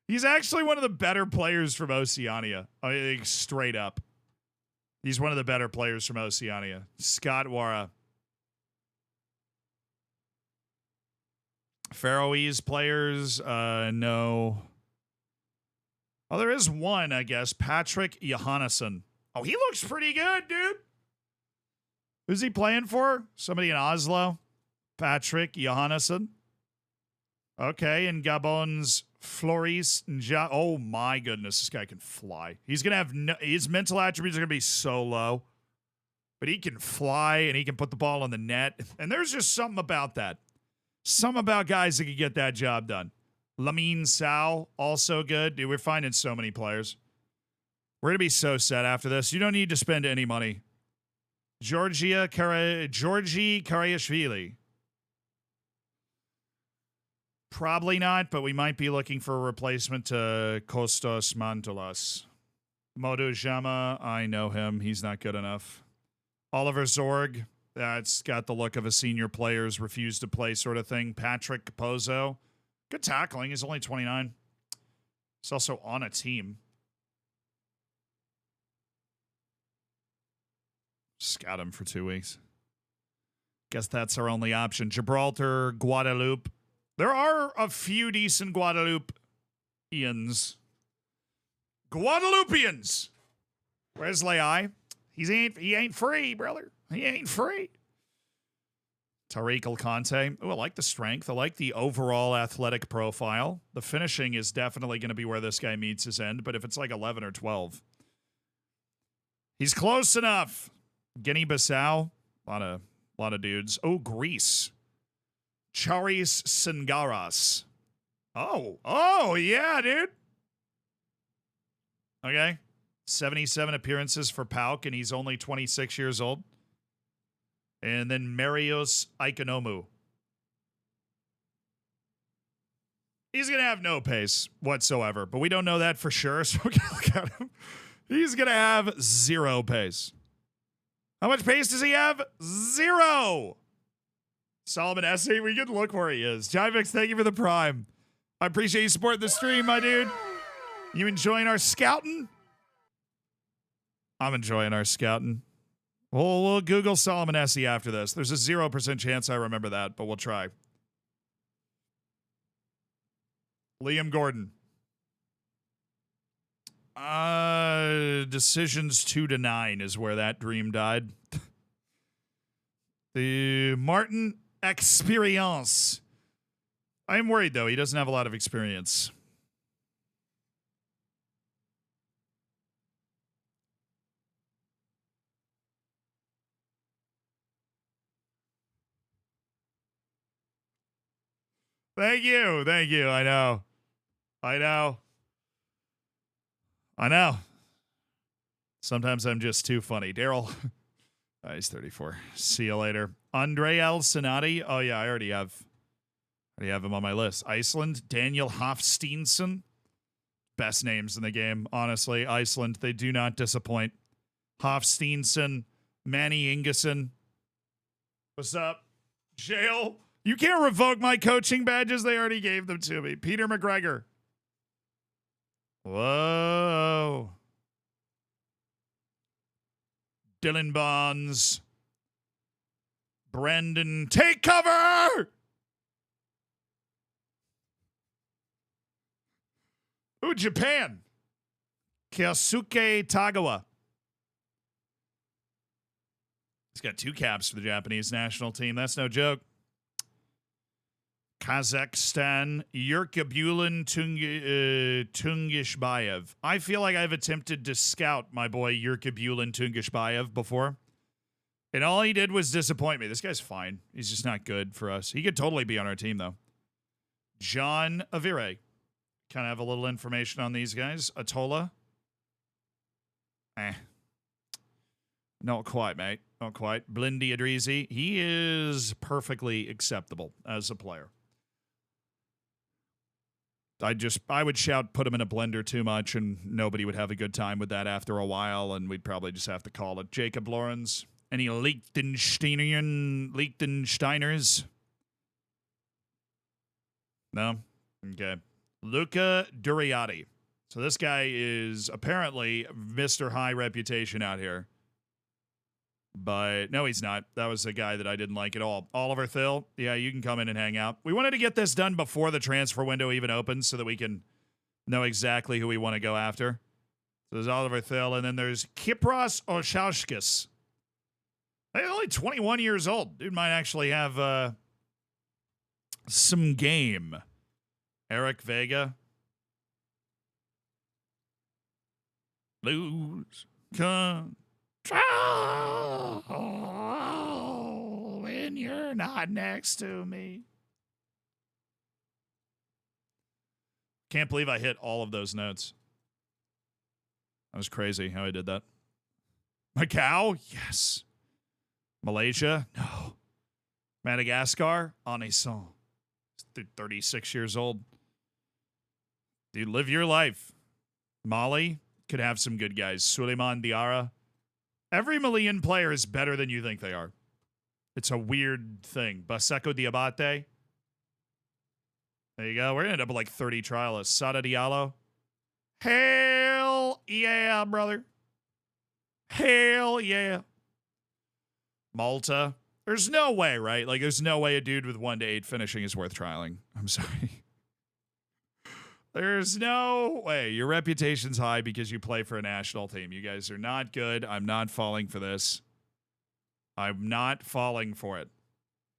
He's actually one of the better players from Oceania. I think straight up. He's one of the better players from Oceania. Scott Wara. Faroese players, no. Oh, there is one, I guess. Patrick Johannesson. Oh, he looks pretty good, dude. Who's he playing for? Somebody in Oslo? Patrick Johannesson. Okay, and Gabon's Floris Nja. Oh my goodness, this guy can fly. He's gonna have his mental attributes are gonna be so low, but he can fly and he can put the ball on the net. And there's just something about that. Something about guys that can get that job done. Lamine Sow, also good. Dude, we're finding so many players. We're gonna be so set after this. You don't need to spend any money. Georgi Karayashvili. Probably not, but we might be looking for a replacement to Kostas Mantolas. Modu Jama, I know him. He's not good enough. Oliver Zorg, that's got the look of a senior player's refused to play sort of thing. Patrick Capozzo, good tackling. He's only 29. He's also on a team. Scout him for 2 weeks. Guess that's our only option. Gibraltar, Guadeloupe. There are a few decent Guadeloupeans. Guadeloupeans! Where's Leai? He ain't free, brother. He ain't free. Tariq Alcante. Oh, I like the strength. I like the overall athletic profile. The finishing is definitely going to be where this guy meets his end, but if it's like 11 or 12. He's close enough. Guinea-Bissau. A lot of dudes. Oh, Greece. Charis Singaras. Oh, yeah, dude. Okay. 77 appearances for PAOK, and he's only 26 years old. And then Marios Ikonomu. He's going to have no pace whatsoever, but we don't know that for sure, so we can look at him. He's going to have zero pace. How much pace does he have? Zero. Solomon Essie, we can look where he is. Jivix, thank you for the prime. I appreciate you supporting the stream, my dude. You enjoying our scouting? I'm enjoying our scouting. We'll Google Solomon Essie after this. There's a 0% chance I remember that, but we'll try. Liam Gordon. Decisions 2-9 is where that dream died. The Martin Experience. I am worried, though. He doesn't have a lot of experience. Thank you. Thank you. I know. I know. I know. Sometimes I'm just too funny. Daryl. He's 34. See you later. Andre L. Sonati. Oh, yeah, I already have him on my list. Iceland. Daniel Hofsteinson. Best names in the game, honestly. Iceland, they do not disappoint. Hofsteinson. Manny Ingeson. What's up? Jail. You can't revoke my coaching badges. They already gave them to me. Peter McGregor. Whoa. Dylan Bonds. Brendan, take cover! Ooh, Japan. Kyosuke Tagawa. He's got 2 caps for the Japanese national team. That's no joke. Kazakhstan, Yurkabulin Tungishbayev. I feel like I've attempted to scout my boy Yurkabulin Tungishbayev before, and all he did was disappoint me. This guy's fine. He's just not good for us. He could totally be on our team, though. John Avire. Kind of have a little information on these guys. Atola. Not quite, mate. Not quite. Blindy Adrizi. He is perfectly acceptable as a player. I would shout, put him in a blender too much, and nobody would have a good time with that after a while, and we'd probably just have to call it. Jacob Lawrence. Any Liechtensteiners? No? Okay. Luca Duriati. So this guy is apparently Mr. High Reputation out here. But no, he's not. That was a guy that I didn't like at all. Oliver Thill, yeah, you can come in and hang out. We wanted to get this done before the transfer window even opens so that we can know exactly who we want to go after. So there's Oliver Thill, and then there's Kipros Oshauskis. He's only 21 years old. Dude might actually have some game. Eric Vega. Lose control when you're not next to me. Can't believe I hit all of those notes. That was crazy how I did that. Macau? Yes. Malaysia? No. Madagascar? Anaison. 36 years old. Dude, live your life. Mali could have some good guys. Suleiman Diarra. Every Malian player is better than you think they are. It's a weird thing. Baseko Diabate. There you go. We're going to end up with like 30 trialists. Sada Diallo. Hell yeah, brother. Hell yeah. Malta. There's no way, right? Like, there's no way a dude with 1 to 8 finishing is worth trialing. I'm sorry. There's no way. Your reputation's high because you play for a national team. You guys are not good. I'm not falling for this. I'm not falling for it.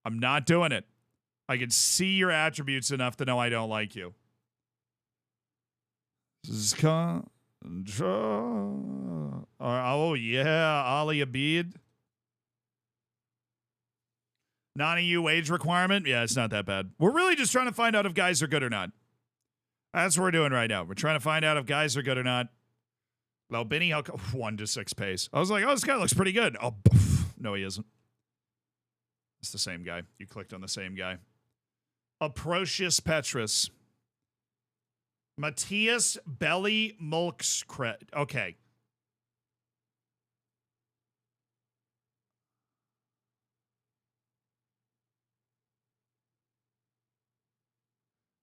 I'm not doing it. I can see your attributes enough to know I don't like you. Oh, yeah. Ali Abid. Non-EU wage requirement? Yeah, it's not that bad. We're really just trying to find out if guys are good or not. That's what we're doing right now. We're trying to find out if guys are good or not. Laubini, 1 to 6 pace. I was like, oh, this guy looks pretty good. Oh, no, he isn't. It's the same guy. You clicked on the same guy. Aprocius Petrus. Matthias Belly Mulkskred. Okay.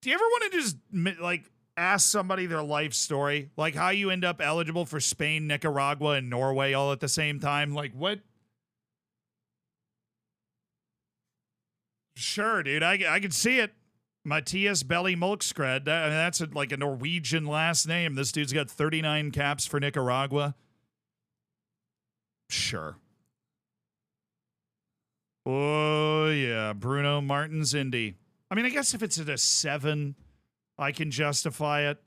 Do you ever want to just, like, ask somebody their life story? Like, how you end up eligible for Spain, Nicaragua, and Norway all at the same time? Like, what? Sure, dude. I can see it. Matthias Belly Mulkskred. That's like a Norwegian last name. This dude's got 39 caps for Nicaragua. Sure. Oh, yeah. Bruno Martins Indy. I mean, I guess if it's at a 7, I can justify it.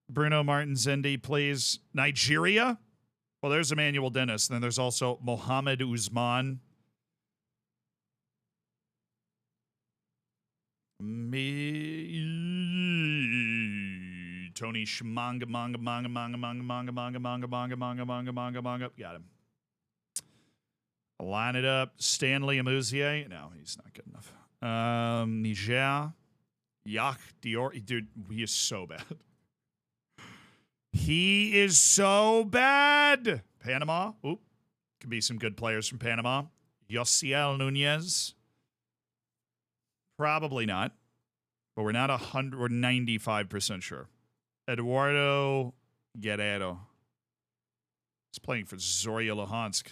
Bruno Martins Indy, please. Nigeria? Well, there's Emmanuel Dennis. And then there's also Mohamed Usman. Tony Schmanga, manga. Got him. Line it up. Stanley Amusier. No, he's not good enough. Niger. Dior. Dude, he is so bad. He is so bad. Panama. Oop. Could be some good players from Panama. Yosiel Nunez. Probably not. But we're not 100. We're 95% sure. Eduardo Guerrero. He's playing for Zorya Luhansk.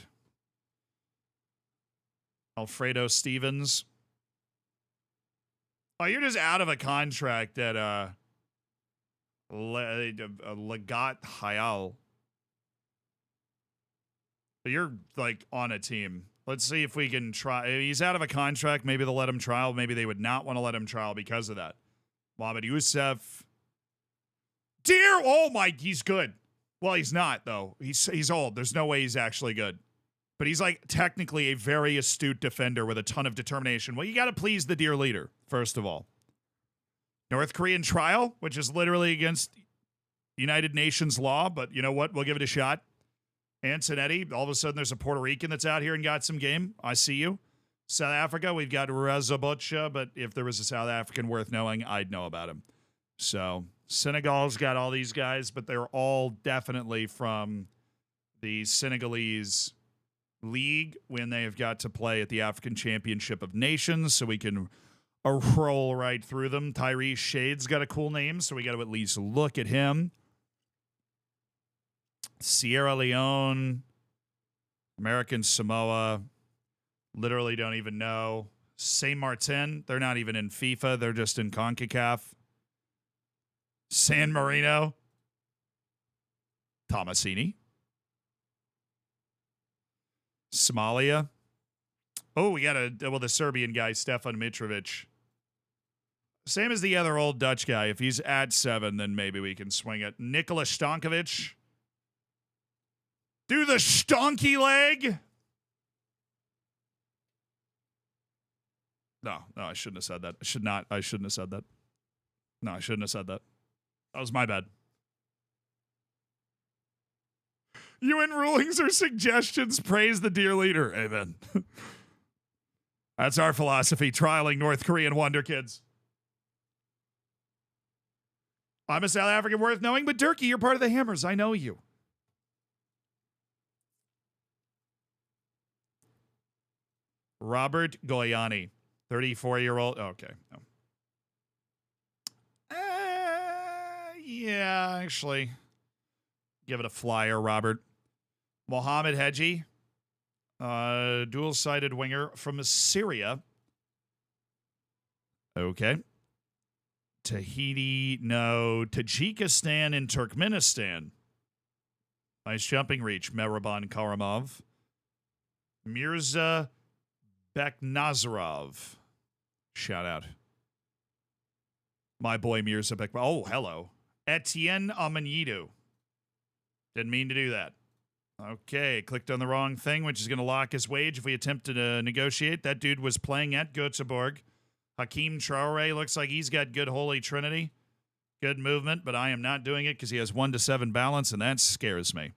Alfredo Stevens. Oh, you're just out of a contract at Legat Hayal. But you're like on a team. Let's see if we can try. He's out of a contract. Maybe they'll let him trial. Maybe they would not want to let him trial because of that. Mohamed Youssef. Dier. Oh my, he's good. Well, he's not though. He's old. There's no way he's actually good. But he's like technically a very astute defender with a ton of determination. Well, you got to please the Dier leader, first of all. North Korean trial, which is literally against United Nations law, but you know what? We'll give it a shot. Antonetti, all of a sudden there's a Puerto Rican that's out here and got some game. I see you. South Africa, we've got Reza Butcha, but if there was a South African worth knowing, I'd know about him. So Senegal's got all these guys, but they're all definitely from the Senegalese league when they've got to play at the African Championship of Nations, so we can roll right through them. Tyrese Shade's got a cool name, so we got to at least look at him. Sierra Leone, American Samoa, literally don't even know. Saint Martin, they're not even in FIFA, they're just in CONCACAF. San Marino, Tomasini. Somalia. Oh, we got the Serbian guy, Stefan Mitrovic. Same as the other old Dutch guy. If he's at 7, then maybe we can swing it. Nikola Stankovic. Do the stonky leg. No, I shouldn't have said that. I shouldn't have said that. No, I shouldn't have said that. That was my bad. UN rulings or suggestions praise the Dier leader. Amen. That's our philosophy, trialing North Korean wonder kids. I'm a South African worth knowing, but Durkee, you're part of the Hammers. I know you. Robert Goyani, 34-year-old. Okay. No. Yeah, actually. Give it a flyer, Robert. Mohamed Hedji, dual-sided winger from Syria. Okay. Tahiti, no. Tajikistan and Turkmenistan. Nice jumping reach, Mehraban Karamov. Mirza Beknazarov. Shout out. My boy Mirza Beknazarov. Oh, hello. Etienne Amanido. Didn't mean to do that. Okay, clicked on the wrong thing, which is going to lock his wage if we attempt to negotiate. That dude was playing at Göteborg. Hakeem Traore looks like he's got good Holy Trinity. Good movement, but I am not doing it because he has 1-7 balance, and that scares me.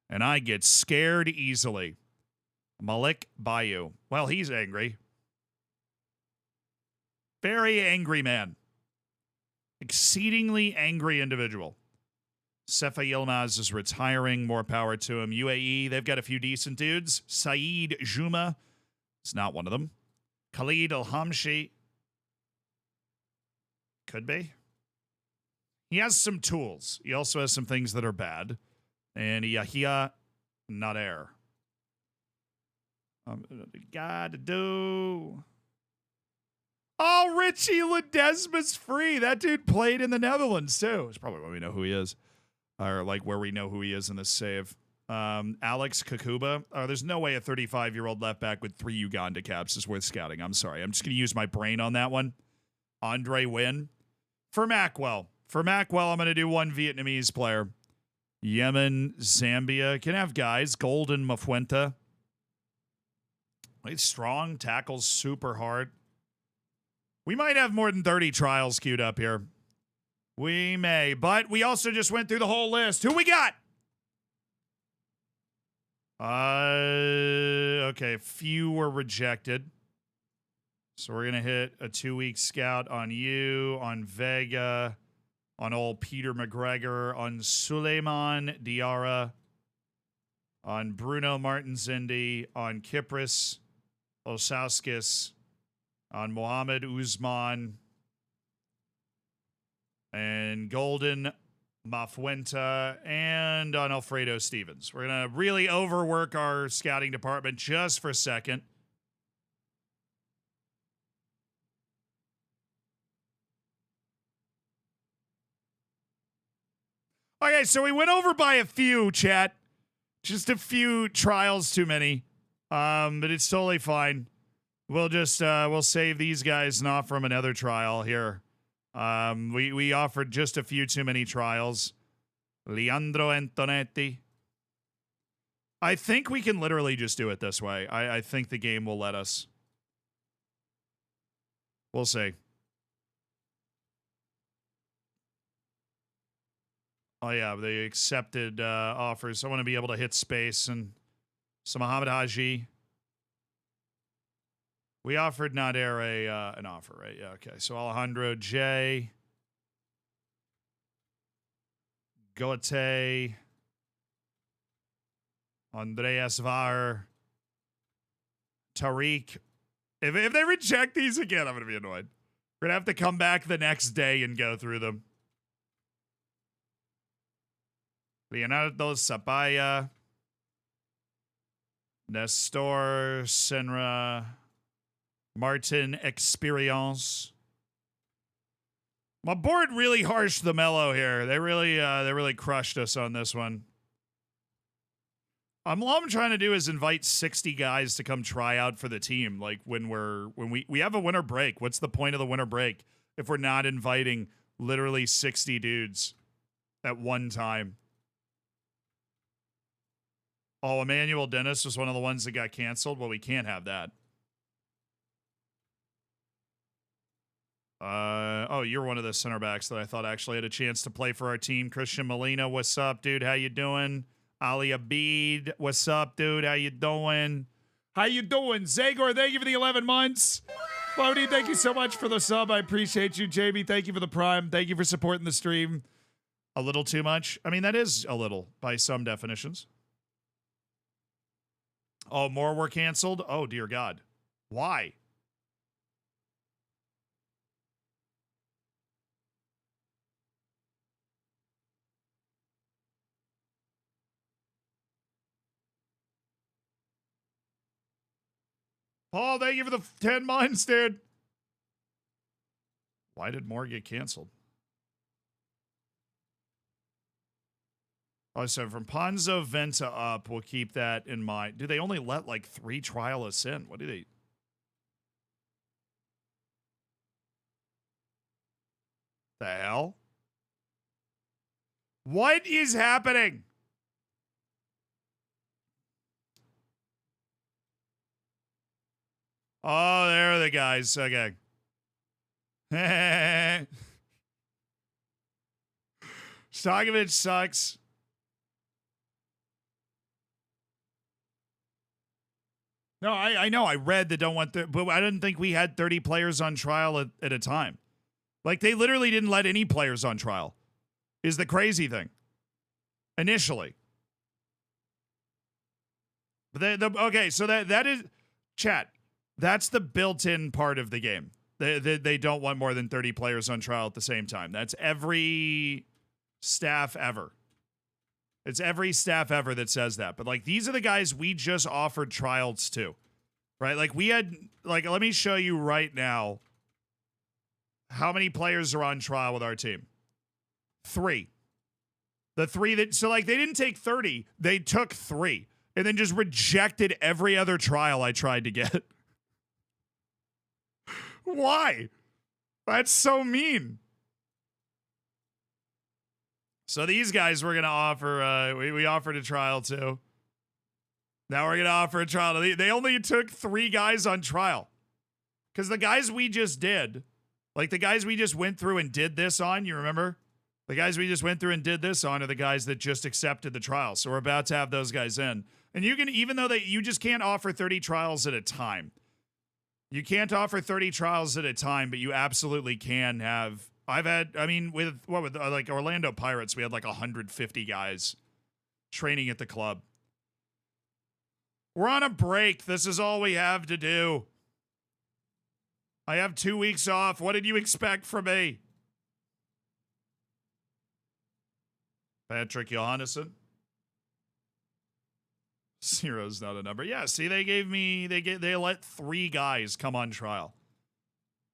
And I get scared easily. Malik Bayou. Well, he's angry. Very angry man. Exceedingly angry individual. Sefa Yilmaz is retiring. More power to him. UAE, they've got a few decent dudes. Saeed Juma is not one of them. Khalid Al-Hamshi. Could be. He has some tools. He also has some things that are bad. And Yahya Nader. Gotta do. Oh, Richie Ledesma's free. That dude played in the Netherlands, too. It's probably why we know who he is. Or, like, where we know who he is in this save. Alex Kakuba. Oh, there's no way a 35-year-old left back with 3 Uganda caps is worth scouting. I'm sorry. I'm just going to use my brain on that one. Andre Wynn. For Macwell. I'm going to do one Vietnamese player. Yemen, Zambia. Can have guys. Golden Mafuenta. He's strong. Tackles super hard. We might have more than 30 trials queued up here. We may, but we also just went through the whole list. Who we got? Okay, few were rejected. So we're going to hit a 2-week scout on you, on Vega, on old Peter McGregor, on Suleiman Diarra, on Bruno Martins-Indy, on Kypris Osauskis, on Mohamed Usman, and Golden Mafuenta, and on Alfredo Stevens. We're going to really overwork our scouting department just for a second. Okay, so we went over by a few, chat. Just a few trials too many. But it's totally fine. We'll just we'll save these guys and offer them another trial here. We offered just a few too many trials. Leandro Antonetti. I think we can literally just do it this way. I think the game will let us. We'll see. Oh, yeah, they accepted offers. I want to be able to hit space. And so Mohamed Haji. We offered Nader an offer, right? Yeah, okay. So Alejandro J. Gote. Andreas Var. Tariq. If they reject these again, I'm going to be annoyed. We're going to have to come back the next day and go through them. Leonardo Sapaya, Nestor Senra, Martin Experience. My board really harsh the mellow here. They really crushed us on this one. All I'm trying to do is invite 60 guys to come try out for the team. Like when we have a winter break. What's the point of the winter break if we're not inviting literally 60 dudes at one time? Oh, Emmanuel Dennis was one of the ones that got canceled. Well, we can't have that. Oh, you're one of the center backs that I thought actually had a chance to play for our team. Christian Molina, what's up, dude? How you doing? Ali Abid, what's up, dude? How you doing? How you doing? Zagor, thank you for the 11 months. Bodie, thank you so much for the sub. I appreciate you. Jamie, thank you for the prime. Thank you for supporting the stream. A little too much? I mean, that is a little by some definitions. Oh, more were canceled? Oh, dear God. Why? Paul, thank you for the 10 months, dude. Why did more get canceled? Oh, so from Ponzo Venta up, we'll keep that in mind. Do they only let like 3 trialists in? What do they? The hell? What is happening? Oh, there are the guys. Okay. Stokovich sucks. No, I know. I read that don't want but I didn't think we had 30 players on trial at a time. Like, they literally didn't let any players on trial, is the crazy thing. Initially. But okay, so that is, chat, that's the built-in part of the game. They don't want more than 30 players on trial at the same time. That's every staff ever. It's every staff ever that says that. But, like, these are the guys we just offered trials to, right? Like, we had, like, let me show you right now how many players are on trial with our team. 3. The 3 that, so, like, they didn't take 30. They took 3 and then just rejected every other trial I tried to get. Why? That's so mean. So these guys we're going to offer, we offered a trial to. Now we're going to offer a trial to. They only took 3 guys on trial. Because the guys we just did Like the guys we just went through and did this on, you remember? The guys we just went through and did this on are the guys that just accepted the trial. So we're about to have those guys in. And you can, even though you just can't offer 30 trials at a time. You can't offer 30 trials at a time, but you absolutely can have. With like Orlando Pirates, we had like 150 guys training at the club. We're on a break. This is all we have to do. I have 2 weeks off. What did you expect from me? Patrick Johannesson. 0's not a number. Yeah, see, they let 3 guys come on trial.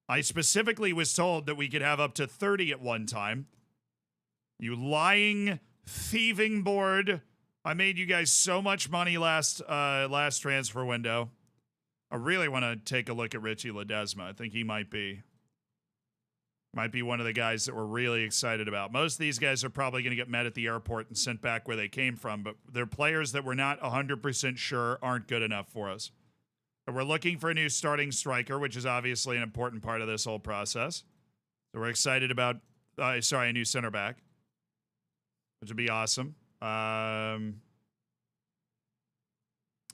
I specifically was told that we could have up to 30 at one time. You lying, thieving board. I made you guys so much money last transfer window. I really want to take a look at Richie Ledesma. I think he might be one of the guys that we're really excited about. Most of these guys are probably going to get met at the airport and sent back where they came from, but they're players that we're not 100% sure aren't good enough for us. And we're looking for a new starting striker, which is obviously an important part of this whole process. So we're excited about, a new center back, which would be awesome.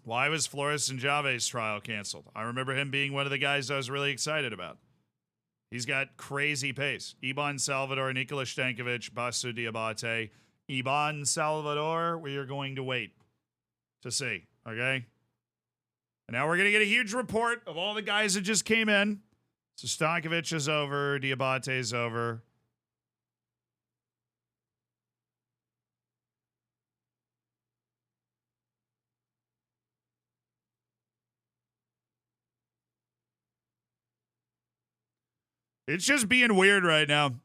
Why was Flores and Jave's trial canceled? I remember him being one of the guys I was really excited about. He's got crazy pace. Iban Salvador, Nikola Stankovic, Basu Diabate. Iban Salvador, we are going to wait to see, okay? And now we're going to get a huge report of all the guys that just came in. So Stankovic is over. Diabate is over. It's just being weird right now.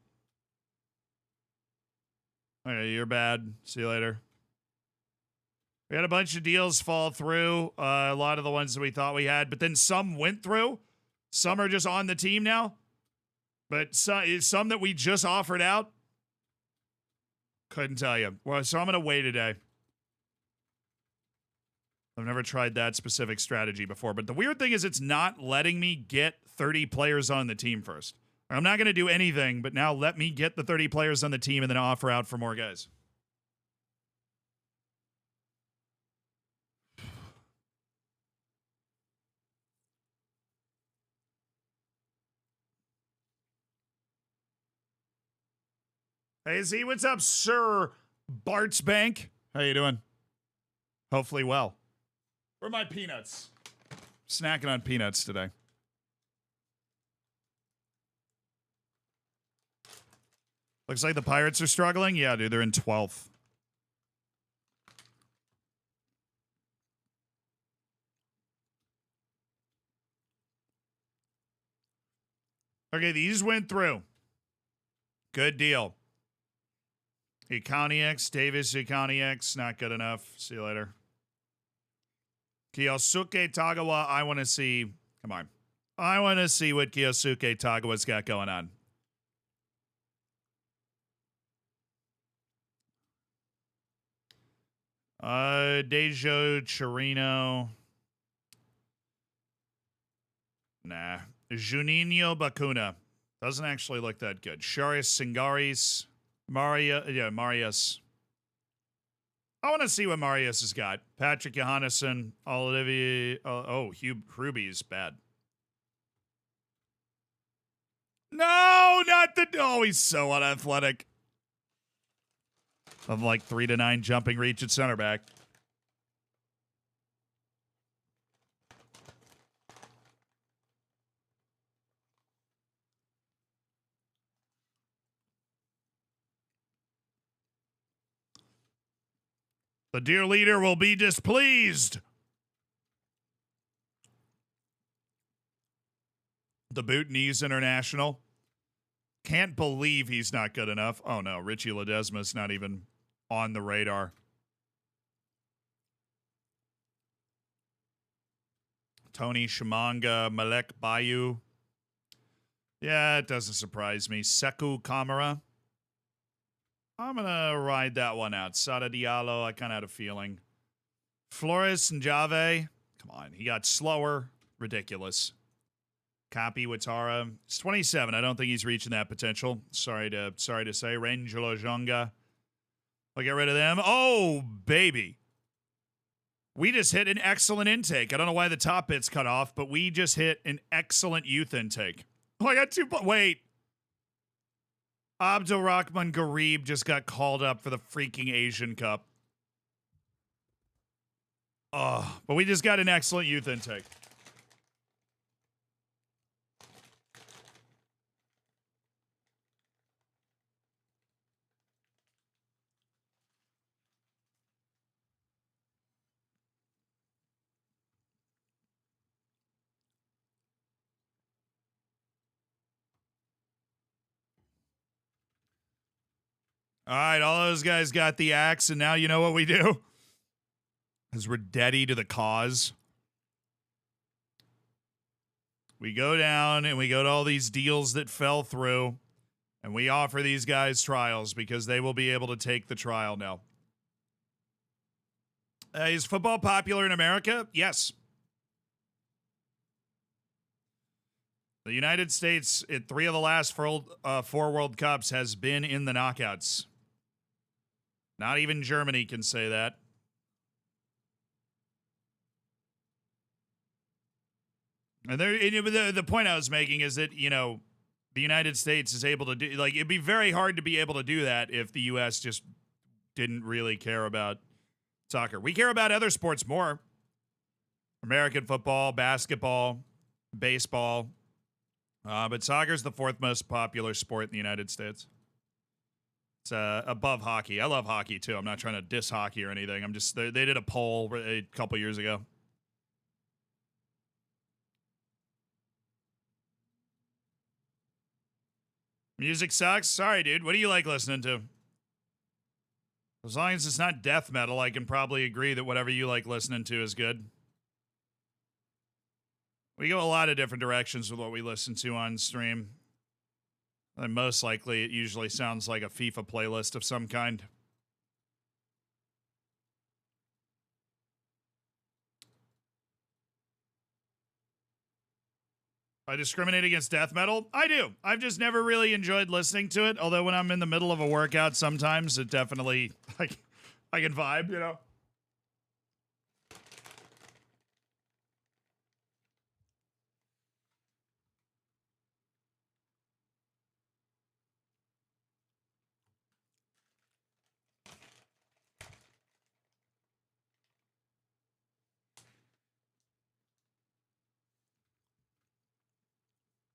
Okay, you're bad. See you later. We had a bunch of deals fall through. A lot of the ones that we thought we had, but then some went through. Some are just on the team now. But some that we just offered out, couldn't tell you. Well, so I'm going to wait today. I've never tried that specific strategy before. But the weird thing is it's not letting me get 30 players on the team first. I'm not going to do anything, but now let me get the 30 players on the team and then offer out for more guys. Hey, Z, what's up, Sir Bart's Bank? How you doing? Hopefully well. Where are my peanuts? Snacking on peanuts today. Looks like the Pirates are struggling. Yeah, dude, they're in 12th. Okay, these went through. Good deal. Iconiax, Davis Iconiax, not good enough. See you later. Kiyosuke Tagawa, I want to see. Come on. I want to see what Kiyosuke Tagawa's got going on. Dejo Chirino. Nah. Juninho Bacuna. Doesn't actually look that good. Sharius Singaris. Marius. I want to see what Marius has got. Patrick Johannesson. Olivier. Hugh Ruby's bad. No, not the. Oh, he's so unathletic. Of like 3 to 9 jumping reach at center back. The dear leader will be displeased. The Bhutanese International. Can't believe he's not good enough. Oh no, Richie Ledesma's not even on the radar. Tony Shimanga, Malek Bayu. Yeah, it doesn't surprise me. Sekou Kamara. I'm going to ride that one out. Sada Diallo, I kind of had a feeling. Flores and Jave. Come on, he got slower. Ridiculous. Copy Watara. He's 27. I don't think he's reaching that potential. Sorry to say. Rangelo Jonga. I'll get rid of them. Oh, baby. We just hit an excellent intake. I don't know why the top bit's cut off, but we just hit an excellent youth intake. Oh, I got two. Wait. Abdulrahman Garib just got called up for the freaking Asian Cup. Oh, but we just got an excellent youth intake. All right, all those guys got the axe, and now you know what we do? Because we're deady to the cause. We go down, and we go to all these deals that fell through, and we offer these guys trials because they will be able to take the trial now. Is football popular in America? Yes. The United States, at 3 of the last 4 World Cups, has been in the knockouts. Not even Germany can say that. And the point I was making is that, you know, the United States is able to do, like, it'd be very hard to be able to do that if the U.S. just didn't really care about soccer. We care about other sports more. American football, basketball, baseball. But soccer's the 4th most popular sport in the United States. It's above hockey. I love hockey, too. I'm not trying to diss hockey or anything. I'm just, they did a poll a couple years ago. Music sucks? Sorry, dude. What do you like listening to? As long as it's not death metal, I can probably agree that whatever you like listening to is good. We go a lot of different directions with what we listen to on stream. And most likely, it usually sounds like a FIFA playlist of some kind. I discriminate against death metal? I do. I've just never really enjoyed listening to it. Although when I'm in the middle of a workout, sometimes it definitely, like, I can vibe, you know?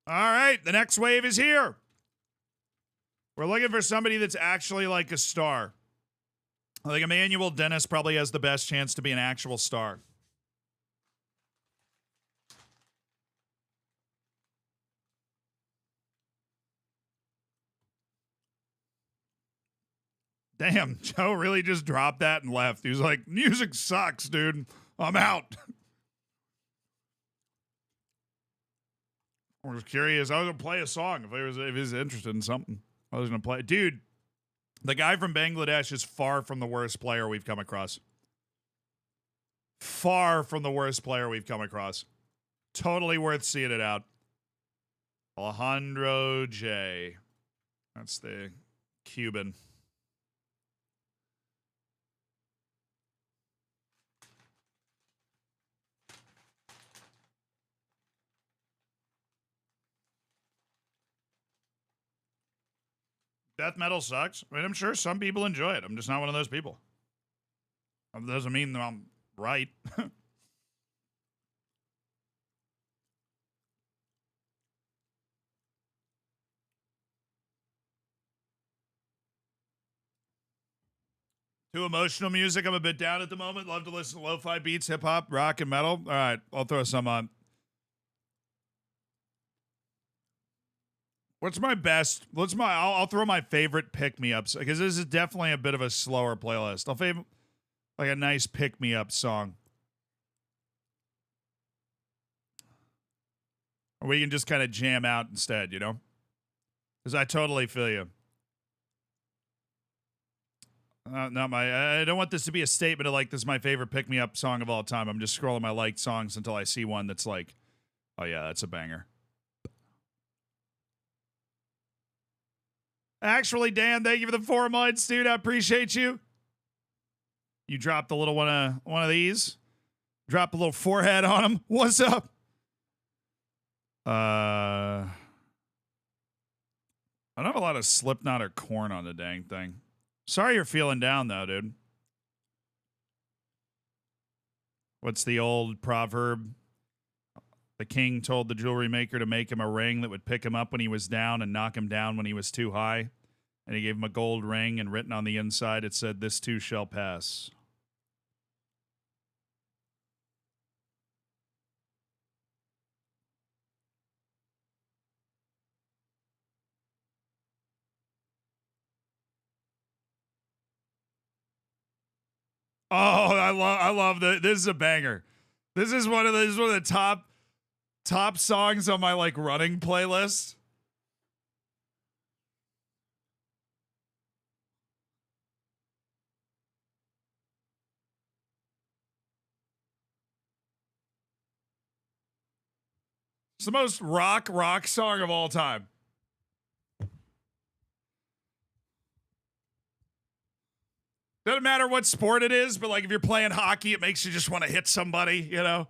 All right, the next wave is here. We're looking for somebody that's actually like a star. I think Emmanuel Dennis probably has the best chance to be an actual star. Damn, Joe really just dropped that and left. He was like, music sucks, dude. I'm out. I was curious. I was going to play a song if he was interested in something. I was going to play. Dude, the guy from Bangladesh is far from the worst player we've come across. Far from the worst player we've come across. Totally worth seeing it out. Alejandro J. That's the Cuban. Death metal sucks. I mean, I'm sure some people enjoy it. I'm just not one of those people. That doesn't mean that I'm right. Too emotional music. I'm a bit down at the moment. Love to listen to lo-fi beats, hip-hop, rock, and metal. All right, I'll throw some on. I'll throw my favorite pick-me-ups, because this is definitely a bit of a slower playlist. I'll favor like a nice pick-me-up song. Or we can just kind of jam out instead, you know? Because I totally feel you. I don't want this to be a statement of like, this is my favorite pick-me-up song of all time. I'm just scrolling my liked songs until I see one that's like, oh yeah, that's a banger. Actually, Dan, thank you for the 4 months, dude. I appreciate you. You dropped a little one of these. Drop a little forehead on him. What's up? I don't have a lot of Slipknot or Corn on the dang thing. Sorry you're feeling down, though, dude. What's the old proverb? The king told the jewelry maker to make him a ring that would pick him up when he was down and knock him down when he was too high. And he gave him a gold ring, and written on the inside, it said, "This too shall pass." Oh, I love that. This is a banger. This is one of the top songs on my like running playlist. It's the most rock song of all time. Doesn't matter what sport it is, but like if you're playing hockey, it makes you just want to hit somebody, you know?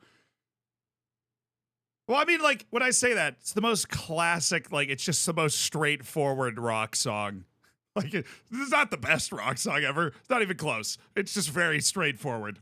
Well, I mean, like, when I say that, it's the most classic, like, it's just the most straightforward rock song. Like, this is not the best rock song ever. It's not even close. It's just very straightforward.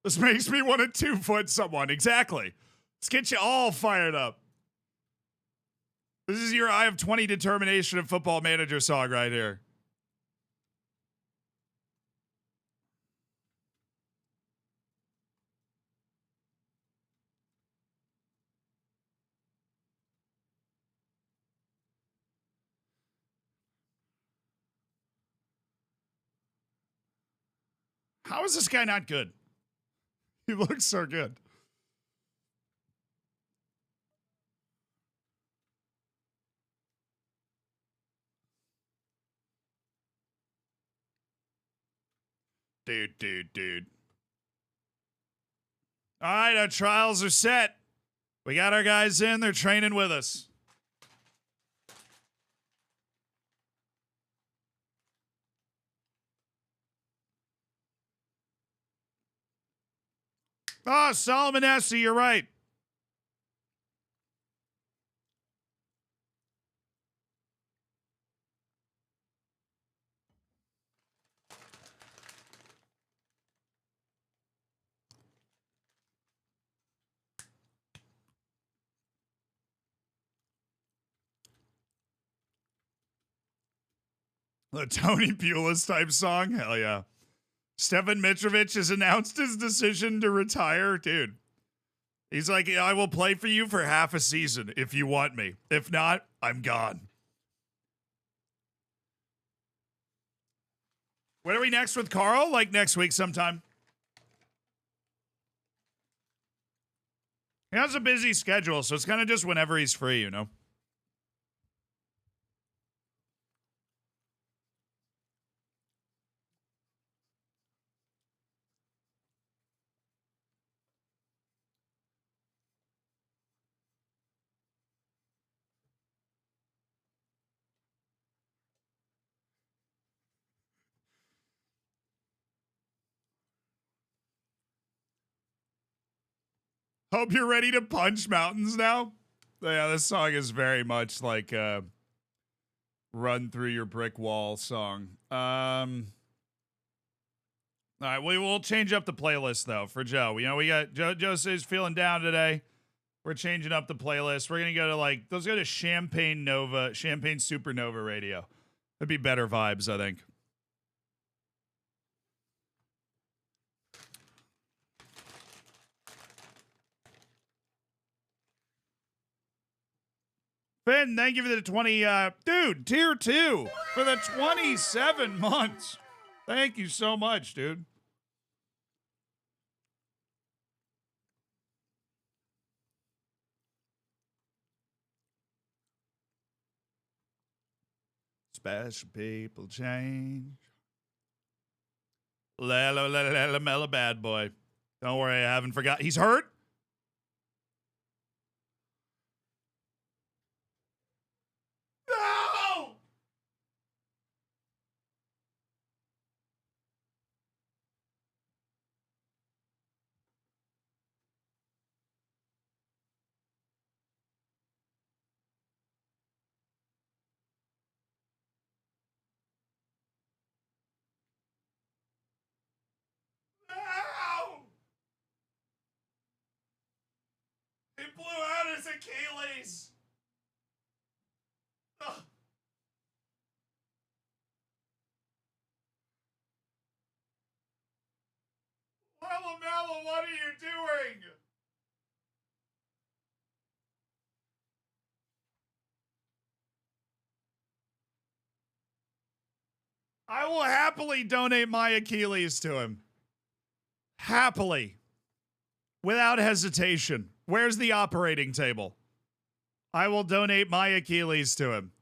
This makes me want to 2-foot someone. Exactly. Let's get you all fired up. This is your I have 20 determination of football manager song right here. How is this guy not good? He looks so good. Dude. All right, our trials are set. We got our guys in. They're training with us. Oh, Solomon Essie, you're right. The Tony Pulis type song? Hell yeah. Stefan Mitrovic has announced his decision to retire. Dude, he's like, I will play for you for half a season if you want me. If not, I'm gone. When are we next with Carl? Like next week sometime. He has a busy schedule, so it's kind of just whenever he's free, you know? Hope you're ready to punch mountains now. Yeah, this song is very much like a run through your brick wall song. All right, we will change up the playlist though for Joe. You know, we got Joe says feeling down today. We're changing up the playlist. We're gonna go to let's go to Champagne Supernova Radio. That'd be better vibes, I think. Ben, thank you for the 20, dude, tier 2 for the 27 months. Thank you so much, dude. Special people change. Mella bad boy. Don't worry, I haven't forgot. He's hurt? No! No! He blew out his Achilles. Ugh. Lamella, what are you doing? I will happily donate my Achilles to him. Happily. Without hesitation. Where's the operating table? I will donate my Achilles to him.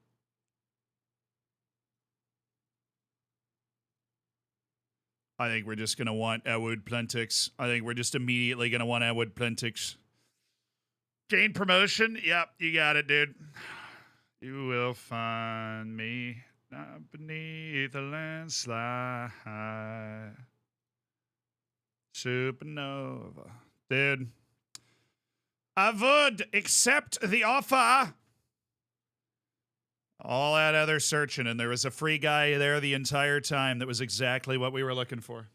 I think we're just going to want Elwood Plentix. I think we're just immediately going to want Elwood Plentix. Gain promotion? Yep, you got it, dude. You will find me not beneath a landslide. Supernova. Dude. I would accept the offer. All that other searching, and there was a free guy there the entire time. That was exactly what we were looking for.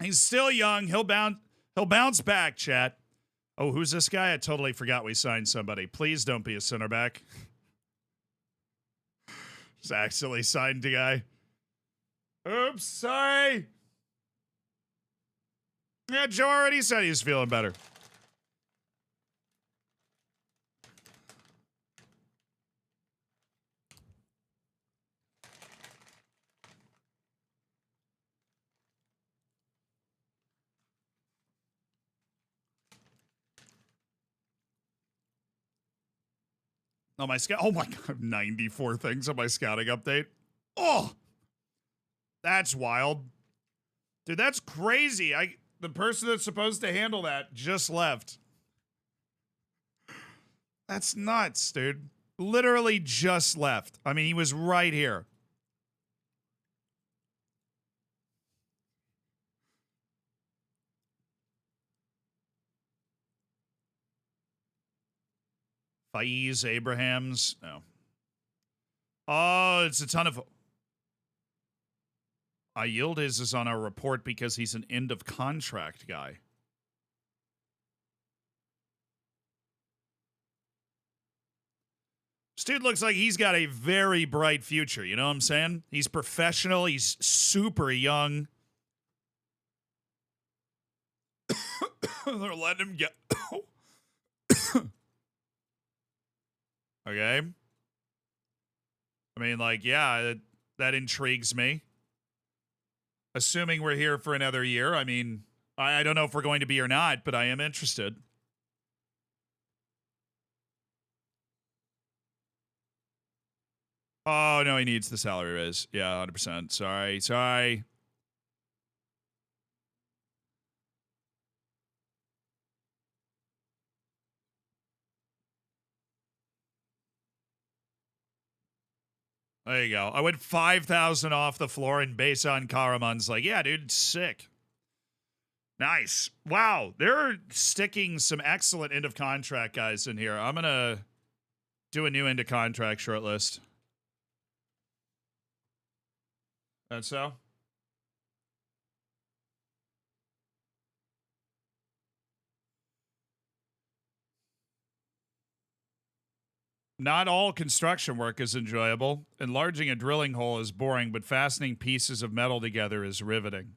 He's still young. He'll bounce back, chat. Oh, who's this guy? I totally forgot we signed somebody. Please don't be a center back. Just accidentally signed a guy. Oops, sorry. Yeah, Joe already said he's feeling better. Oh, my scout. Oh my God, 94 things on my scouting update. Oh, that's wild. Dude, that's crazy. The person that's supposed to handle that just left. That's nuts, dude. Literally just left. I mean, he was right here. Faiz Abrahams. No. Oh, it's a ton of... Yildiz is on our report because he's an end of contract guy. This dude looks like he's got a very bright future. You know what I'm saying? He's professional. He's super young. They're letting him go. Okay. I mean, like, yeah, that intrigues me. Assuming we're here for another year. I mean, I don't know if we're going to be or not, but I am interested. Oh, no, he needs the salary raise. Yeah, 100%. Sorry. There you go. I went 5,000 off the floor, and Bason Karaman's like, yeah, dude, sick. Nice. Wow. They're sticking some excellent end of contract guys in here. I'm going to do a new end of contract shortlist. And so? Not all construction work is enjoyable. Enlarging a drilling hole is boring, but fastening pieces of metal together is riveting.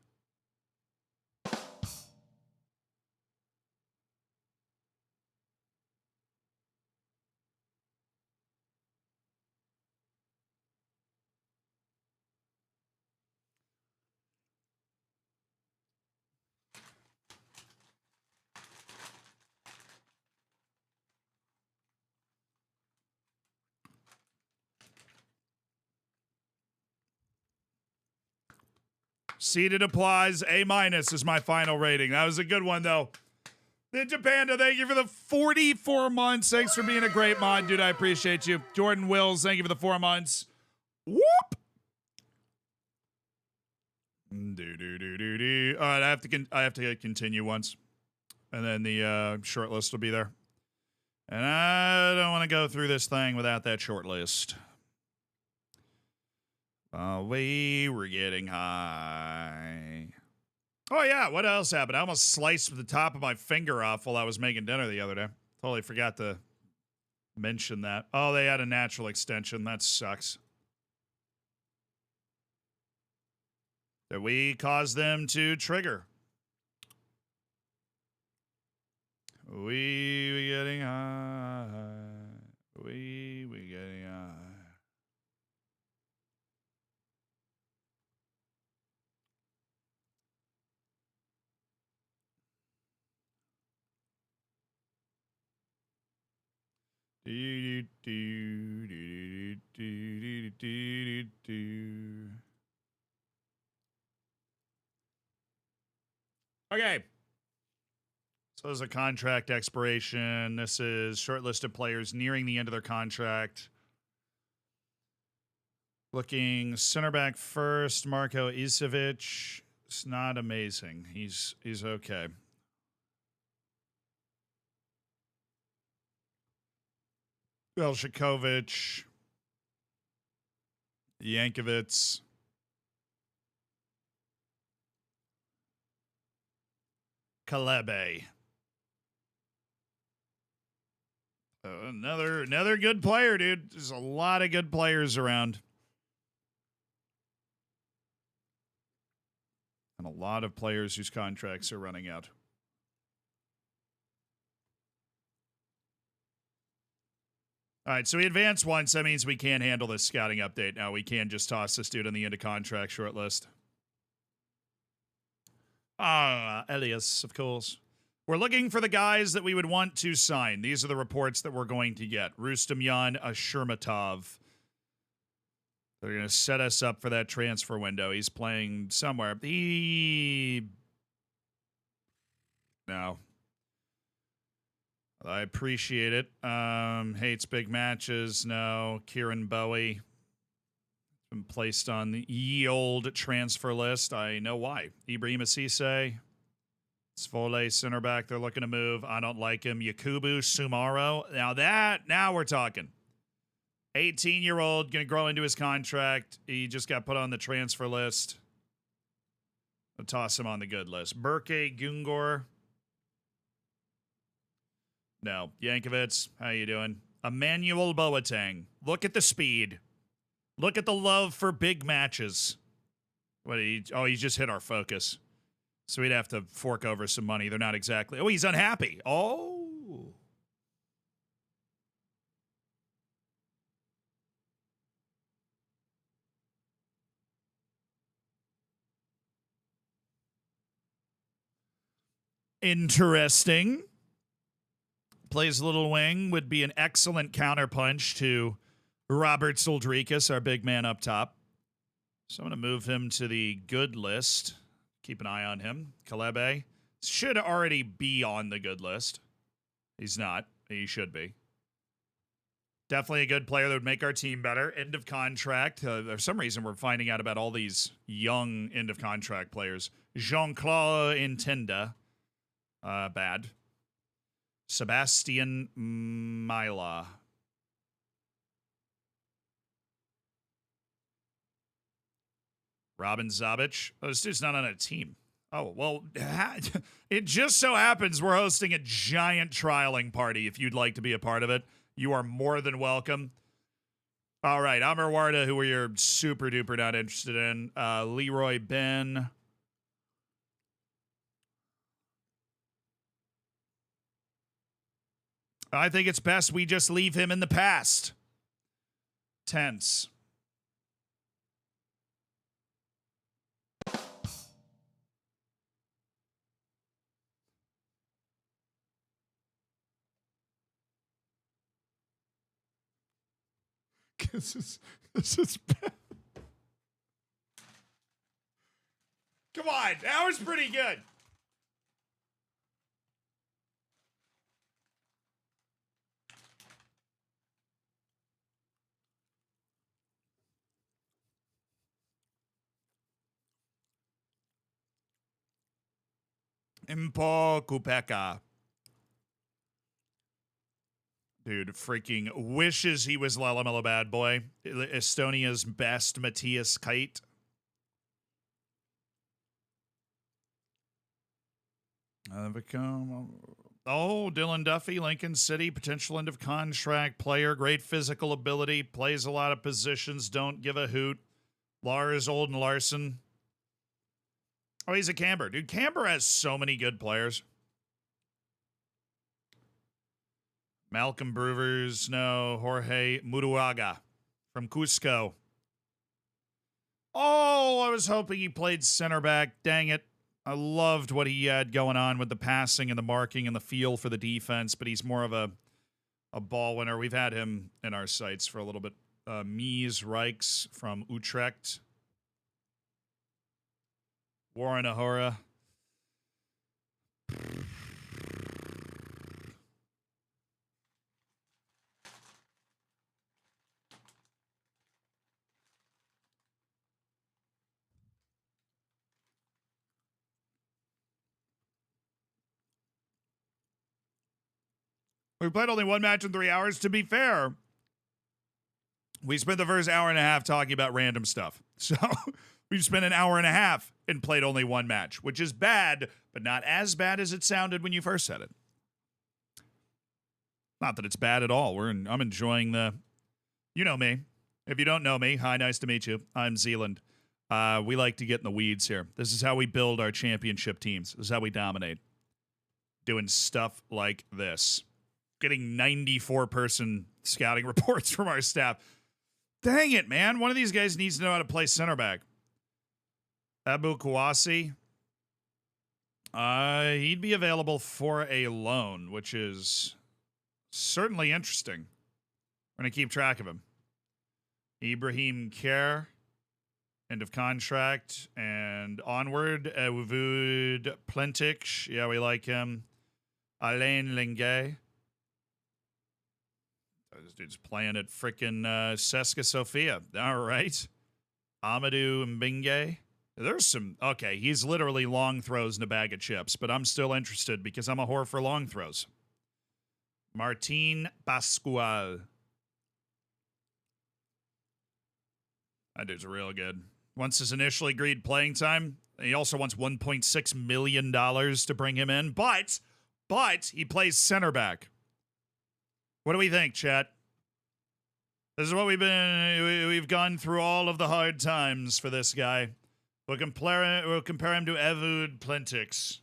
Seated applause. A- is my final rating. That was a good one, though. Ninja Panda, thank you for the 44 months. Thanks for being a great mod, dude. I appreciate you. Jordan Wills, thank you for the 4 months. Whoop! All right, I have to continue once, and then the short list will be there. And I don't want to go through this thing without that short list. We were getting high. Oh, yeah. What else happened? I almost sliced the top of my finger off while I was making dinner the other day. Totally forgot to mention that. Oh, they had a natural extension. That sucks. That we caused them to trigger. We were getting high. We were getting high. Okay. So there's a contract expiration. This is shortlisted players nearing the end of their contract. Looking center back first, Marko Isevic. It's not amazing. He's okay. Velshikovic, Yankovic, Kalebe. Another good player, dude. There's a lot of good players around. And a lot of players whose contracts are running out. All right, so we advanced once. That means we can't handle this scouting update now. We can't just toss this dude on the end of contract short list. Elias, of course. We're looking for the guys that we would want to sign. These are the reports that we're going to get. Rustamyan Ashurmatov. They're going to set us up for that transfer window. He's playing somewhere. No. I appreciate it. Hates big matches. No. Kieran Bowie. Been placed on the ye old transfer list. I know why. Ibrahim Cisse. Svole, center back. They're looking to move. I don't like him. Yakubu Sumaro. Now we're talking. 18-year-old, going to grow into his contract. He just got put on the transfer list. I'll toss him on the good list. Berke Gungor. No. Yankovic, how you doing? Emmanuel Boateng. Look at the speed. Look at the love for big matches. He just hit our focus. So we'd have to fork over some money. They're not exactly. Oh, he's unhappy. Oh. Interesting. Plays a little wing. Would be an excellent counterpunch to Robert Soldricus, our big man up top. So I'm going to move him to the good list. Keep an eye on him. Kalebe should already be on the good list. He's not. He should be. Definitely a good player that would make our team better. End of contract. For some reason, we're finding out about all these young end of contract players. Jean-Claude Intenda. Bad. Sebastian Mila. Robin Zabic. Oh, this dude's not on a team. Oh, well, it just so happens we're hosting a giant trialing party. If you'd like to be a part of it, you are more than welcome. All right, Amr Warda, who you're super duper not interested in. Leroy Ben. I think it's best we just leave him in the past. Tense. This is bad. Come on, that was pretty good. Impo Kupeka. Dude, freaking wishes he was Lalamelo Bad Boy. Estonia's best Matthias Kite. Dylan Duffy, Lincoln City, potential end of contract player, great physical ability, plays a lot of positions, don't give a hoot. Lars Olden Larson. Oh, he's a Camber. Dude, Camber has so many good players. Malcolm Brewers, no. Jorge Muruaga from Cusco. Oh, I was hoping he played center back. Dang it. I loved what he had going on with the passing and the marking and the feel for the defense, but he's more of a ball winner. We've had him in our sights for a little bit. Mies Rijks from Utrecht. Warren Ahura. We played only one match in 3 hours. To be fair, we spent the first hour and a half talking about random stuff. So we've spent an hour and a half and played only one match, which is bad, but not as bad as it sounded when you first said it. Not that it's bad at all. I'm enjoying the... You know me. If you don't know me, hi, nice to meet you. I'm Zealand. We like to get in the weeds here. This is how we build our championship teams. This is how we dominate. Doing stuff like this. Getting 94-person scouting reports from our staff. Dang it, man. One of these guys needs to know how to play center back. Abu Kouassi. He'd be available for a loan, which is certainly interesting. We're going to keep track of him. Ibrahim Kerr. End of contract. And onward. Wuvud Plentic. Yeah, we like him. Alain Lengay. This dude's playing at frickin' Seska Sofia. All right. Amadou Mbinge. There's some... Okay, he's literally long throws in a bag of chips, but I'm still interested because I'm a whore for long throws. Martin Pascual. That dude's real good. Wants his initially agreed playing time. He also wants $1.6 million to bring him in, but he plays center back. What do we think, chat? This is what we've gone through all of the hard times for this guy. We'll compare him to Evud Plentix.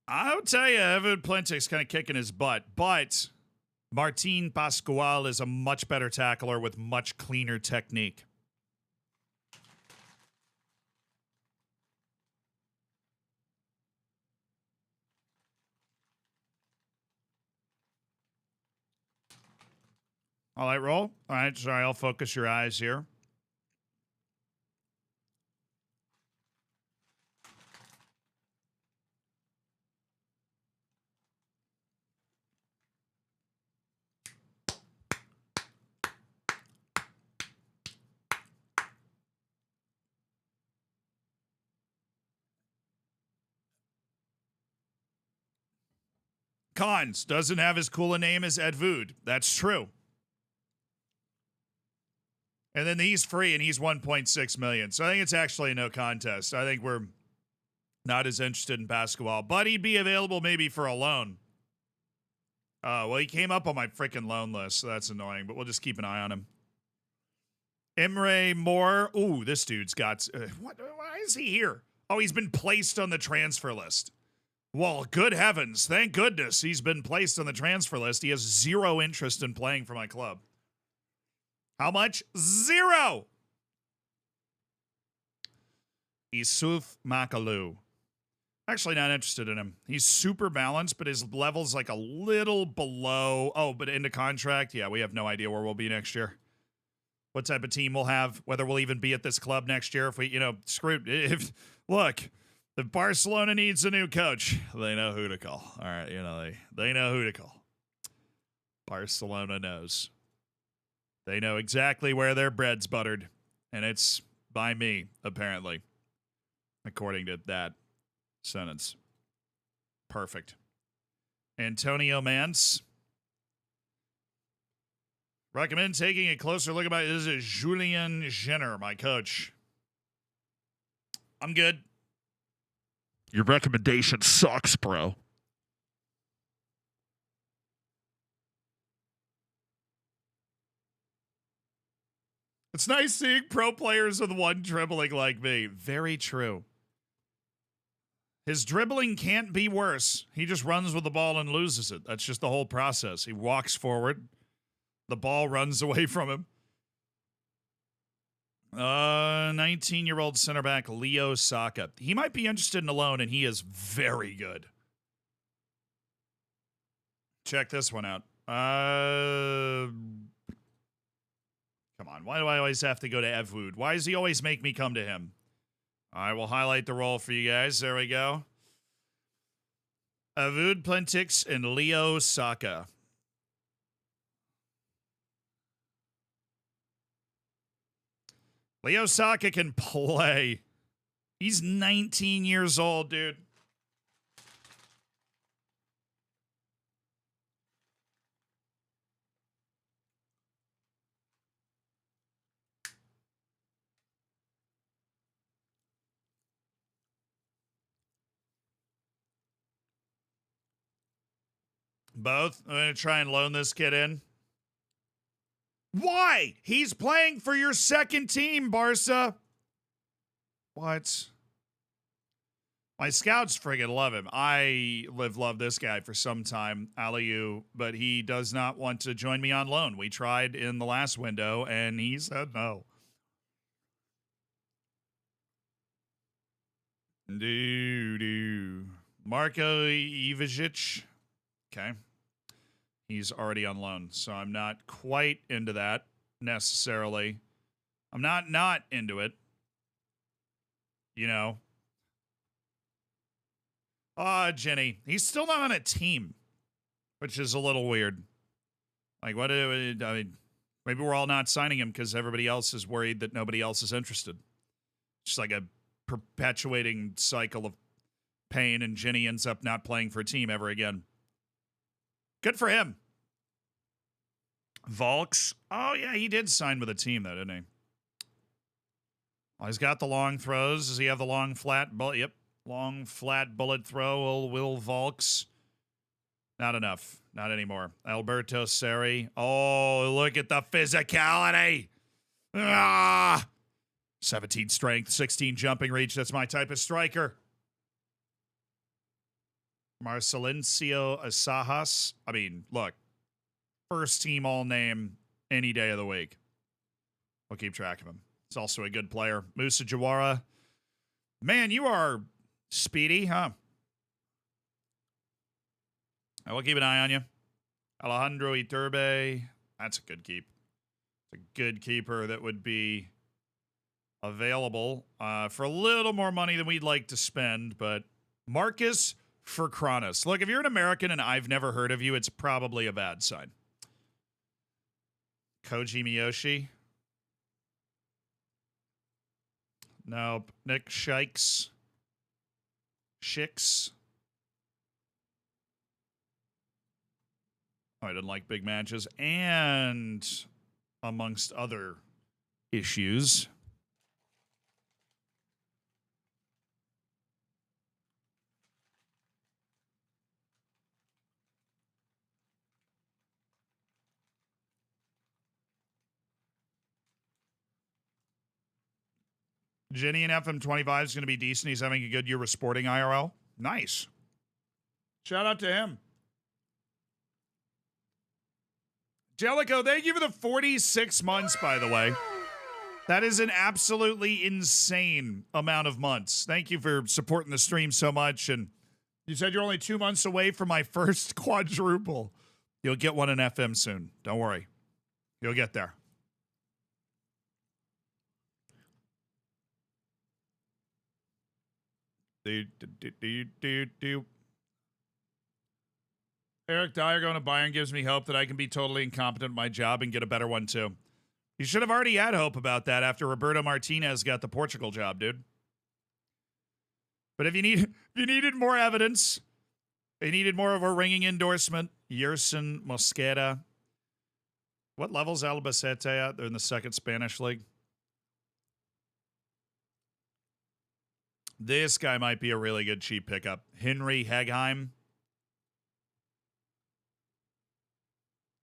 I'll tell you, Evud Plentix kind of kicking his butt, but Martin Pascual is a much better tackler with much cleaner technique. All right, roll. All right, sorry, I'll focus your eyes here. Cons doesn't have as cool a name as Ed Vood. That's true. And then he's free and he's 1.6 million. So I think it's actually no contest. I think we're not as interested in basketball, but he'd be available maybe for a loan. Well, he came up on my freaking loan list, so that's annoying, but we'll just keep an eye on him. Imre Moore. Ooh, this dude's got... why is he here? Oh, he's been placed on the transfer list. Well, good heavens. Thank goodness he's been placed on the transfer list. He has zero interest in playing for my club. How much? 0! Issouf Makalu. Actually not interested in him. He's super balanced, but his level's like a little below. Oh, but into contract? Yeah, we have no idea where we'll be next year. what type of team we'll have, whether we'll even be at this club next year. If we, screw if look, if Barcelona needs a new coach, they know who to call. All right, they know who to call. Barcelona knows. They know exactly where their bread's buttered, and it's by me, apparently, according to that sentence. Perfect. Antonio Mance. Recommend taking a closer look at this is Julien Jenner, my coach. I'm good. Your recommendation sucks, bro. It's nice seeing pro players with one dribbling like me. Very true. His dribbling can't be worse. He just runs with the ball and loses it. That's just the whole process. He walks forward. The ball runs away from him. 19-year-old center back Leo Saka. He might be interested in a loan, and he is very good. Check this one out. Come on. Why do I always have to go to Evwood? Why does he always make me come to him? I will highlight the role for you guys. There we go. Evwood Plentix and Leo Saka. Leo Saka can play. He's 19 years old, dude. Both? I'm going to try and loan this kid in. Why? He's playing for your second team, Barca. What? My scouts friggin' love him. I loved this guy for some time, Aliou, but he does not want to join me on loan. We tried in the last window, and he said no. Marko Ivajic. Okay. He's already on loan, so I'm not quite into that necessarily. I'm not into it. Jenny. He's still not on a team, which is a little weird. Like, maybe we're all not signing him because everybody else is worried that nobody else is interested. Just like a perpetuating cycle of pain, and Jenny ends up not playing for a team ever again. Good for him. Volks. Oh, yeah, he did sign with a team, though, didn't he? Well, he's got the long throws. Does he have the long, flat bullet? Yep. Long, flat bullet throw. Will Volks. Not enough. Not anymore. Alberto Seri. Oh, look at the physicality. 17 strength, 16 jumping reach. That's my type of striker. Marcelencio Asajas. I mean, look. First team all name any day of the week. We'll keep track of him. He's also a good player. Musa Jawara. Man, you are speedy, huh? I will keep an eye on you. Alejandro Iturbe. That's a good keep. It's a good keeper that would be available for a little more money than we'd like to spend, but Marcus for Kronos. Look, if you're an American and I've never heard of you, it's probably a bad sign. Koji Miyoshi. Nope. Nick Shikes. Shicks. I didn't like big matches. And amongst other issues. Jenny and FM25 is going to be decent. He's having a good year with Sporting IRL. Nice. Shout out to him. Jellico, thank you for the 46 months, by the way. That is an absolutely insane amount of months. Thank you for supporting the stream so much. And you said you're only 2 months away from my first quadruple. You'll get one in FM soon. Don't worry. You'll get there. Eric Dyer going to Bayern gives me hope that I can be totally incompetent at my job and get a better one too. You should have already had hope about that after Roberto Martinez got the Portugal job, dude. But if you needed more evidence, you needed more of a ringing endorsement, Yerson Mosquera. What level's Albacete at? They're in the second Spanish league. This guy might be a really good cheap pickup. Henry Hegheim.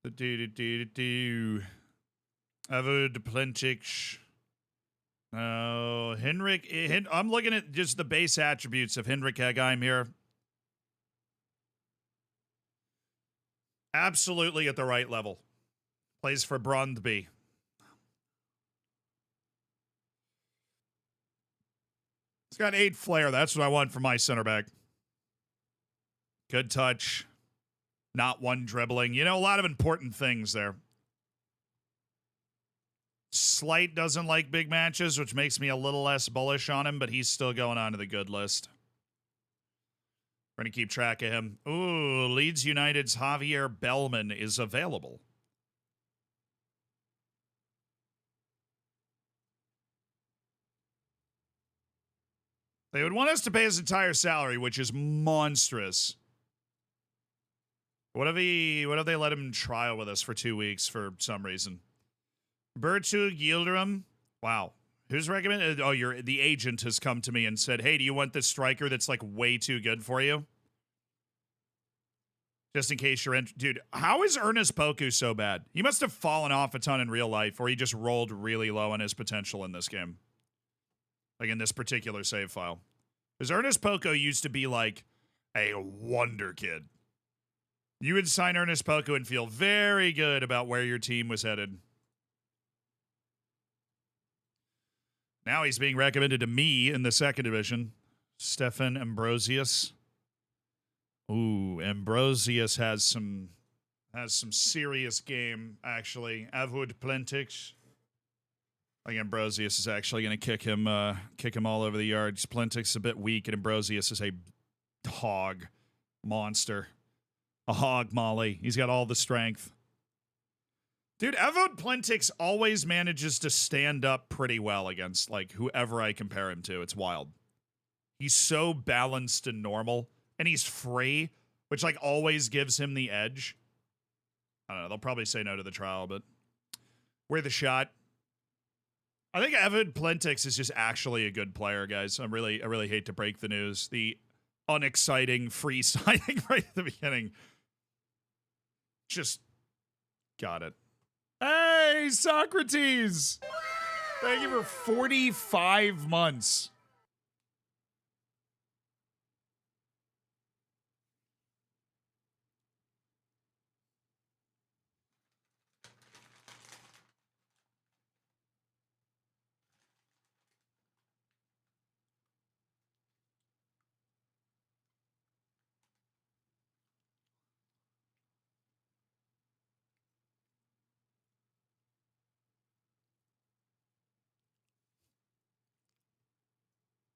Avud Plentic. Henrik. I'm looking at just the base attributes of Henrik Hegheim here. Absolutely at the right level. Plays for Brondby. He's got 8 flair. That's what I want for my center back. Good touch. Not one dribbling. You know, a lot of important things there. Slight doesn't like big matches, which makes me a little less bullish on him, but he's still going on to the good list. We're going to keep track of him. Ooh, Leeds United's Javier Bellman is available. They would want us to pay his entire salary, which is monstrous. What if they let him trial with us for 2 weeks for some reason? Bertug Yildirim. Wow. Who's recommended? Oh, the agent has come to me and said, hey, do you want this striker that's like way too good for you? Just in case you're in. Dude, how is Ernest Poku so bad? He must have fallen off a ton in real life, or he just rolled really low on his potential in this game. Like in this particular save file. Because Ernest Poku used to be like a wonder kid. You would sign Ernest Poku and feel very good about where your team was headed. Now he's being recommended to me in the second division. Stefan Ambrosius. Ooh, Ambrosius has some serious game, actually. Avud Plentic. I think Ambrosius is actually going to kick him all over the yard. Plentic's a bit weak, and Ambrosius is a hog monster. A hog molly. He's got all the strength. Dude, Avod Plentix always manages to stand up pretty well against, like, whoever I compare him to. It's wild. He's so balanced and normal, and he's free, which, like, always gives him the edge. I don't know. They'll probably say no to the trial, but we're the shot. I think Avod Plentix is just actually a good player, guys. I really hate to break the news. The unexciting free signing right at the beginning. Just got it. Hey, Socrates! Thank you for 45 months.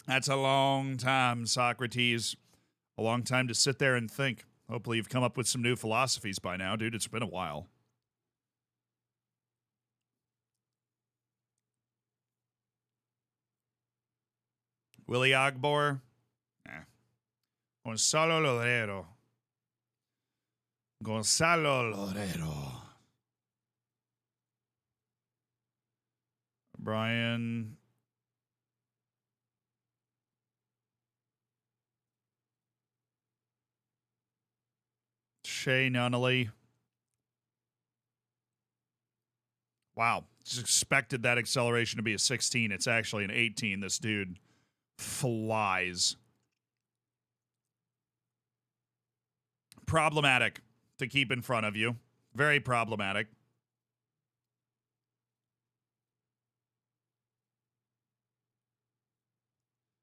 That's a long time, Socrates. A long time to sit there and think. Hopefully you've come up with some new philosophies by now, dude. It's been a while. Willie Ogbor? Nah. Gonzalo Lodero. Brian... Shea Nunnally. Wow. Just expected that acceleration to be a 16. It's actually an 18. This dude flies. Problematic to keep in front of you. Very problematic.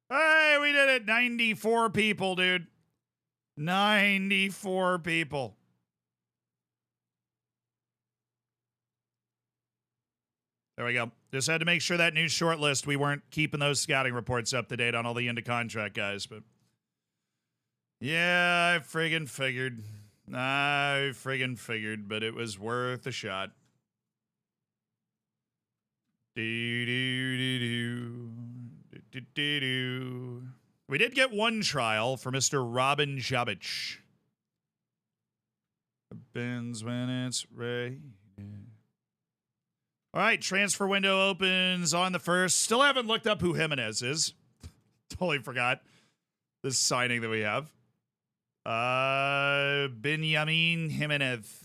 Hey, we did it. 94 people, dude. 94 people. There we go. Just had to make sure that new short list, we weren't keeping those scouting reports up to date on all the end of contract guys, but Yeah, I friggin' figured. But it was worth a shot. We did get one trial for Mr. Robin Jabic. Happens when it's ready. All right, transfer window opens on the 1st. Still haven't looked up who Jimenez is. Totally forgot this signing that we have. Benjamin Jimenez.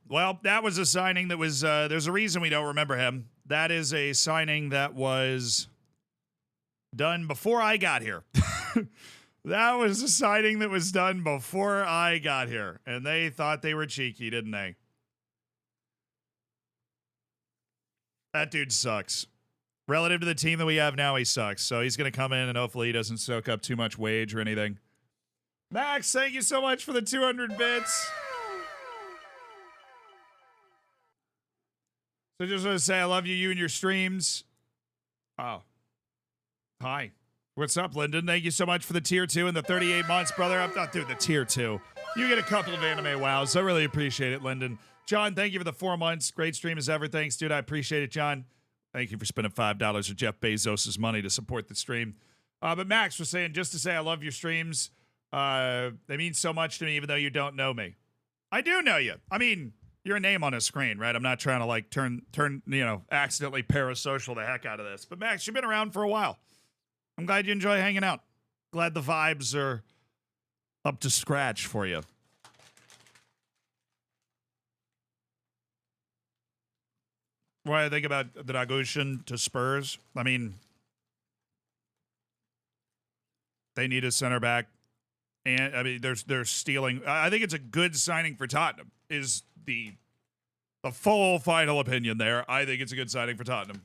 Well, that was a signing that was, there's a reason we don't remember him. That is a signing that was done before I got here. That was a signing that was done before I got here. And they thought they were cheeky, didn't they? That dude sucks. Relative to the team that we have now, he sucks. So he's going to come in and hopefully he doesn't soak up too much wage or anything. Max, thank you so much for the 200 bits. So just want to say I love you, you and your streams. Oh. Hi. What's up, Lyndon? Thank you so much for the tier 2 and the 38 months, brother. I'm not doing the tier 2. You get a couple of anime wows. I really appreciate it, Lyndon. John, thank you for the 4 months. Great stream as ever. Thanks, dude. I appreciate it, John. Thank you for spending $5 of Jeff Bezos' money to support the stream. But Max was saying, just to say I love your streams. They mean so much to me, even though you don't know me. I do know you. I mean, you're a name on a screen, right? I'm not trying to like turn, accidentally parasocial the heck out of this. But Max, you've been around for a while. I'm glad you enjoy hanging out. Glad the vibes are up to scratch for you. What do I think about the Dragusin to Spurs? I mean, they need a center back. And I mean, they're stealing. I think it's a good signing for Tottenham. Is the full final opinion there? I think it's a good signing for Tottenham.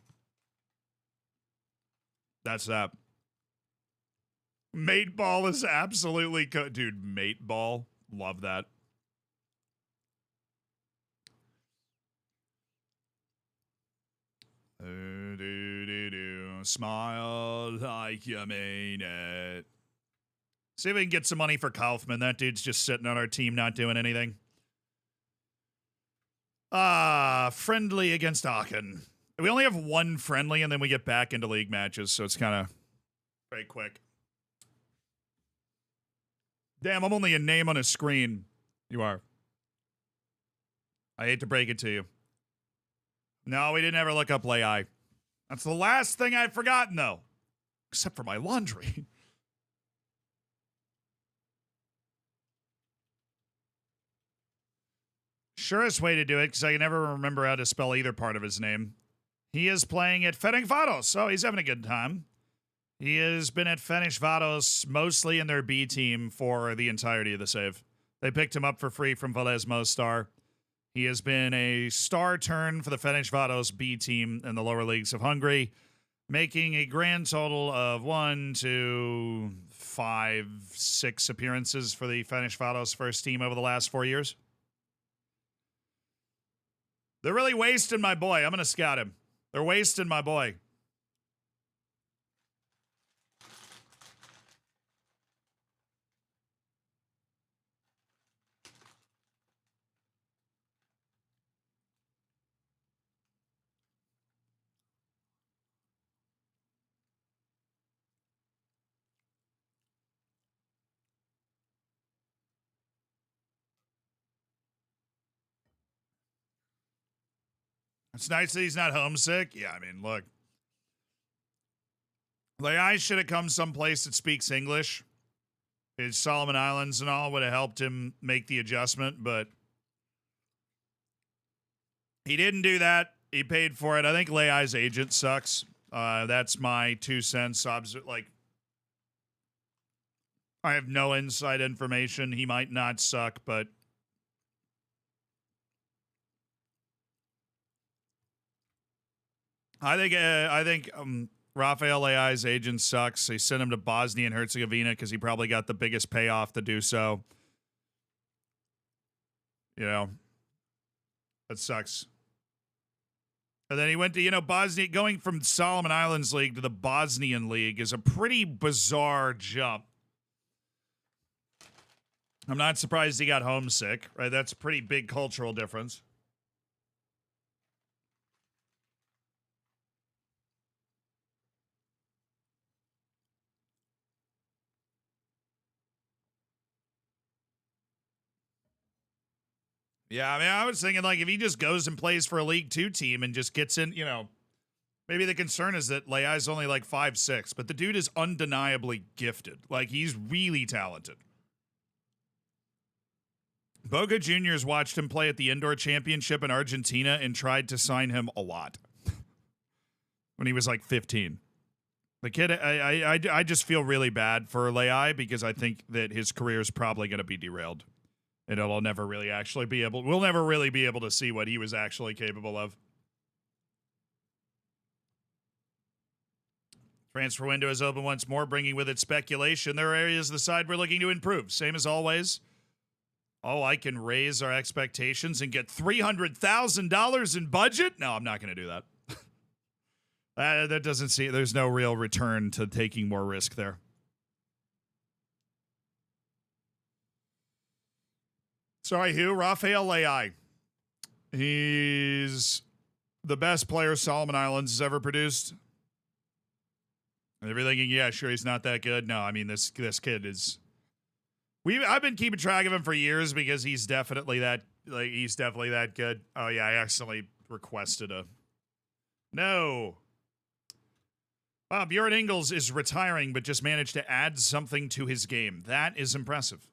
That's that. Mate ball is absolutely dude. Mate ball, love that. Smile like you mean it. See if we can get some money for Kaufman. That dude's just sitting on our team, not doing anything. Friendly against Aachen. We only have one friendly, and then we get back into league matches, so it's kind of very quick. Damn, I'm only a name on a screen. You are. I hate to break it to you. No, we didn't ever look up Lei. That's the last thing I've forgotten, though. Except for my laundry. Surest way to do it, because I can never remember how to spell either part of his name. He is playing at Ferencváros, so he's having a good time. He has been at Ferencváros mostly in their B team for the entirety of the save. They picked him up for free from Velez Mostar. He has been a star turn for the Ferencváros B team in the lower leagues of Hungary, making a grand total of 1, 2, 5, 6 appearances for the Ferencváros first team over the last 4 years. They're really wasting my boy. I'm going to scout him. They're wasting my boy. It's nice that he's not homesick. Yeah, I mean, look. Like, I should have come someplace that speaks English. His Solomon Islands and all would have helped him make the adjustment, but he didn't do that. He paid for it. I think Lei's agent sucks. That's my 2 cents. Like, I have no inside information. He might not suck, but I think Rafael Leai's agent sucks. They sent him to Bosnia and Herzegovina because he probably got the biggest payoff to do so. You know, that sucks. And then he went to, Bosnia. Going from Solomon Islands League to the Bosnian League is a pretty bizarre jump. I'm not surprised he got homesick, right? That's a pretty big cultural difference. Yeah, I mean, I was thinking, like, if he just goes and plays for a League Two team and just gets in, maybe the concern is that Leai's only like 5'6", but the dude is undeniably gifted. Like, he's really talented. Boca Juniors watched him play at the Indoor Championship in Argentina and tried to sign him a lot when he was like 15. The kid, I just feel really bad for Leai because I think that his career is probably going to be derailed. And we'll never really be able to see what he was actually capable of. Transfer window is open once more, bringing with it speculation. There are areas of the side we're looking to improve. Same as always. Oh, I can raise our expectations and get $300,000 in budget? No, I'm not going to do that. That doesn't see. There's no real return to taking more risk there. Sorry, who? Rafael Leai. He's the best player Solomon Islands has ever produced. And they're thinking, yeah, sure, he's not that good. No, I mean, this kid is... I've been keeping track of him for years because he's definitely that good. Oh, yeah, I accidentally requested a... No. Wow, Bjorn Ingles is retiring, but just managed to add something to his game. That is impressive.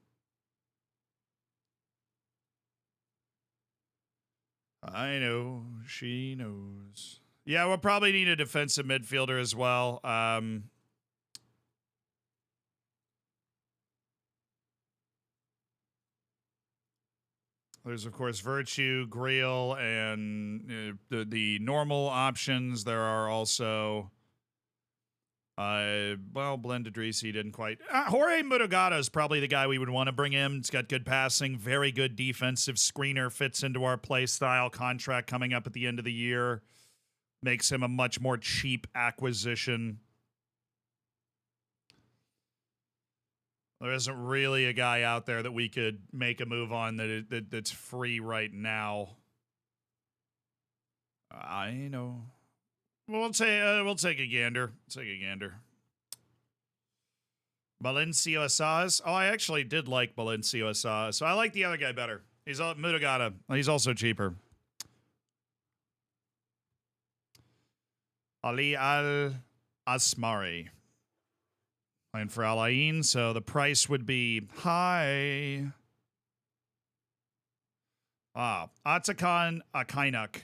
I know. She knows. Yeah, we'll probably need a defensive midfielder as well. There's, of course, Virtue, Grill, and the normal options. There are also... Blended Reese didn't quite. Jorge Murugata is probably the guy we would want to bring in. He's got good passing, very good defensive screener, fits into our play style. Contract coming up at the end of the year makes him a much more cheap acquisition. There isn't really a guy out there that we could make a move on that's free right now. I know. We'll take a gander. Take a gander. Valencio Asas. Oh, I actually did like Valencio Asas. So I like the other guy better. He's Murugata. He's also cheaper. Ali Al Asmari. Playing for Al Ain, so the price would be high. Atakan Akainuk.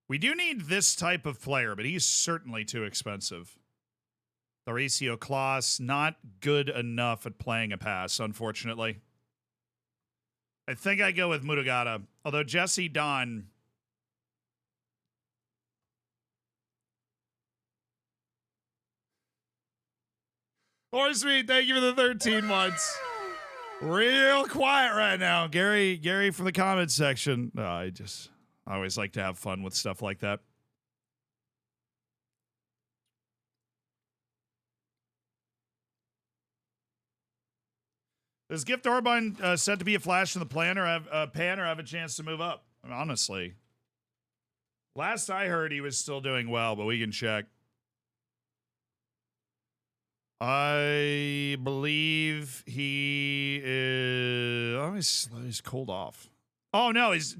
We do need this type of player, but he's certainly too expensive. Mauricio Klaas, not good enough at playing a pass, unfortunately. I think I go with Murugata. Although Jesse Don... Horsemeat, thank you for the 13 months. Real quiet right now. Gary from the comments section. I always like to have fun with stuff like that. Does Gift Orban set to be a flash in the pan or have a chance to move up? I mean, honestly. Last I heard, he was still doing well, but we can check. I believe he is... Oh, he's cooled off. Oh, no, he's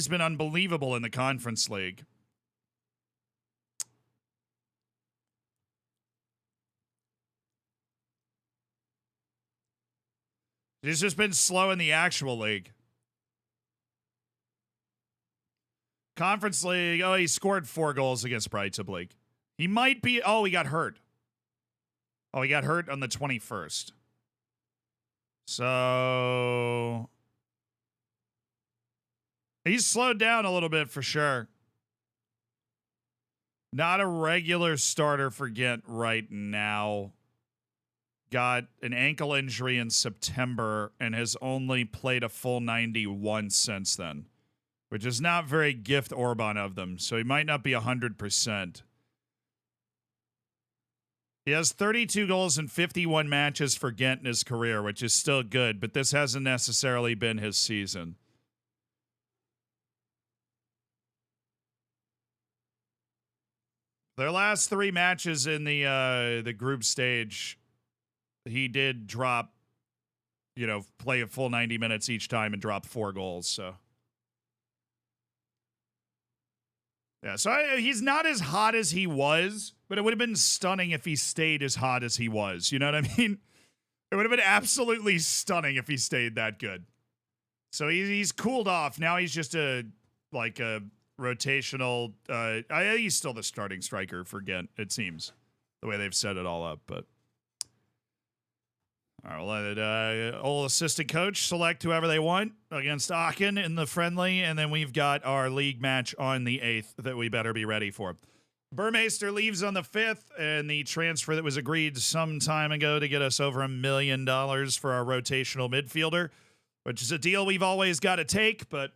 been unbelievable in the Conference League. He's just been slow in the actual league. Conference League, he scored 4 goals against Brighton League. He might be... Oh, he got hurt. Oh, he got hurt on the 21st. So... He's slowed down a little bit for sure. Not a regular starter for Ghent right now. Got an ankle injury in September and has only played a full 90 once since then, which is not very gift Orban of them, so he might not be 100%. He has 32 goals in 51 matches for Ghent in his career, which is still good, but this hasn't necessarily been his season. Their last 3 matches in the group stage, he did drop, play a full 90 minutes each time and drop 4 goals. So, yeah, so he's not as hot as he was, but it would have been stunning if he stayed as hot as he was. You know what I mean? It would have been absolutely stunning if he stayed that good. So he's cooled off. Now he's just a rotational. He's still the starting striker for Ghent, it seems, the way they've set it all up, but. All right, we'll let old assistant coach select whoever they want against Aachen in the friendly, and then we've got our league match on the 8th that we better be ready for. Burmeister leaves on the 5th, and the transfer that was agreed some time ago to get us over $1 million for our rotational midfielder, which is a deal we've always got to take, but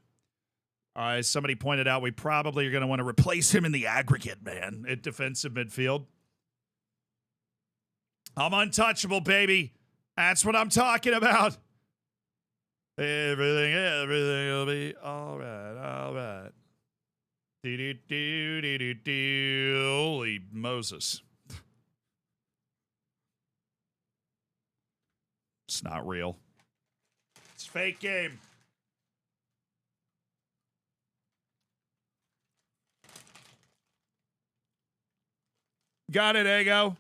as somebody pointed out, we probably are going to want to replace him in the aggregate, man, at defensive midfield. I'm untouchable, baby. That's what I'm talking about. Everything will be all right. Holy Moses. It's not real. It's a fake game. Got it, Ego.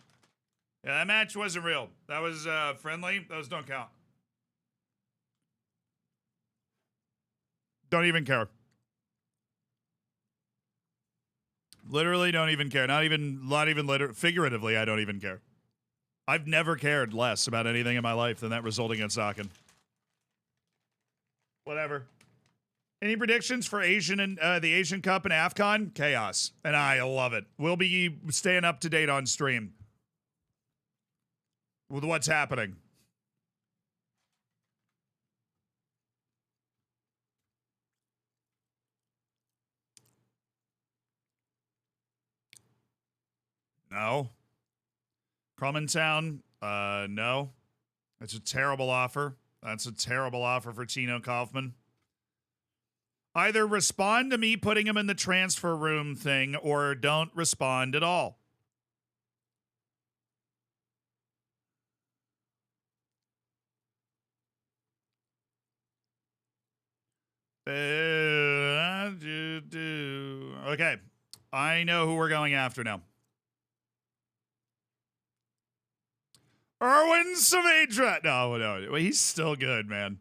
Yeah, that match wasn't real. That was friendly. Those don't count. Don't even care. Literally don't even care. Not even figuratively, I don't even care. I've never cared less about anything in my life than that result against Aachen. Whatever. Any predictions for Asian and the Asian Cup and AFCON? Chaos. And I love it. We'll be staying up to date on stream with what's happening. No. Crummentown, no. That's a terrible offer. That's a terrible offer for Tino Kaufman. Either respond to me putting him in the transfer room thing or don't respond at all. Okay. I know who we're going after now. Erwin Saavedra. No. He's still good, man.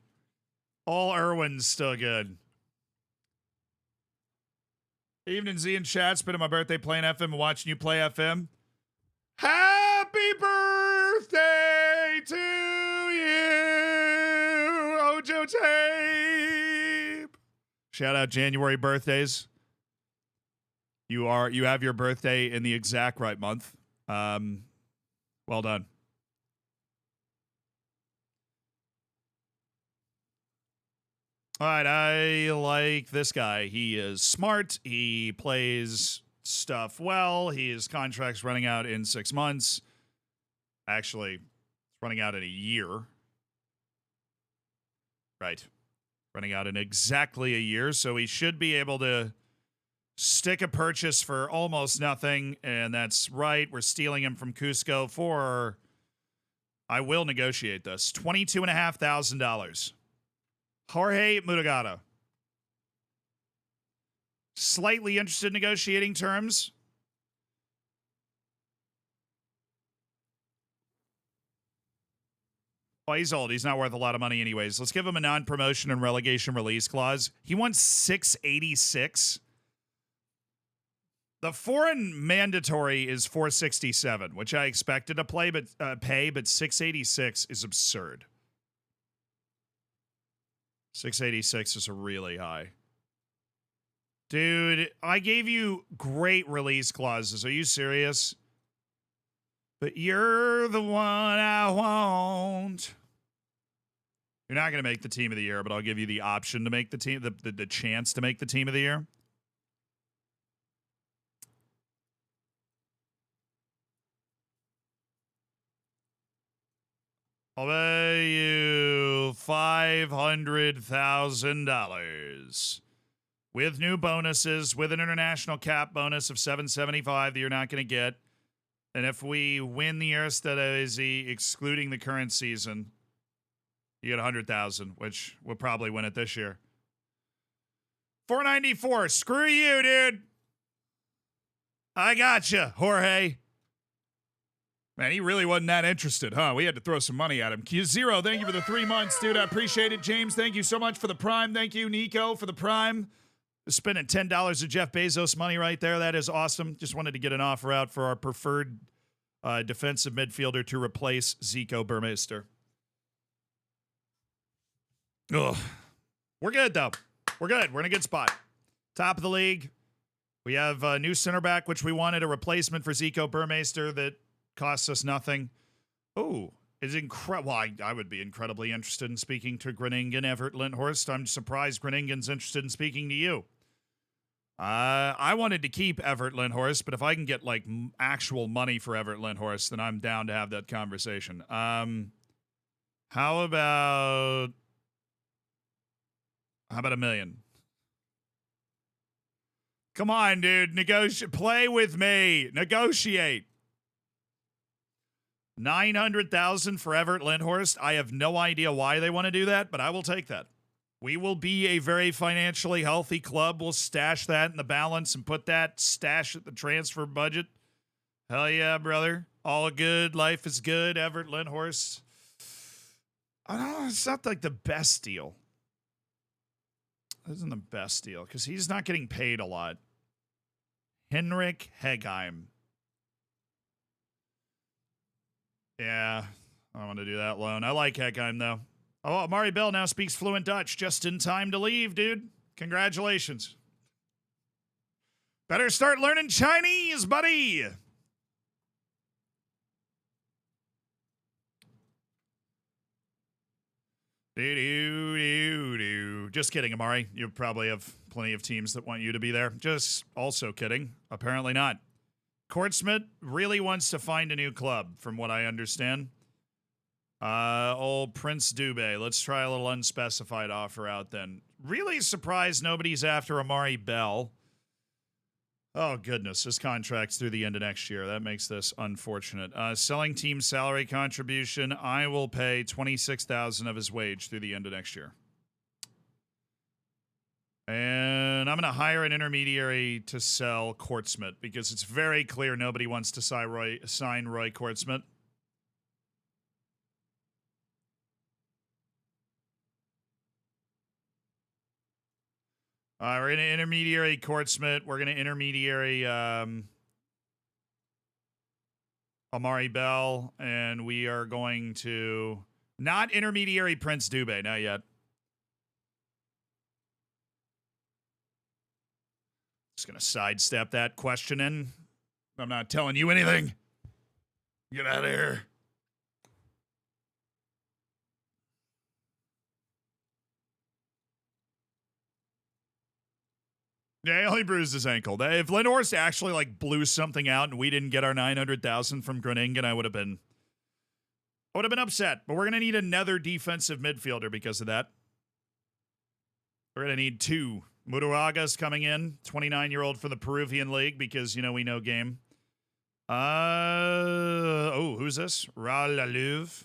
All Erwin's still good. Evening, Z and chat. Spending my birthday playing FM and watching you play FM. Happy birthday to you, Ojo Tape. Shout out January birthdays. You have your birthday in the exact right month. Well done. All right, I like this guy. He is smart. He plays stuff well. His contract's running out in 6 months. Actually, it's running out in a year. Right. Running out in exactly a year, so he should be able to stick a purchase for almost nothing, and that's right. We're stealing him from Cusco for, I will negotiate this, $22,500. Jorge Muragata. Slightly interested in negotiating terms. Well, he's old. He's not worth a lot of money anyways. Let's give him a non-promotion and relegation release clause. He wants $686. The foreign mandatory is $467, which I expected to pay, but $686 is absurd. 686 is really high. Dude, I gave you great release clauses. Are you serious? But you're the one I want. You're not going to make the team of the year, but I'll give you the option to make the team, the chance to make the team of the year. I'll pay you $500,000 with new bonuses, with an international cap bonus of $775 that you're not going to get. And if we win the Eredivisie, excluding the current season, you get $100,000, which we'll probably win it this year. $494. Screw you, dude. I gotcha, Jorge. Man, he really wasn't that interested, huh? We had to throw some money at him. Q0, thank you for the 3 months, dude. I appreciate it. James, thank you so much for the Prime. Thank you, Nico, for the Prime. Spending $10 of Jeff Bezos money right there. That is awesome. Just wanted to get an offer out for our preferred defensive midfielder to replace Zico Burmeister. Ugh. We're good, though. We're good. We're in a good spot. Top of the league. We have a new center back, which we wanted, a replacement for Zico Burmeister that costs us nothing. Oh, it's incredible. Well, I would be incredibly interested in speaking to Groningen, Everett, Lindhorst. I'm surprised Groningen's interested in speaking to you. I wanted to keep Everett Lindhorst, but if I can get like actual money for Everett Lindhorst, then I'm down to have that conversation. How about $1 million? Come on, dude. Play with me. Negotiate. $900,000 for Everett Lindhorst. I have no idea why they want to do that, but I will take that. We will be a very financially healthy club. We'll stash that in the balance and put that stash at the transfer budget. Hell yeah, brother. All good. Life is good. Everett Lindhorst. I don't know. It's not like the best deal. It isn't the best deal because he's not getting paid a lot. Henrik Hegheim. Yeah, I want to do that loan. I like Hegheim, though. Oh, Amari Bell now speaks fluent Dutch just in time to leave, dude. Congratulations. Better start learning Chinese, buddy. Just kidding, Amari. You probably have plenty of teams that want you to be there. Just also kidding. Apparently not. Kortsmit really wants to find a new club, from what I understand. Old Prince Dubé. Let's try a little unspecified offer out then. Really surprised nobody's after Amari Bell. Oh, goodness. His contract's through the end of next year. That makes this unfortunate. Selling team salary contribution. I will pay $26,000 of his wage through the end of next year. And I'm going to hire an intermediary to sell Kortsmit because it's very clear nobody wants to sign Roy Kortsmit. We're going to intermediary Kortsmit. We're going to intermediary Amari Bell. And we are going to not intermediary Prince Dubé. Not yet. Just going to sidestep that question in. I'm not telling you anything. Get out of here. Yeah, he only bruised his ankle. If Lindhorst actually like blew something out and we didn't get our $900,000 from Groningen, I would have been upset. But we're gonna need another defensive midfielder because of that. We're gonna need two. Muruaga's coming in, 29-year-old for the Peruvian League because we know game. Who's this? Ralaleuve,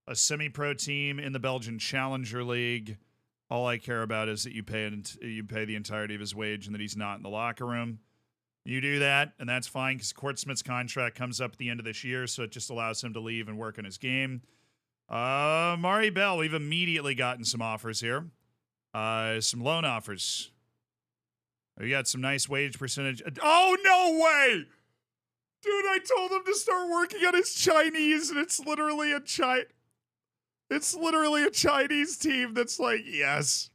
a semi-pro team in the Belgian Challenger League. All I care about is that you pay the entirety of his wage and that he's not in the locker room. You do that, and that's fine because Kortsmit's contract comes up at the end of this year, so it just allows him to leave and work on his game. Mari Bell, we've immediately gotten some offers here. Some loan offers. We got some nice wage percentage. Oh, no way! Dude, I told him to start working on his Chinese, and it's literally a Chinese team that's like, yes.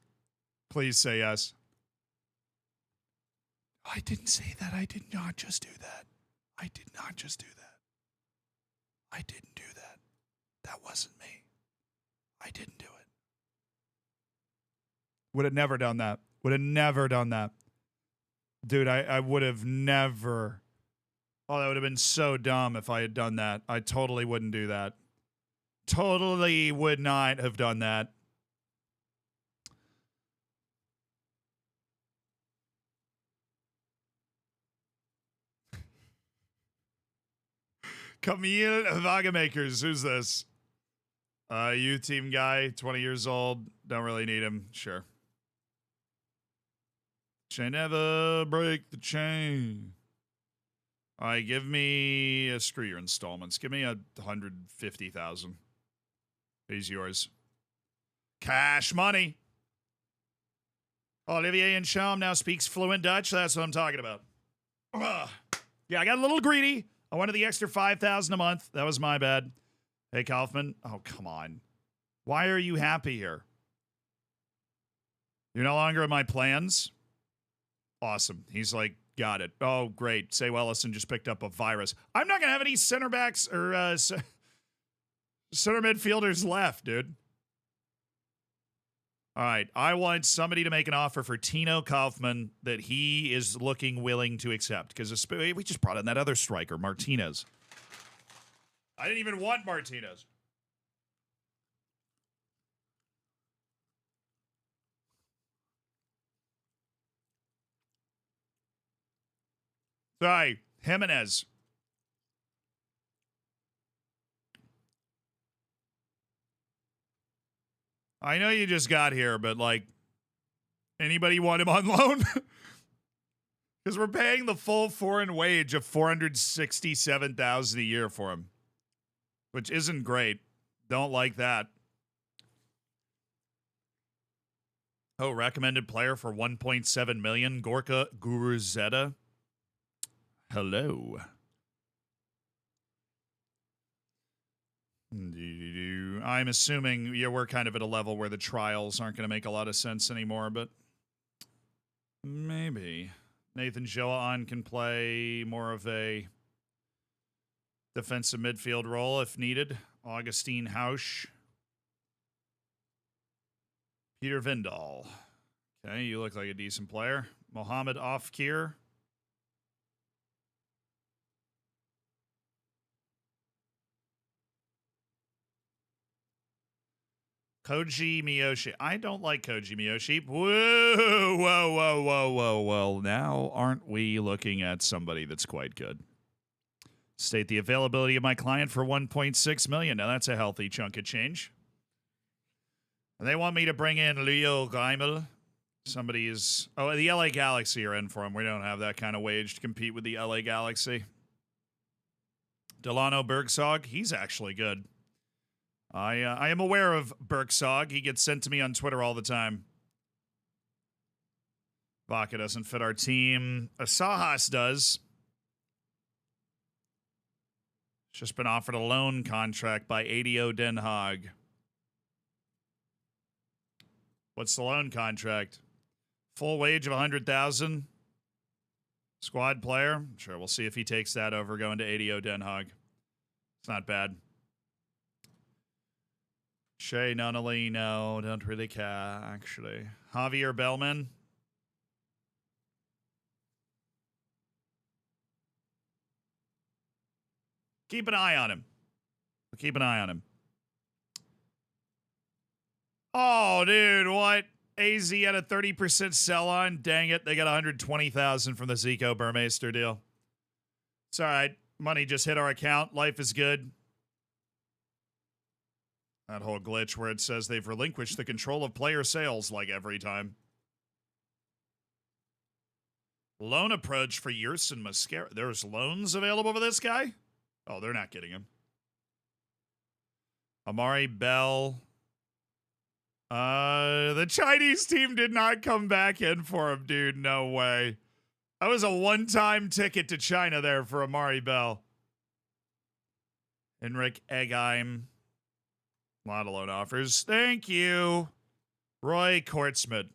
Please say yes. I didn't say that. I did not just do that. I did not just do that. I didn't do that. That wasn't me. I didn't do it. Would have never done that. Would have never done that. Dude, I would have never. Oh, that would have been so dumb if I had done that. I totally wouldn't do that. Totally would not have done that. Camille Vagamakers, who's this? Youth team guy, 20 years old. Don't really need him. Sure. Chain never break the chain. All right, give me screw your installments. Give me 150,000. He's yours. Cash money. Olivier Incham now speaks fluent Dutch. That's what I'm talking about. Yeah, I got a little greedy. I wanted the extra 5,000 a month. That was my bad. Hey, Kaufman. Oh, come on. Why are you happy here? You're no longer in my plans? Awesome. He's like, got it. Oh, great. Say Wellison just picked up a virus. I'm not going to have any center backs or center midfielders left, dude. All right. I want somebody to make an offer for Tino Kaufman that he is looking willing to accept. Because we just brought in that other striker, Martinez. I didn't even want Martinez. Sorry, Jimenez. I know you just got here, but like, anybody want him on loan? Because we're paying the full foreign wage of $467,000 a year for him, which isn't great. Don't like that. Oh, recommended player for 1.7 million, Gorka Guruzeta. Hello. I'm assuming we're kind of at a level where the trials aren't going to make a lot of sense anymore, but maybe. Nathan Joan can play more of a defensive midfield role if needed. Augustine Hausch. Peter Vindal. Okay, you look like a decent player. Mohammed Afkir. Koji Miyoshi. I don't like Koji Miyoshi. Whoa, whoa, whoa, whoa, whoa, whoa. Now, aren't we looking at somebody that's quite good? State the availability of my client for 1.6 million. Now, that's a healthy chunk of change. And they want me to bring in Leo Geimel. Somebody is... Oh, the LA Galaxy are in for him. We don't have that kind of wage to compete with the LA Galaxy. Delano Bergsog. He's actually good. I am aware of Bergsog. He gets sent to me on Twitter all the time. Vaca doesn't fit our team. Asajas does. Just been offered a loan contract by ADO Den Haag. What's the loan contract? Full wage of 100,000. Squad player. Sure, we'll see if he takes that over going to ADO Den Haag. It's not bad. Shea Nunnally, no, don't really care, actually. Javier Bellman. Keep an eye on him. Keep an eye on him. Oh, dude, what? AZ had a 30% sell on. Dang it, they got 120,000 from the Zico Burmeister deal. It's all right. Money just hit our account. Life is good. That whole glitch where it says they've relinquished the control of player sales like every time. Loan approach for Yerson Mascara. There's loans available for this guy? Oh, they're not getting him. Amari Bell. The Chinese team did not come back in for him, dude. No way. That was a one-time ticket to China there for Amari Bell. Henrik Eggheim. A lot of loan offers. Thank you. Roy Kortsmith.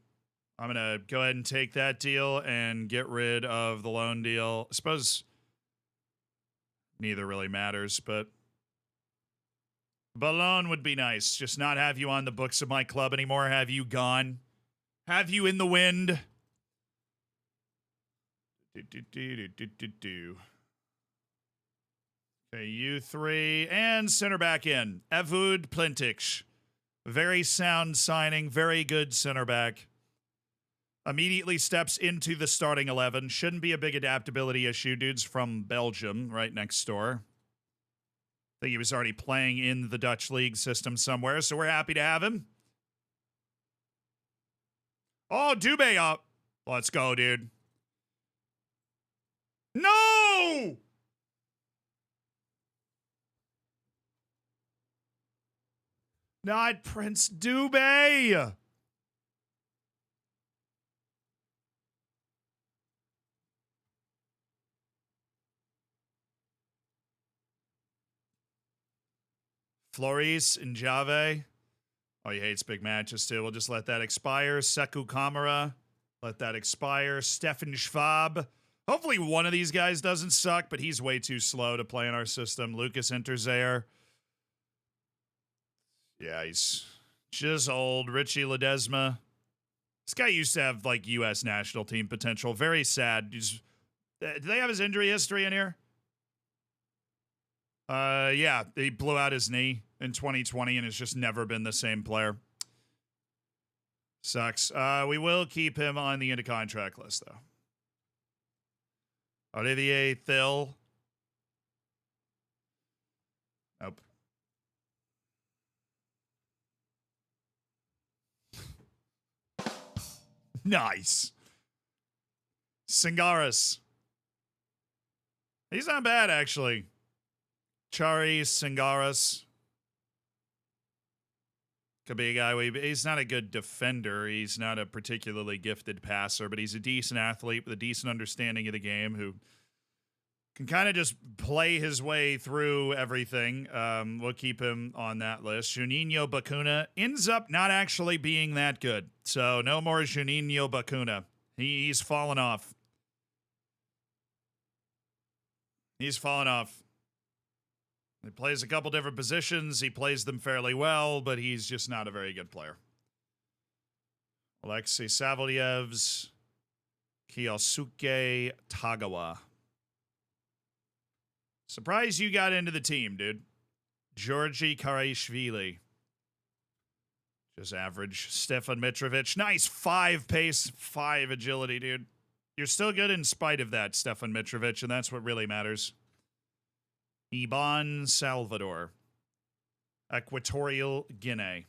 I'm going to go ahead and take that deal and get rid of the loan deal. I suppose neither really matters, but loan would be nice. Just not have you on the books of my club anymore. Have you gone. Have you in the wind. Okay, you three. And center back in. Evud Plintic. Very sound signing. Very good center back. Immediately steps into the starting 11. Shouldn't be a big adaptability issue. Dude's from Belgium, right next door. I think he was already playing in the Dutch league system somewhere, so we're happy to have him. Oh, Dubé up. Let's go, dude. No! Not Prince Dubé. Floris and Jave. Oh, he hates big matches too. We'll just let that expire. Sekou Kamara. Let that expire. Stefan Schwab. Hopefully one of these guys doesn't suck, but he's way too slow to play in our system. Lucas Interzaire. Yeah, he's just old. Richie Ledesma. This guy used to have, like, U.S. national team potential. Very sad. Do they have his injury history in here? Yeah, he blew out his knee in 2020 and has just never been the same player. Sucks. We will keep him on the into-contract list, though. Olivier Thill. Nope. Nice. Singaris. He's not bad, actually. Chari Singaris. Could be a guy. He's not a good defender. He's not a particularly gifted passer, but he's a decent athlete with a decent understanding of the game who can kind of just play his way through everything. We'll keep him on that list. Juninho Bacuna ends up not actually being that good. So no more Juninho Bacuna. He's fallen off. He's fallen off. He plays a couple different positions. He plays them fairly well, but he's just not a very good player. Alexei Savalievs, Kiyosuke Tagawa. Surprised you got into the team, dude. Georgi Karaishvili. Just average. Stefan Mitrovic. Nice. 5 pace, 5 agility, dude. You're still good in spite of that, Stefan Mitrovic, and that's what really matters. Iban Salvador. Equatorial Guinea.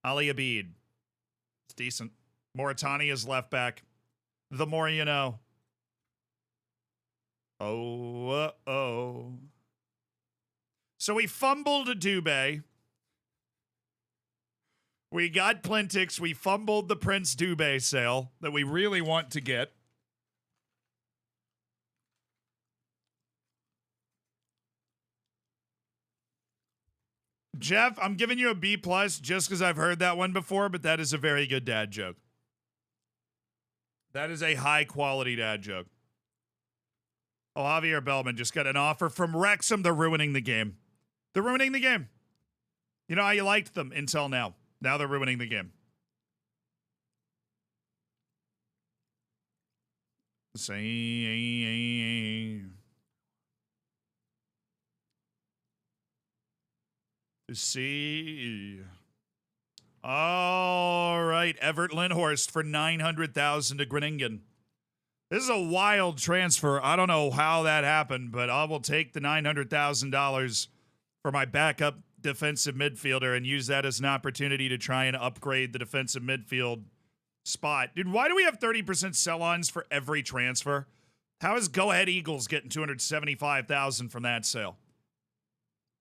Ali Abid. It's decent. Mauritania's left back. The more you know. Oh. So we fumbled a Dubé. We got Plintix. We fumbled the Prince Dubé sale that we really want to get. Jeff, I'm giving you a B+ just because I've heard that one before, but that is a very good dad joke. That is a high-quality dad joke. Oh, Javier Bellman just got an offer from Wrexham. They're ruining the game. They're ruining the game. You know how you liked them until now. Now they're ruining the game. See. All right, Everett Lindhorst for $900,000 to Groningen. This is a wild transfer. I don't know how that happened, but I will take the $900,000 for my backup defensive midfielder and use that as an opportunity to try and upgrade the defensive midfield spot. Dude, why do we have 30% sell-ons for every transfer? How is Go Ahead Eagles getting $275,000 from that sale?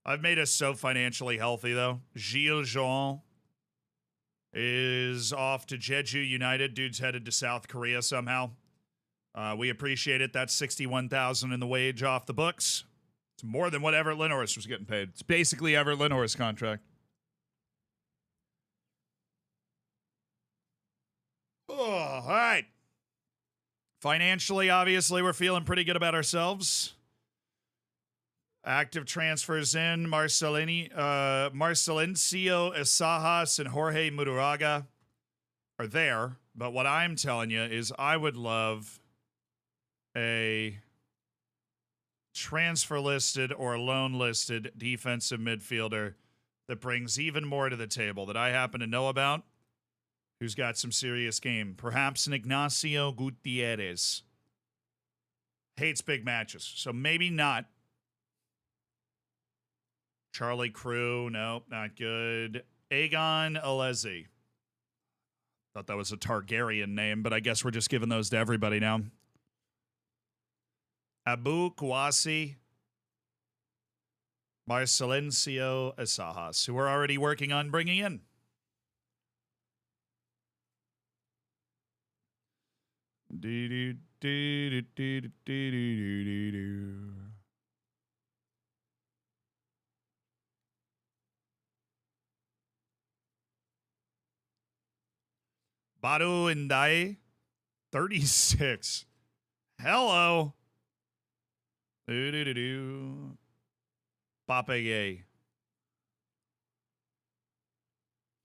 I've made us so financially healthy, though. Gilles Jean is off to Jeju United. Dude's headed to South Korea somehow. We appreciate it. That's $61,000 in the wage off the books. It's more than what Everett Lindhorst was getting paid. It's basically Everett Lindhorst's contract. Oh. All right. Financially, obviously, we're feeling pretty good about ourselves. Active transfers in Marcelencio Isajas and Jorge Muduraga are there. But what I'm telling you is I would love a transfer listed or loan listed defensive midfielder that brings even more to the table that I happen to know about, who's got some serious game. Perhaps an Ignacio Gutierrez. Hates big matches, so maybe not. Charlie Crew, nope, not good. Aegon Alesi. Thought that was a Targaryen name, but I guess we're just giving those to everybody now. Abu Kouassi. Marcelencio Isajas, who we're already working on bringing in. Badu Ndai, 36. Hello. Papayé.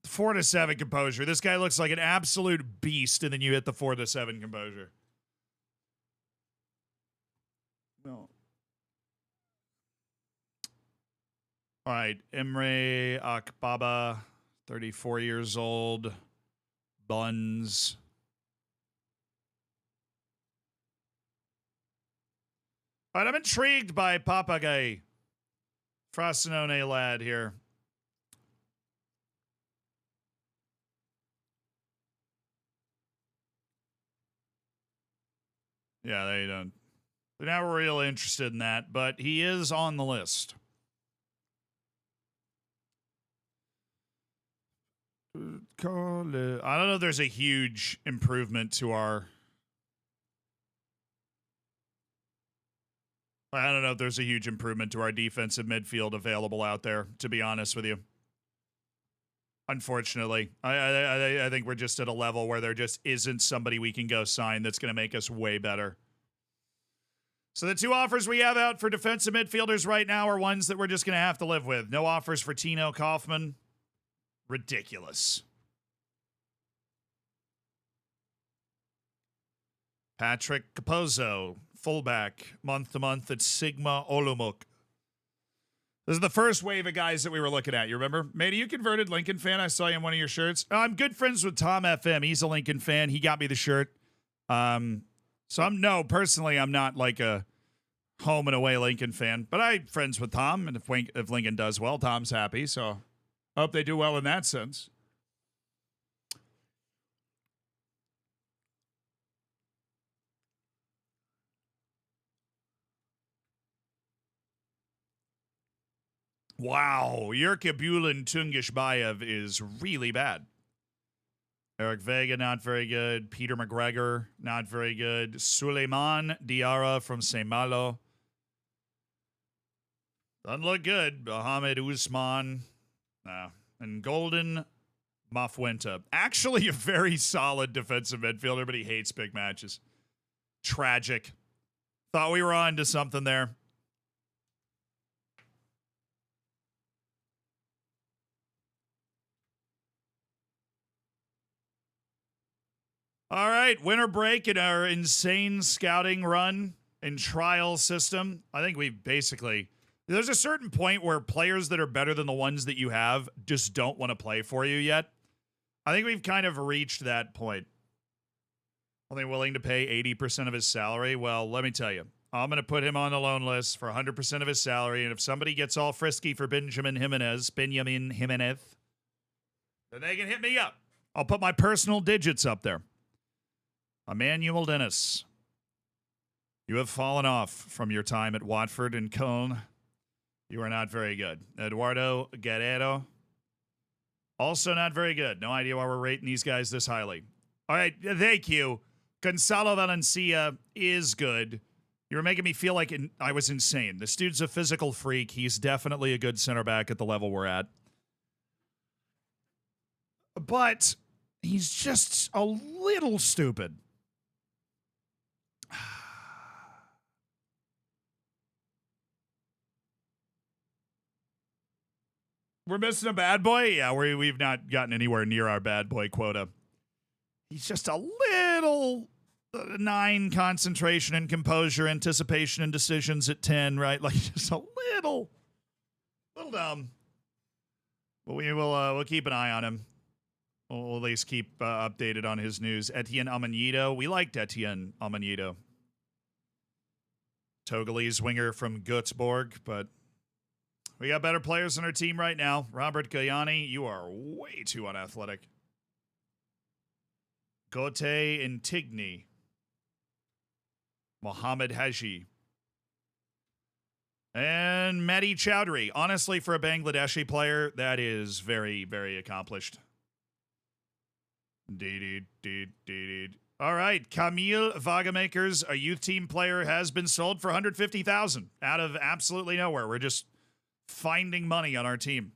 4-7 composure. This guy looks like an absolute beast, and then you hit the 4-7 composure. No. All right. Emre Akbaba, 34 years old. Buns. All right, I'm intrigued by Papagay. Frosinone lad here. Yeah, they don't. They're not really interested in that, but he is on the list. I don't know if there's a huge improvement to our... I don't know if there's a huge improvement to our defensive midfield available out there, to be honest with you. Unfortunately. I think we're just at a level where there just isn't somebody we can go sign that's going to make us way better. So the two offers we have out for defensive midfielders right now are ones that we're just going to have to live with. No offers for Tino Kaufman. Ridiculous. Patrick Capozzo, fullback, month to month at Sigma Olomouc. This is the first wave of guys that we were looking at. You remember? Matey, you converted Lincoln fan. I saw you in one of your shirts. I'm good friends with Tom FM. He's a Lincoln fan. He got me the shirt. So personally, I'm not like a home and away Lincoln fan, but I'm friends with Tom. And if Lincoln does well, Tom's happy. So I hope they do well in that sense. Wow, Yurka Bulin Tungishbayev is really bad. Eric Vega, not very good. Peter McGregor, not very good. Suleiman Diarra from St. Malo. Doesn't look good. Mohamed Usman. And Golden Mafuenta. Actually a very solid defensive midfielder, but he hates big matches. Tragic. Thought we were on to something there. All right, winter break in our insane scouting run and trial system. I think we basically... There's a certain point where players that are better than the ones that you have just don't want to play for you yet. I think we've kind of reached that point. Only willing to pay 80% of his salary? Well, let me tell you. I'm going to put him on the loan list for 100% of his salary, and if somebody gets all frisky for Benjamin Jimenez, then they can hit me up. I'll put my personal digits up there. Emmanuel Dennis, you have fallen off from your time at Watford and Cologne. You are not very good. Eduardo Guerrero, also not very good. No idea why we're rating these guys this highly. All right, thank you. Gonzalo Valencia is good. You were making me feel like I was insane. This dude's a physical freak. He's definitely a good center back at the level we're at. But He's just a little stupid. We're missing a bad boy? Yeah, we've not gotten anywhere near our bad boy quota. He's just a little 9 concentration and composure, anticipation and decisions at 10, right? Like just a little dumb. But we'll keep an eye on him. We'll at least keep updated on his news. Etienne Amanito. We liked Etienne Amanito. Togolese winger from Göteborg, but we got better players on our team right now. Robert Gayani, you are way too unathletic. Gote Intigni. Mohammed Haji. And Mehdi Chowdhury. Honestly, for a Bangladeshi player, that is very, very accomplished. All right, Camille Vagamakers, a youth team player, has been sold for $150,000 out of absolutely nowhere. We're just finding money on our team.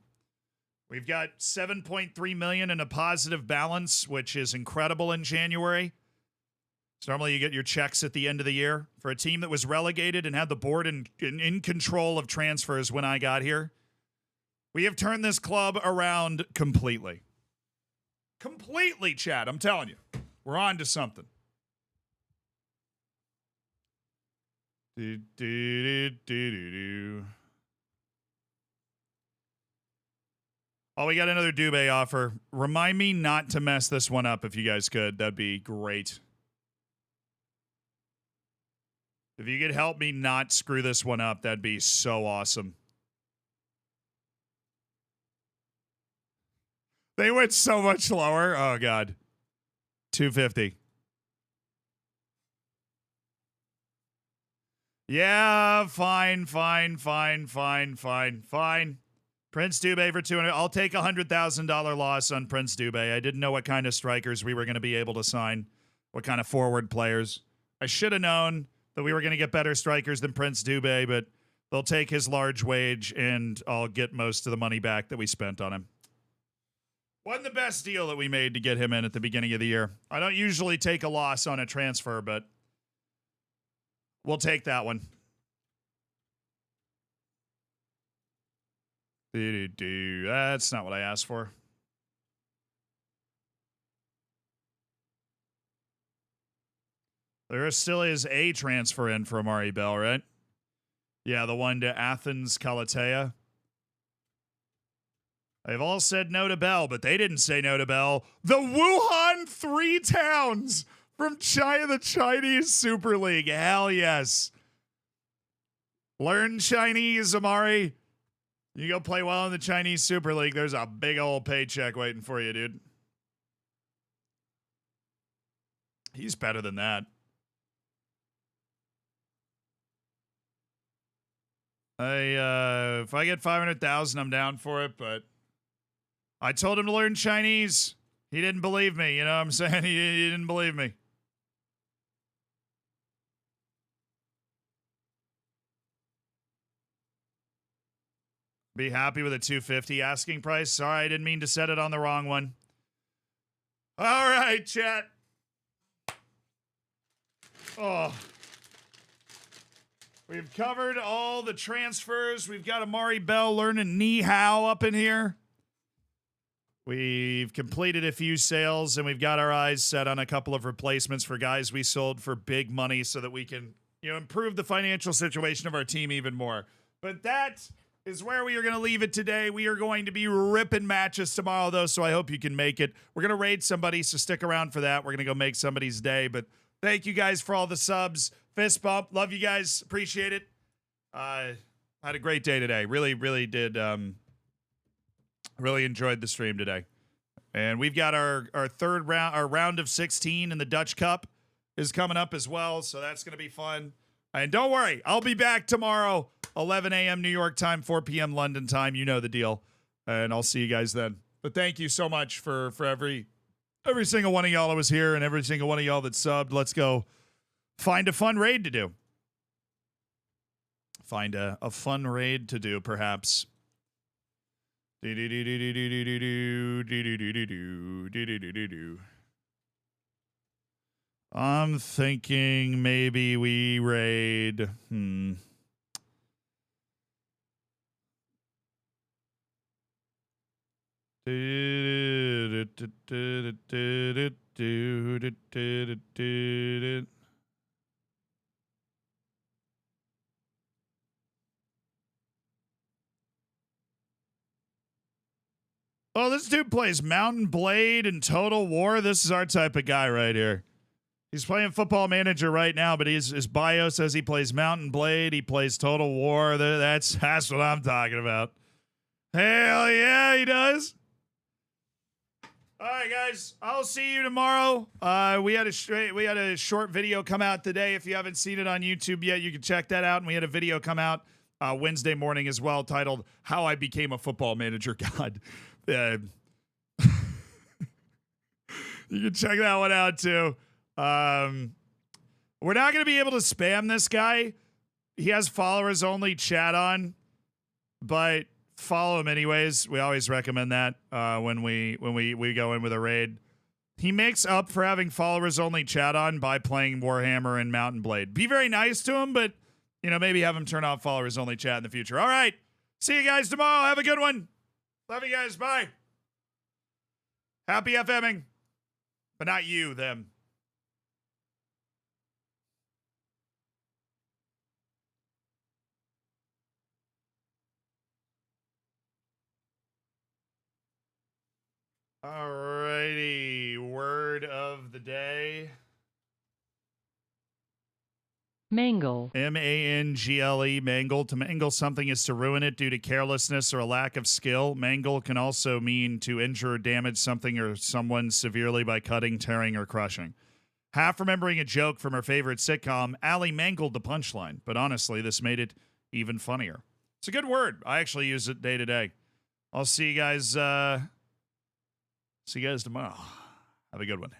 We've got $7.3 million in a positive balance, which is incredible in January. So normally you get your checks at the end of the year. For a team that was relegated and had the board in control of transfers when I got here, we have turned this club around completely. Completely, Chad. I'm telling you. We're on to something. Oh, we got another Dubé offer. Remind me not to mess this one up if you guys could. That'd be great. If you could help me not screw this one up, that'd be so awesome. They went so much lower. Oh, God. 250. Yeah, fine. Prince Dubé for 200. I'll take a $100,000 loss on Prince Dubé. I didn't know what kind of strikers we were going to be able to sign, what kind of forward players. I should have known that we were going to get better strikers than Prince Dubé, but they'll take his large wage, and I'll get most of the money back that we spent on him. Wasn't the best deal that we made to get him in at the beginning of the year. I don't usually take a loss on a transfer, but we'll take that one. That's not what I asked for. There still is a transfer in for Amari Bell, right? Yeah, the one to Athens Kalatea. They've all said no to Bell, but they didn't say no to Bell. The Wuhan 3 Towns from China, the Chinese Super League. Hell yes. Learn Chinese, Amari. You go play well in the Chinese Super League. There's a big old paycheck waiting for you, dude. He's better than that. If I get 500,000, I'm down for it, but I told him to learn Chinese. He didn't believe me. You know what I'm saying? He didn't believe me. Be happy with a 250 asking price. Sorry, I didn't mean to set it on the wrong one. All right, chat. Oh. We've covered all the transfers. We've got Amari Bell learning Ni Hao up in here. We've completed a few sales, and we've got our eyes set on a couple of replacements for guys we sold for big money so that we can, improve the financial situation of our team even more. But that is where we are going to leave it today. We are going to be ripping matches tomorrow, though, so I hope you can make it. We're going to raid somebody, so stick around for that. We're going to go make somebody's day, but thank you guys for all the subs. Fist bump. Love you guys. Appreciate it. Had a great day today. Really, really did. Really enjoyed the stream today. And we've got our third round, our round of 16 in the Dutch Cup is coming up as well. So that's going to be fun. And don't worry, I'll be back tomorrow, 11 a.m. New York time, 4 p.m. London time. You know the deal. And I'll see you guys then. But thank you so much for every single one of y'all that was here and every single one of y'all that subbed. Let's go find a fun raid to do. Find a fun raid to do, perhaps. I'm thinking maybe we raid. Oh, this dude plays Mountain Blade and Total War. This is our type of guy right here. He's playing Football Manager right now, but his bio says he plays Mountain Blade. He plays Total War. That's what I'm talking about. Hell yeah, he does. All right, guys. I'll see you tomorrow. We had a short video come out today. If you haven't seen it on YouTube yet, you can check that out. And we had a video come out Wednesday morning as well, titled "How I Became a Football Manager God." You can check that one out too. We're not going to be able to spam this guy. He has followers only chat on, but follow him anyways. We always recommend that when we go in with a raid. He makes up for having followers only chat on by playing Warhammer and Mountain Blade. Be very nice to him, but maybe have him turn off followers only chat in the future. All right. See you guys tomorrow. Have a good one. Love you guys. Bye. Happy FMing. But not you, them. Alrighty. Word of the day. Mangle. M-A-N-G-L-E, mangle. To mangle something is to ruin it due to carelessness or a lack of skill. Mangle can also mean to injure or damage something or someone severely by cutting, tearing, or crushing. Half remembering a joke from her favorite sitcom, Allie mangled the punchline, but honestly, this made it even funnier. It's a good word. I actually use it day to day. I'll see you guys tomorrow. Have a good one.